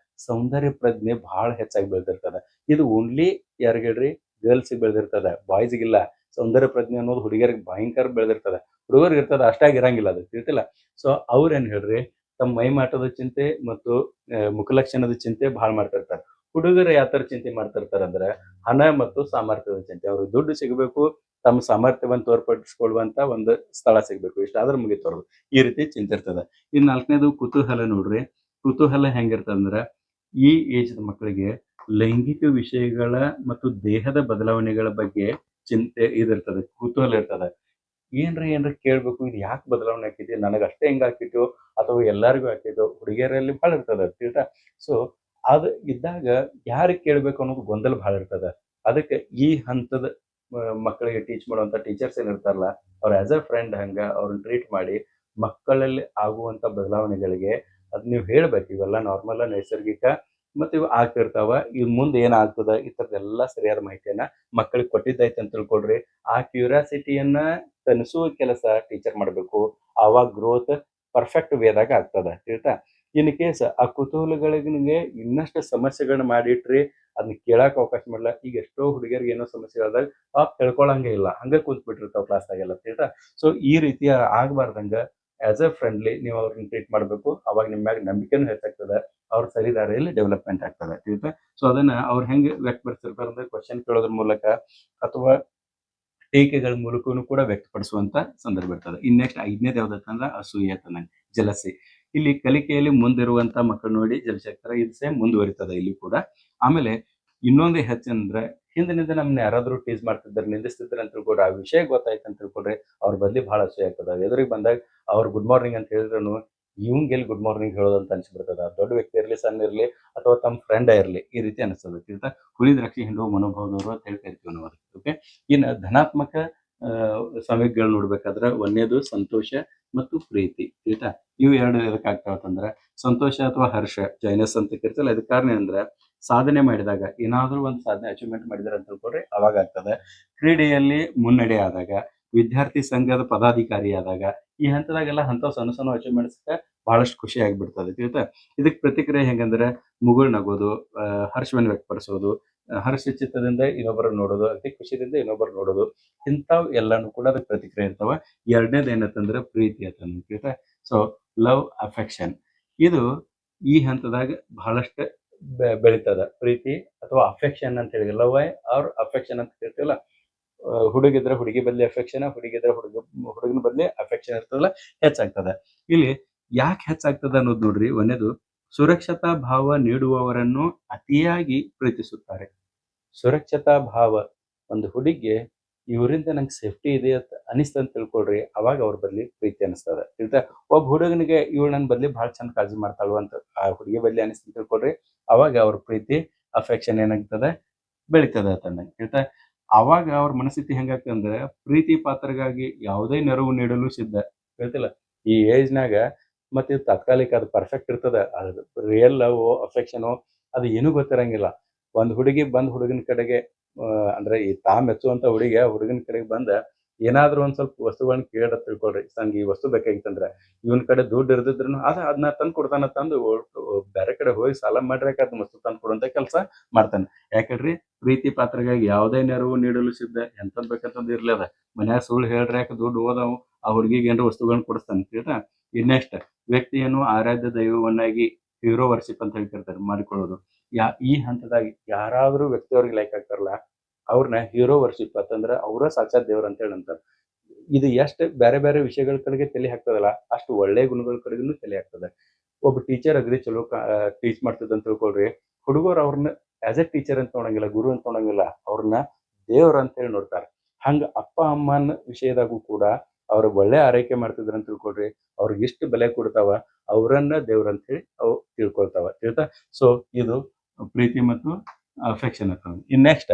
ಸೌಂದರ್ಯ ಪ್ರಜ್ಞೆ ಬಹಳ ಹೆಚ್ಚಾಗಿ ಬೆಳೆದಿರ್ತದ. ಇದು ಓನ್ಲಿ ಯಾರಿಗೇಳ್ರಿ, ಗರ್ಲ್ಸ್ ಬೆಳೆದಿರ್ತದ, ಬಾಯ್ಸ್ಗಿಲ್ಲ. ಸೌಂದರ್ಯ ಪ್ರಜ್ಞೆ ಅನ್ನೋದು ಹುಡುಗಿಯರಿಗೆ ಭಯಂಕರ ಬೆಳೆದಿರ್ತದ, ಹುಡುಗರಿಗೆ ಇರ್ತದ, ಅಷ್ಟಾಗಿ ಇರಂಗಿಲ್ಲ ಅದು, ತಿಳಿತಿಲ್ಲ. ಸೊ ಅವ್ರೇನ್ ಹೇಳ್ರಿ, ತಮ್ಮ ಮೈಮಾಟದ ಚಿಂತೆ ಮತ್ತು ಮುಖಲಕ್ಷಣದ ಚಿಂತೆ ಬಹಳ ಮಾಡ್ತಿರ್ತಾರೆ. ಹುಡುಗರು ಯಾವ ತರ ಚಿಂತೆ ಮಾಡ್ತಿರ್ತಾರ ಅಂದ್ರೆ, ಹಣ ಮತ್ತು ಸಾಮರ್ಥ್ಯದ ಚಿಂತೆ. ಅವ್ರಿಗೆ ದುಡ್ಡು ಸಿಗಬೇಕು, ತಮ್ಮ ಸಾಮರ್ಥ್ಯವನ್ನು ತೋರ್ಪಡಿಸ್ಕೊಳ್ಳುವಂತ ಒಂದು ಸ್ಥಳ ಸಿಗ್ಬೇಕು, ಇಷ್ಟಾದ್ರೂ ಮುಗಿತವ್ರದು. ಈ ರೀತಿ ಚಿಂತೆ ಇರ್ತದ. ಇನ್ 4ನೇದು ಕುತೂಹಲ ನೋಡ್ರಿ. ಕುತೂಹಲ ಹೆಂಗಿರ್ತದಂದ್ರ, ಈ ಏಜ್ದ ಮಕ್ಕಳಿಗೆ ಲೈಂಗಿಕ ವಿಷಯಗಳ ಮತ್ತು ದೇಹದ ಬದಲಾವಣೆಗಳ ಬಗ್ಗೆ ಚಿಂತೆ ಇದಿರ್ತದೆ, ಕುತೂಹಲ ಇರ್ತದೆ. ಏನ್ರಿ ಕೇಳ್ಬೇಕು, ಇದು ಯಾಕೆ ಬದಲಾವಣೆ ಆಕೈತಿ, ನನಗೆ ಅಷ್ಟೇ ಹೆಂಗ ಆಕಿತ್ತು ಅಥವಾ ಎಲ್ಲರಿಗೂ ಆಕಿತ್ತು, ಹುಡುಗಿಯರಲ್ಲಿ ಬಹಳ ಇರ್ತದ, ತಿಳಿತಾ? ಸೊ ಅದು ಇದ್ದಾಗ ಯಾರಿಗೆ ಕೇಳ್ಬೇಕು ಅನ್ನೋದು ಗೊಂದಲ ಬಹಳ ಇರ್ತದ. ಅದಕ್ಕೆ ಈ ಹಂತದ ಮಕ್ಕಳಿಗೆ ಟೀಚ್ ಮಾಡುವಂತ ಟೀಚರ್ಸ್ ಏನಿರ್ತಾರಲ್ಲ, ಅವ್ರ ಆಸ್ ಅ ಫ್ರೆಂಡ್ ಹಂಗ ಅವ್ರನ್ನ ಟ್ರೀಟ್ ಮಾಡಿ ಮಕ್ಕಳಲ್ಲಿ ಆಗುವಂತ ಬದಲಾವಣೆಗಳಿಗೆ ಅದ್ ನೀವು ಹೇಳ್ಬೇಕು. ಇವೆಲ್ಲ ನಾರ್ಮಲ್, ನೈಸರ್ಗಿಕ, ಮತ್ತೆ ಇವು ಆಗ್ತಿರ್ತಾವ. ಇವ್ ಮುಂದೆ ಏನಾಗ್ತದ, ಈ ತರದೆಲ್ಲ ಸರಿಯಾದ ಮಾಹಿತಿಯನ್ನ ಮಕ್ಕಳಿಗೆ ಕೊಟ್ಟಿದ್ದೈತೆ ಅಂತ ತಿಳ್ಕೊಳ್ರಿ. ಆ ಕ್ಯೂರಿಯಾಸಿಟಿಯನ್ನ ತನಿಸುವ ಕೆಲಸ ಟೀಚರ್ ಮಾಡ್ಬೇಕು. ಅವಾಗ ಗ್ರೋತ್ ಪರ್ಫೆಕ್ಟ್ ವೇದಾಗ ಆಗ್ತದ, ತಿಳಿತಾ? ಇನ್ ಕೇಸ್ ಆ ಕುತೂಹಲಗಳಿಗೆ ಇನ್ನಷ್ಟು ಸಮಸ್ಯೆಗಳನ್ನ ಮಾಡಿಟ್ರಿ, ಅದನ್ನ ಕೇಳಕ್ ಅವಕಾಶ ಮಾಡಲ್ಲ. ಈಗ ಎಷ್ಟೋ ಹುಡುಗಿಯರಿಗೆ ಏನೋ ಸಮಸ್ಯೆಗಳಾದಾಗ ತಿಳ್ಕೊಳಂಗೆ ಇಲ್ಲ, ಹಂಗ ಕೂತ್ ಬಿಟ್ಟಿರ್ತಾವ ಕ್ಲಾಸ್ದಾಗೆಲ್ಲ, ತಿಳಿತಾ? ಸೊ ಈ ರೀತಿ ಆಗ್ಬಾರ್ದಂಗ ಆಸ್ ಅ ಫ್ರೆಂಡ್ಲಿ ನೀವು ಅವ್ರನ್ನ ಟ್ರೀಟ್ ಮಾಡ್ಬೇಕು. ಅವಾಗ ನಿಮ್ಮ ಮ್ಯಾಗ ನಂಬಿಕೆನೂ ಹೆಚ್ಚಾಗ್ತದೆ, ಅವ್ರ ಸರಿ ದಾರಿಯಲ್ಲಿ ಡೆವಲಪ್ಮೆಂಟ್ ಆಗ್ತದೆ, ತಿಳಿತಾ? ಸೊ ಅದನ್ನ ಅವ್ರು ಹೆಂಗೆ ವ್ಯಕ್ತಪಡಿಸಿರ್ತಾರೆ ಅಂದ್ರೆ, ಕ್ವಶನ್ ಕೇಳೋದ್ರ ಮೂಲಕ ಅಥವಾ ಟೀಕೆಗಳ ಮೂಲಕನೂ ಕೂಡ ವ್ಯಕ್ತಪಡಿಸುವಂತ ಸಂದರ್ಭ ಇರ್ತದೆ. ಇನ್ ನೆಕ್ಸ್ಟ್ 5ನೇದು ಯಾವ್ದಂದ್ರೆ ಅಸೂಯೆ, ಜಲಸಿ. ಇಲ್ಲಿ ಕಲಿಕೆಯಲ್ಲಿ ಮುಂದಿರುವಂತ ಮಕ್ಕಳು ನೋಡಿ ಜಲಸಾಗ್ತಾರೆ. ಇದು ಸೇಮ್ ಮುಂದುವರಿತದೆ ಇಲ್ಲಿ ಕೂಡ. ಆಮೇಲೆ ಇನ್ನೊಂದು ಹೆಚ್ಚಂದ್ರೆ, ಹಿಂದಿನಿಂದ ನಮ್ನ ಯಾರಾದ್ರೂ ಟೀಸ್ ಮಾಡ್ತಿದ್ದಾರೆ, ನಿಂದಿಸ್ತಿದ್ದಾರೆ ಅಂತ ತಿಳ್ಕೊಡ್ರಿ, ಆ ವಿಷಯ ಗೊತ್ತಾಯ್ತು ಅಂತ ತಿಳ್ಕೊಡ್ರಿ, ಅವ್ರ ಬದ್ಲಿ ಬಹಳ ಅಸೂಯೆ ಆಗ್ತದ. ಎದುರಿಗೆ ಬಂದಾಗ ಅವ್ರು ಗುಡ್ ಮಾರ್ನಿಂಗ್ ಅಂತ ಹೇಳಿದ್ರು ಇವಂಗೆ ಎಲ್ಲಿ ಗುಡ್ ಮಾರ್ನಿಂಗ್ ಹೇಳೋದಂತ ಅನ್ಸ್ಬಿಡ್ತದ. ದೊಡ್ಡ ವ್ಯಕ್ತಿ ಇರ್ಲಿ, ಸಣ್ಣ ಇರ್ಲಿ, ಅಥವಾ ತಮ್ಮ ಫ್ರೆಂಡ್ ಇರ್ಲಿ, ಈ ರೀತಿ ಅನಿಸ್ತದೆ, ತಿಳಿತಾ? ಹುಲಿ ದ್ರಾಕ್ಷಿ ಹಿಂಡುವ ಮನೋಭಾವದವರು ಅಂತ ಹೇಳಿ ಕರಿತೀವಿ ನಾವು ಅದಕ್ಕೆ. ಓಕೆ. ಇನ್ನು ಧನಾತ್ಮಕ ಸಂವೇಗಗಳು ನೋಡ್ಬೇಕಾದ್ರೆ, ಒಂದೇದು ಸಂತೋಷ ಮತ್ತು ಪ್ರೀತಿ, ತಿಳಿತಾ? ಇವು ಎರಡು ಎದಕ್ಕೆ ಆಗ್ತಾವಂದ್ರೆ, ಸಂತೋಷ ಅಥವಾ ಹರ್ಷ, ಜೈನಸ್ ಅಂತ ಕರಿತಲ್ಲ. ಇದಕ್ಕೆ ಕಾರಣ ಅಂದ್ರೆ, ಸಾಧನೆ ಮಾಡಿದಾಗ, ಏನಾದ್ರೂ ಒಂದು ಸಾಧನೆ ಅಚೀವ್ಮೆಂಟ್ ಮಾಡಿದಾರೆ ಅಂತ ತಿಳ್ಕೊಡ್ರಿ, ಅವಾಗ ಆಗ್ತದೆ. ಕ್ರೀಡೆಯಲ್ಲಿ ಮುನ್ನಡೆ ಆದಾಗ, ವಿದ್ಯಾರ್ಥಿ ಸಂಘದ ಪದಾಧಿಕಾರಿ ಆದಾಗ, ಈ ಹಂತದಾಗೆಲ್ಲ ಅಂತ ಸಣ್ಣ ಸಣ್ಣ ಅಚೀವ್ಮೆಂಟ್ಸ್ ಬಹಳಷ್ಟು ಖುಷಿ ಆಗ್ಬಿಡ್ತದೆ, ತಿಳಿತಾ? ಇದಕ್ಕೆ ಪ್ರತಿಕ್ರಿಯೆ ಹೆಂಗಂದ್ರೆ, ಮುಗುಳ್ ನಗೋದು, ಹರ್ಷವನ್ನು ವ್ಯಕ್ತಪಡಿಸೋದು, ಹರ್ಷ ಚಿತ್ತದಿಂದ ಇನ್ನೊಬ್ಬರ ನೋಡೋದು, ಅತಿ ಖುಷಿಯಿಂದ ಇನ್ನೊಬ್ಬರು ನೋಡೋದು, ಇಂಥವು ಎಲ್ಲಾನು ಕೂಡ ಅದಕ್ಕೆ ಪ್ರತಿಕ್ರಿಯೆ ಇರ್ತಾವ. 2ನೇದು ಏನಂತಂದ್ರೆ ಪ್ರೀತಿ ಅಂತ, ತಿಳಿತಾ? ಸೊ ಲವ್, ಅಫೆಕ್ಷನ್, ಇದು ಈ ಹಂತದಾಗ ಬಹಳಷ್ಟು ಬೆಳೀತದ. ಪ್ರೀತಿ ಅಥವಾ ಅಫೆಕ್ಷನ್ ಅಂತ ಹೇಳಿ, ಲವ್ ಆರ್ ಅಫೆಕ್ಷನ್ ಅಂತ ಹೇಳ್ತೀವಲ್ಲ. ಹುಡುಗಿದ್ರೆ ಹುಡುಗಿ ಬದಲಿ ಅಫೆಕ್ಷನ್, ಹುಡುಗಿದ್ರೆ ಹುಡುಗನ ಬದಲಿ ಅಫೆಕ್ಷನ್ ಇರ್ತದಲ್ಲ, ಹೆಚ್ಚಾಗ್ತದೆ. ಇಲ್ಲಿ ಯಾಕೆ ಹೆಚ್ಚಾಗ್ತದ ಅನ್ನೋದು ನೋಡ್ರಿ. ಒಂದೇದು, ಸುರಕ್ಷತಾ ಭಾವ ನೀಡುವವರನ್ನು ಅತಿಯಾಗಿ ಪ್ರೀತಿಸುತ್ತಾರೆ. ಸುರಕ್ಷತಾ ಭಾವ, ಒಂದು ಹುಡುಗಿ ಇವರಿಂದ ನಂಗೆ ಸೇಫ್ಟಿ ಇದೆ ಅಂತ ಅನಿಸ್ತಂತ ತಿಳ್ಕೊಳ್ರಿ, ಅವಾಗ ಅವ್ರ ಬದಲಿ ಪ್ರೀತಿ ಅನಿಸ್ತದ, ತಿಳಿತಾ? ಒಬ್ಬ ಹುಡುಗನಿಗೆ ಇವಳು ನನ್ನ ಬದಲಿ ಬಹಳ ಚಂದ ಕಾಳಜಿ ಮಾಡ್ತಾಳು ಅಂತ ಆ ಹುಡುಗಿ ಬದಲಿ ಅನಿಸ್ತಂತ ತಿಳ್ಕೊಳ್ರಿ, ಅವಾಗ ಅವ್ರ ಪ್ರೀತಿ ಅಫೆಕ್ಷನ್ ಏನಾಗ್ತದೆ, ಬೆಳಿತದ ತನ್ನ, ತಿಳಿತಾ? ಅವಾಗ ಅವ್ರ ಮನಸ್ಥಿತಿ ಹೆಂಗಾಗ್ತದೆ ಅಂದ್ರೆ, ಪ್ರೀತಿ ಪಾತ್ರಗಾಗಿ ಯಾವುದೇ ನೆರವು ನೀಡಲು ಸಿದ್ಧ, ಹೇಳ್ತಿಲ್ಲ? ಈ ಏಜ್ನಾಗ ಮತ್ತೆ ಇದು ತಾತ್ಕಾಲಿಕ, ಅದು ಪರ್ಫೆಕ್ಟ್ ಇರ್ತದ. ಅದು ರಿಯಲ್ ಲವ್, ಅಫೆಕ್ಷನು ಅದು ಏನೂ ಗೊತ್ತಿರಂಗಿಲ್ಲ. ಒಂದ್ ಹುಡುಗಿ ಬಂದ್ ಹುಡುಗನ ಕಡೆಗೆ ಅಂದ್ರೆ ಈ ತಾ ಮೆಚ್ಚುವಂತ ಹುಡುಗಿ ಹುಡುಗನ ಕಡೆಗೆ ಬಂದ ಏನಾದ್ರೂ ಒಂದ್ ಸ್ವಲ್ಪ ವಸ್ತುಗಳನ್ನ ಕೇಳ ತಿಳ್ಕೊಳ್ರಿ, ನಂಗೆ ಈ ವಸ್ತು ಬೇಕಾಗಿತ್ತಂದ್ರೆ ಇವನ್ ಕಡೆ ದುಡ್ಡು ಇರ್ದಿದ್ರು ಅದನ್ನ ತಂದು ಕೊಡ್ತಾನ ತಂದು ಬೇರೆ ಕಡೆ ಹೋಗಿ ಸಾಲ ಮಾಡ್ರಿ ಅದ್ ವಸ್ತು ತಂದು ಕೊಡುವಂತ ಕೆಲಸ ಮಾಡ್ತಾನೆ. ಯಾಕಂದ್ರಿ ಪ್ರೀತಿ ಪಾತ್ರಗಾಗಿ ಯಾವುದೇ ನೆರವು ನೀಡಲು ಸಿದ್ಧ, ಎಂತದ್ ಬೇಕಂತಂದ್ ಇರ್ಲದ. ಮನ್ಯಾಗ ಸುಳ್ಳು ಹೇಳ್ರಿ ಯಾಕೆ ದುಡ್ಡು ಹೋದವು ಆ ಹುಡುಗಿಗೆ ಏನಾರ ವಸ್ತುಗಳನ್ನ ಕೊಡಿಸ್ತಾನೆ ತಿಳಿತಾ. ಇನ್ನೆಷ್ಟ ವ್ಯಕ್ತಿಯನ್ನು ಆರಾಧ್ಯ ದೈವವನ್ನಾಗಿ ಹೀರೋ ವರ್ಷಿಪ್ ಅಂತ ಹೇಳ್ತಿರ್ತಾರೆ ಮಾಡಿಕೊಳ್ಳೋದು. ಈ ಹಂತದಾಗಿ ಯಾರಾದ್ರೂ ವ್ಯಕ್ತಿಯವ್ರಿಗೆ ಲೈಕ್ ಆಗ್ತಾರಲ್ಲ ಅವ್ರನ್ನ ಹೀರೋ ವರ್ಷಿಪ್ ಅಂತಂದ್ರ ಅವರ ಸಾಕ್ಷಾತ್ ದೇವ್ರ ಅಂತ ಹೇಳಿ ಅಂತಾರೆ. ಇದು ಎಷ್ಟು ಬೇರೆ ಬೇರೆ ವಿಷಯಗಳ ಕಡೆಗೆ ತಲೆ ಹಾಕ್ತದಲ್ಲ ಅಷ್ಟು ಒಳ್ಳೆ ಗುಣಗಳ ಕಡೆಗೂ ತಲೆ ಹಾಕ್ತದೆ. ಒಬ್ಬ ಟೀಚರ್ ಅಗ್ರಿ ಚಲೋ ಟೀಚ್ ಮಾಡ್ತಿದ್ದ ಅಂತ ತಿಳ್ಕೊಳ್ರಿ, ಹುಡುಗರು ಅವ್ರನ್ನ ಆಸ್ ಎ ಟೀಚರ್ ಅಂತ ನೋಡಂಗಿಲ್ಲ, ಗುರು ಅಂತ ನೋಡಂಗಿಲ್ಲ, ಅವ್ರನ್ನ ದೇವ್ರ ಅಂತ ಹೇಳಿ ನೋಡ್ತಾರೆ. ಹಂಗ ಅಪ್ಪ ಅಮ್ಮನ ವಿಷಯದಾಗೂ ಕೂಡ ಅವ್ರ ಒಳ್ಳೆ ಆರೈಕೆ ಮಾಡ್ತಿದ್ರ ಅಂತ ತಿಳ್ಕೊಳ್ರಿ, ಅವ್ರಿಗೆ ಇಷ್ಟು ಬೆಲೆ ಕೊಡ್ತಾವ, ಅವರನ್ನ ದೇವ್ರ ಅಂತ ಹೇಳಿ ಅವು ತಿಳ್ಕೊಳ್ತಾವ ತಿಳಿತಾ. ಸೊ ಇದು ಪ್ರೀತಿ ಮತ್ತು ಅಫೆಕ್ಷನ್ ಅಂತ. ಇನ್ ನೆಕ್ಸ್ಟ್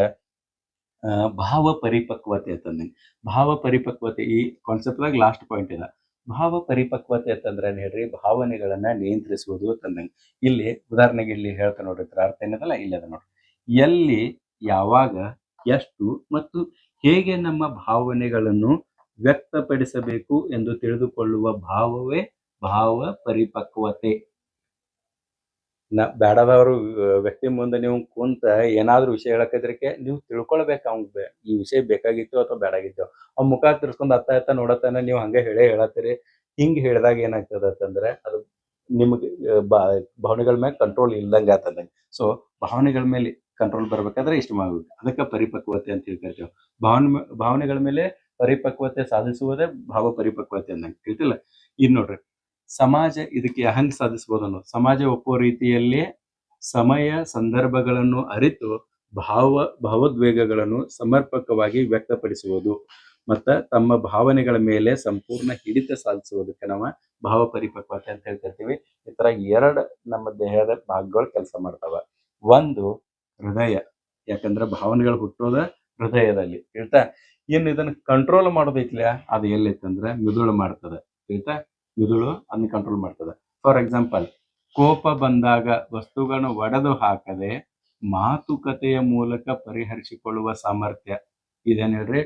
ಭಾವ ಪರಿಪಕ್ವತೆ ಅಂತಂದಂಗೆ. ಭಾವ ಪರಿಪಕ್ವತೆ ಈ ಕಾನ್ಸೆಪ್ಟ್ದಾಗ ಲಾಸ್ಟ್ ಪಾಯಿಂಟ್ ಇದೆ. ಭಾವ ಪರಿಪಕ್ವತೆ ಅಂತಂದ್ರೆ ಹೇಳ್ರಿ ಭಾವನೆಗಳನ್ನ ನಿಯಂತ್ರಿಸುವುದು ಅಂತಂದಂಗೆ. ಇಲ್ಲಿ ಉದಾಹರಣೆಗೆ ಇಲ್ಲಿ ಹೇಳ್ತಾ ನೋಡ್ರಿ ಅರ್ಥ ಏನದಲ್ಲ ಇಲ್ಲಿ ಅದ ನೋಡ್ರಿ. ಎಲ್ಲಿ, ಯಾವಾಗ, ಎಷ್ಟು ಮತ್ತು ಹೇಗೆ ನಮ್ಮ ಭಾವನೆಗಳನ್ನು ವ್ಯಕ್ತಪಡಿಸಬೇಕು ಎಂದು ತಿಳಿದುಕೊಳ್ಳುವ ಭಾವವೇ ಭಾವ ಪರಿಪಕ್ವತೆ. ಬೇಡದವರು ವ್ಯಕ್ತಿ ಮುಂದೆ ನೀವು ಕುಂತ ಏನಾದ್ರೂ ವಿಷಯ ಹೇಳಕದ್ರಕ್ಕೆ ನೀವು ತಿಳ್ಕೊಳ್ಬೇಕು ಅವಂಗ ಈ ವಿಷಯ ಬೇಕಾಗಿತ್ತು ಅಥವಾ ಬೇಡಾಗಿತ್ತು. ಅವ್ನ ಮುಖ ತಿರ್ಸ್ಕೊಂಡ್ ಅತ್ತ ನೋಡತ್ತಾನ ನೀವು ಹಂಗೆ ಹೇಳತ್ತೀರಿ. ಹಿಂಗ್ ಹೇಳಿದಾಗ ಏನಾಗ್ತದ ಅಂತಂದ್ರೆ ಅದು ನಿಮ್ಗೆ ಭಾವನೆಗಳ ಮೇಲೆ ಕಂಟ್ರೋಲ್ ಇಲ್ದಂಗೆ ಆತದಂಗೆ. ಸೊ ಭಾವನೆಗಳ ಮೇಲೆ ಕಂಟ್ರೋಲ್ ಬರ್ಬೇಕಾದ್ರೆ ಇಷ್ಟು ಮಾಡ್ಬೇಕು, ಅದಕ್ಕೆ ಪರಿಪಕ್ವತೆ ಅಂತ ಹೇಳ್ಕರ್ತೇವೆ. ಭಾವನೆಗಳ ಮೇಲೆ ಪರಿಪಕ್ವತೆ ಸಾಧಿಸುವುದೇ ಭಾವ ಪರಿಪಕ್ವತೆ ಅಂದಂಗೆ ತಿಳಿತಿಲ್ಲ. ಇನ್ ನೋಡ್ರಿ ಸಮಾಜ ಇದಕ್ಕೆ ಹಂಗ್ ಸಾಧಿಸಬಹುದು ಅನ್ನೋದು. ಸಮಾಜ ಒಪ್ಪುವ ರೀತಿಯಲ್ಲಿ ಸಮಯ ಸಂದರ್ಭಗಳನ್ನು ಅರಿತು ಭಾವೋದ್ವೇಗಗಳನ್ನು ಸಮರ್ಪಕವಾಗಿ ವ್ಯಕ್ತಪಡಿಸುವುದು ಮತ್ತ ತಮ್ಮ ಭಾವನೆಗಳ ಮೇಲೆ ಸಂಪೂರ್ಣ ಹಿಡಿತ ಸಾಧಿಸುವುದಕ್ಕೆ ನಾವು ಭಾವ ಪರಿಪಕ್ವತೆ ಅಂತ ಹೇಳ್ತಿರ್ತೀವಿ. ಈ ತರ ಎರಡು ನಮ್ಮ ದೇಹದ ಭಾಗಗಳು ಕೆಲಸ ಮಾಡ್ತಾವ. ಒಂದು ಹೃದಯ, ಯಾಕಂದ್ರೆ ಭಾವನೆಗಳು ಹುಟ್ಟೋದ ಹೃದಯದಲ್ಲಿ ಹೇಳ್ತಾ. ಇನ್ನು ಇದನ್ನ ಕಂಟ್ರೋಲ್ ಮಾಡೋದೈತ್ಲ ಅದು ಎಲ್ಲೈತಂದ್ರೆ ಮಿದುಳು ಮಾಡ್ತದೆ ಹೇಳ್ತಾ. ಮಿದುಳು ಅದನ್ನ ಕಂಟ್ರೋಲ್ ಮಾಡ್ತದೆ. ಫಾರ್ ಎಕ್ಸಾಂಪಲ್, ಕೋಪ ಬಂದಾಗ ವಸ್ತುಗಳನ್ನು ಒಡೆದು ಹಾಕದೆ ಮಾತುಕತೆಯ ಮೂಲಕ ಪರಿಹರಿಸಿಕೊಳ್ಳುವ ಸಾಮರ್ಥ್ಯ ಇದೇನ್ ಹೇಳ್ರಿ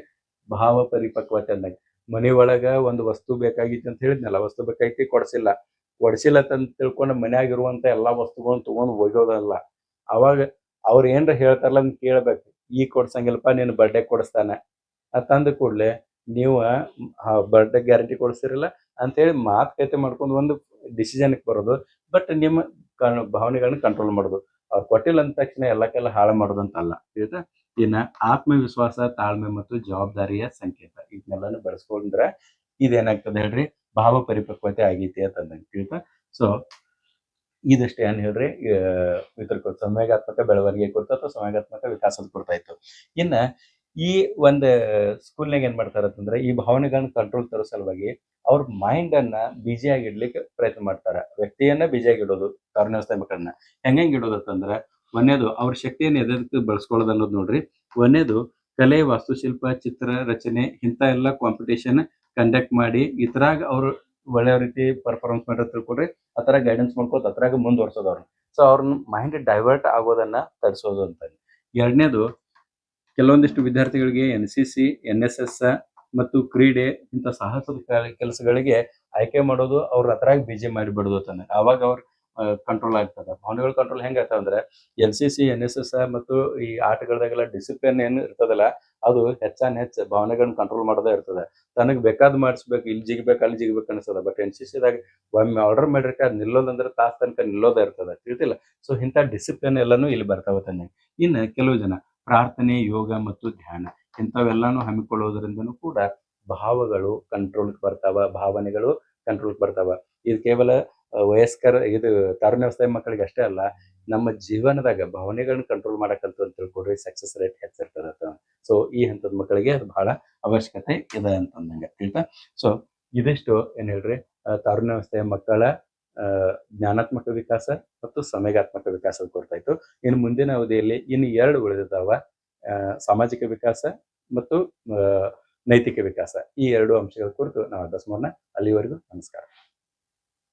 ಭಾವ ಪರಿಪಕ್ವತೆ ಅಂದಾಗ. ಮನೆ ಒಳಗ ಒಂದು ವಸ್ತು ಬೇಕಾಗಿತ್ತು ಅಂತ ಹೇಳಿದ್ನಲ್ಲ, ವಸ್ತು ಬೇಕಾಗಿತ್ತು ಕೊಡ್ಸಿಲ್ಲ ಅಂತ ತಿಳ್ಕೊಂಡು ಮನ್ಯಾಗಿರುವಂತ ಎಲ್ಲಾ ವಸ್ತುಗಳನ್ನ ತಗೊಂಡು ಒಯ್ಯೋದಲ್ಲ. ಅವಾಗ ಅವ್ರ ಏನ್ರ ಹೇಳ್ತಾರಲ್ಲ ಅದನ್ನ ಕೇಳ್ಬೇಕು. ಈ ಕೊಡ್ಸಂಗಿಲ್ಲಪ್ಪ ನೀನು ಬರ್ಡೇ ಕೊಡಿಸ್ತಾನೆ ತಂದ ಕೂಡ್ಲೆ ನೀವು ಬರ್ಡೇ ಗ್ಯಾರಂಟಿ ಕೊಡಿಸ್ತಿರಲ್ಲ ಅಂತೇಳಿ ಮಾತುಕತೆ ಮಾಡ್ಕೊಂಡು ಒಂದು ಡಿಸಿಷನ್ಗೆ ಬರೋದು. ಬಟ್ ನಿಮ್ಮ ಭಾವನೆಗಳನ್ನ ಕಂಟ್ರೋಲ್ ಮಾಡೋದು. ಅವ್ರು ಕೊಟ್ಟಿಲ್ಲ ಅಂದ ತಕ್ಷಣ ಎಲ್ಲಕ್ಕೆಲ್ಲ ಹಾಳು ಮಾಡೋದು ಅಂತ ಅಲ್ಲ ತಿಳಿತಾ. ಇನ್ನ ಆತ್ಮವಿಶ್ವಾಸ, ತಾಳ್ಮೆ ಮತ್ತು ಜವಾಬ್ದಾರಿಯ ಸಂಕೇತ ಇದನ್ನೆಲ್ಲಾನು ಬೆಳೆಸ್ಕೊಂಡ್ರೆ ಇದೇನಾಗ್ತದೆ ಹೇಳ್ರಿ ಭಾವ ಪರಿಪಕ್ವತೆ ಆಗೈತಿ ಅಂತಂದಂಗೆ ತಿಳಿತಾ. ಸೊ ಇದಷ್ಟೇ ಏನ್ ಹೇಳ್ರಿ ಇದ್ರ ಕುರಿತು ಸಂವೇಗಾತ್ಮಕ ಬೆಳವಣಿಗೆ ಕುರಿತು ಅಥವಾ ಸಂವೇಗಾತ್ಮಕ ವಿಕಾಸದ ಕುರಿತಾಯ್ತು. ಇನ್ನ ಈ ಒಂದು ಸ್ಕೂಲ್ನಾಗ ಏನ್ ಮಾಡ್ತಾರ ಅಂತಂದ್ರೆ ಈ ಭಾವನೆಗಳನ್ನ ಕಂಟ್ರೋಲ್ ತರೋ ಸಲುವಾಗಿ ಅವ್ರ ಮೈಂಡ್ ಅನ್ನ ಬಿಜಿಯಾಗಿ ಇಡ್ಲಿಕ್ಕೆ ಪ್ರಯತ್ನ ಮಾಡ್ತಾರ. ವ್ಯಕ್ತಿಯನ್ನ ಬಿಜಿಯಾಗಿ ಇಡೋದು ಕಾರಣವ್ಯವಸ್ಥೆ ಮಕ್ಕಳನ್ನ ಹೆಂಗ್ ಇಡೋದು ಅಂತಂದ್ರೆ, ಒಂದೇದು ಅವ್ರ ಶಕ್ತಿಯನ್ನು ಎದಕ್ಕೆ ಬಳಸ್ಕೊಳ್ಳೋದು ಅನ್ನೋದು ನೋಡ್ರಿ. ಒಂದೇದು ಕಲೆ, ವಾಸ್ತುಶಿಲ್ಪ, ಚಿತ್ರ ರಚನೆ ಇಂಥ ಎಲ್ಲ ಕಾಂಪಿಟೇಷನ್ ಕಂಡಕ್ಟ್ ಮಾಡಿ ಇತರಾಗ ಅವ್ರು ಒಳ್ಳೆ ರೀತಿ ಪರ್ಫಾರ್ಮೆನ್ಸ್ ಮಾಡೋ ತಿಳ್ಕೊಡ್ರಿ ಆ ತರ ಗೈಡೆನ್ಸ್ ಮಾಡ್ಕೋತ ಅದ್ರಾಗ ಮುಂದುವರ್ಸೋದು ಅವ್ರನ್ನ. ಸೊ ಅವ್ರನ್ನ ಮೈಂಡ್ ಡೈವರ್ಟ್ ಆಗೋದನ್ನ ತಡಿಸೋದು ಅಂತ. ಎರಡನೇದು ಕೆಲವೊಂದಿಷ್ಟು ವಿದ್ಯಾರ್ಥಿಗಳಿಗೆ NCC, NSS ಮತ್ತು ಕ್ರೀಡೆ ಇಂಥ ಸಾಹಸದ ಕೆಲಸಗಳಿಗೆ ಆಯ್ಕೆ ಮಾಡೋದು ಅವ್ರ ಅದ್ರಾಗ ಬಿಜಿ ಮಾಡಿಬಿಡೋದು ತಾನೆ. ಅವಾಗ ಅವ್ರ ಕಂಟ್ರೋಲ್ ಆಗ್ತದೆ. ಭಾವನೆಗಳು ಕಂಟ್ರೋಲ್ ಹೆಂಗ್ ಆಗ್ತಾವ ಅಂದ್ರೆ NCC, NSS ಮತ್ತು ಈ ಆಟಗಳದಾಗೆಲ್ಲ ಡಿಸಿಪ್ಲಿನ್ ಏನು ಇರ್ತದಲ್ಲ ಅದು ಹೆಚ್ಚು ಭಾವನೆಗಳನ್ನ ಕಂಟ್ರೋಲ್ ಮಾಡೋದೇ ಇರ್ತದೆ. ತನಗ್ ಬೇಕಾದ್ ಮಾಡಿಸ್ಬೇಕು, ಇಲ್ಲಿ ಜಿಗ್ಬೇಕು ಅಲ್ಲಿ ಜಿಗ್ಬೇಕು ಅನ್ಸದ. ಬಟ್ NCCದಾಗ ಒಮ್ಮೆ ಆರ್ಡರ್ ಮಾಡಿರ್ಕ ಅದ್ ನಿಲ್ಲೋದಂದ್ರೆ ತಾಸ್ ತನಕ ನಿಲ್ಲೋದೇ ಇರ್ತದೆ ತಿಳಿತಿಲ್ಲ. ಸೊ ಇಂಥ ಡಿಸಿಪ್ಲಿನ್ ಎಲ್ಲಾನು ಇಲ್ಲಿ ಬರ್ತಾವ ತಾನೆ. ಇನ್ನು ಕೆಲವು ಜನ ಪ್ರಾರ್ಥನೆ, ಯೋಗ ಮತ್ತು ಧ್ಯಾನ ಇಂಥವೆಲ್ಲಾನು ಹಮ್ಮಿಕೊಳ್ಳೋದ್ರಿಂದನೂ ಕೂಡ ಭಾವಗಳು ಕಂಟ್ರೋಲ್ ಬರ್ತಾವ, ಭಾವನೆಗಳು ಕಂಟ್ರೋಲ್ ಬರ್ತಾವ. ಇದು ಕೇವಲ ವಯಸ್ಕರ ಇದು ತಾರುಣ್ಯಾವಸ್ಥೆ ಮಕ್ಕಳಿಗೆ ಅಷ್ಟೇ ಅಲ್ಲ, ನಮ್ಮ ಜೀವನದಾಗ ಭಾವನೆಗಳನ್ನ ಕಂಟ್ರೋಲ್ ಮಾಡಕಂತ ತಿಳ್ಕೊಡ್ರಿ ಸಕ್ಸಸ್ ರೇಟ್ ಹೆಚ್ಚಿರ್ತದ. ಸೊ ಈ ಹಂತದ ಮಕ್ಕಳಿಗೆ ಅದು ಬಹಳ ಅವಶ್ಯಕತೆ ಇದೆ ಅಂತಂದಂಗೆ ತಿಳಿತಾ. ಸೊ ಇದಿಷ್ಟು ಏನ್ ಹೇಳ್ರಿ ತಾರುಣ್ಯಾವಸ್ಥೆಯ ಮಕ್ಕಳ ಜ್ಞಾನಾತ್ಮಕ ವಿಕಾಸ ಮತ್ತು ಸಂವೇಗಾತ್ಮಕ ವಿಕಾಸದ ಕುರಿತಾಯ್ತು. ಇನ್ನು ಮುಂದಿನ ಅವಧಿಯಲ್ಲಿ ಇನ್ನು 2 ಉಳಿದಿದ್ದಾವ, ಸಾಮಾಜಿಕ ವಿಕಾಸ ಮತ್ತು ನೈತಿಕ ವಿಕಾಸ. ಈ 2 ಅಂಶಗಳ ಕುರಿತು ನಾವು ಅಭ್ಯಾಸ ಮಾಡೋಣ. ಅಲ್ಲಿವರೆಗೂ ನಮಸ್ಕಾರ.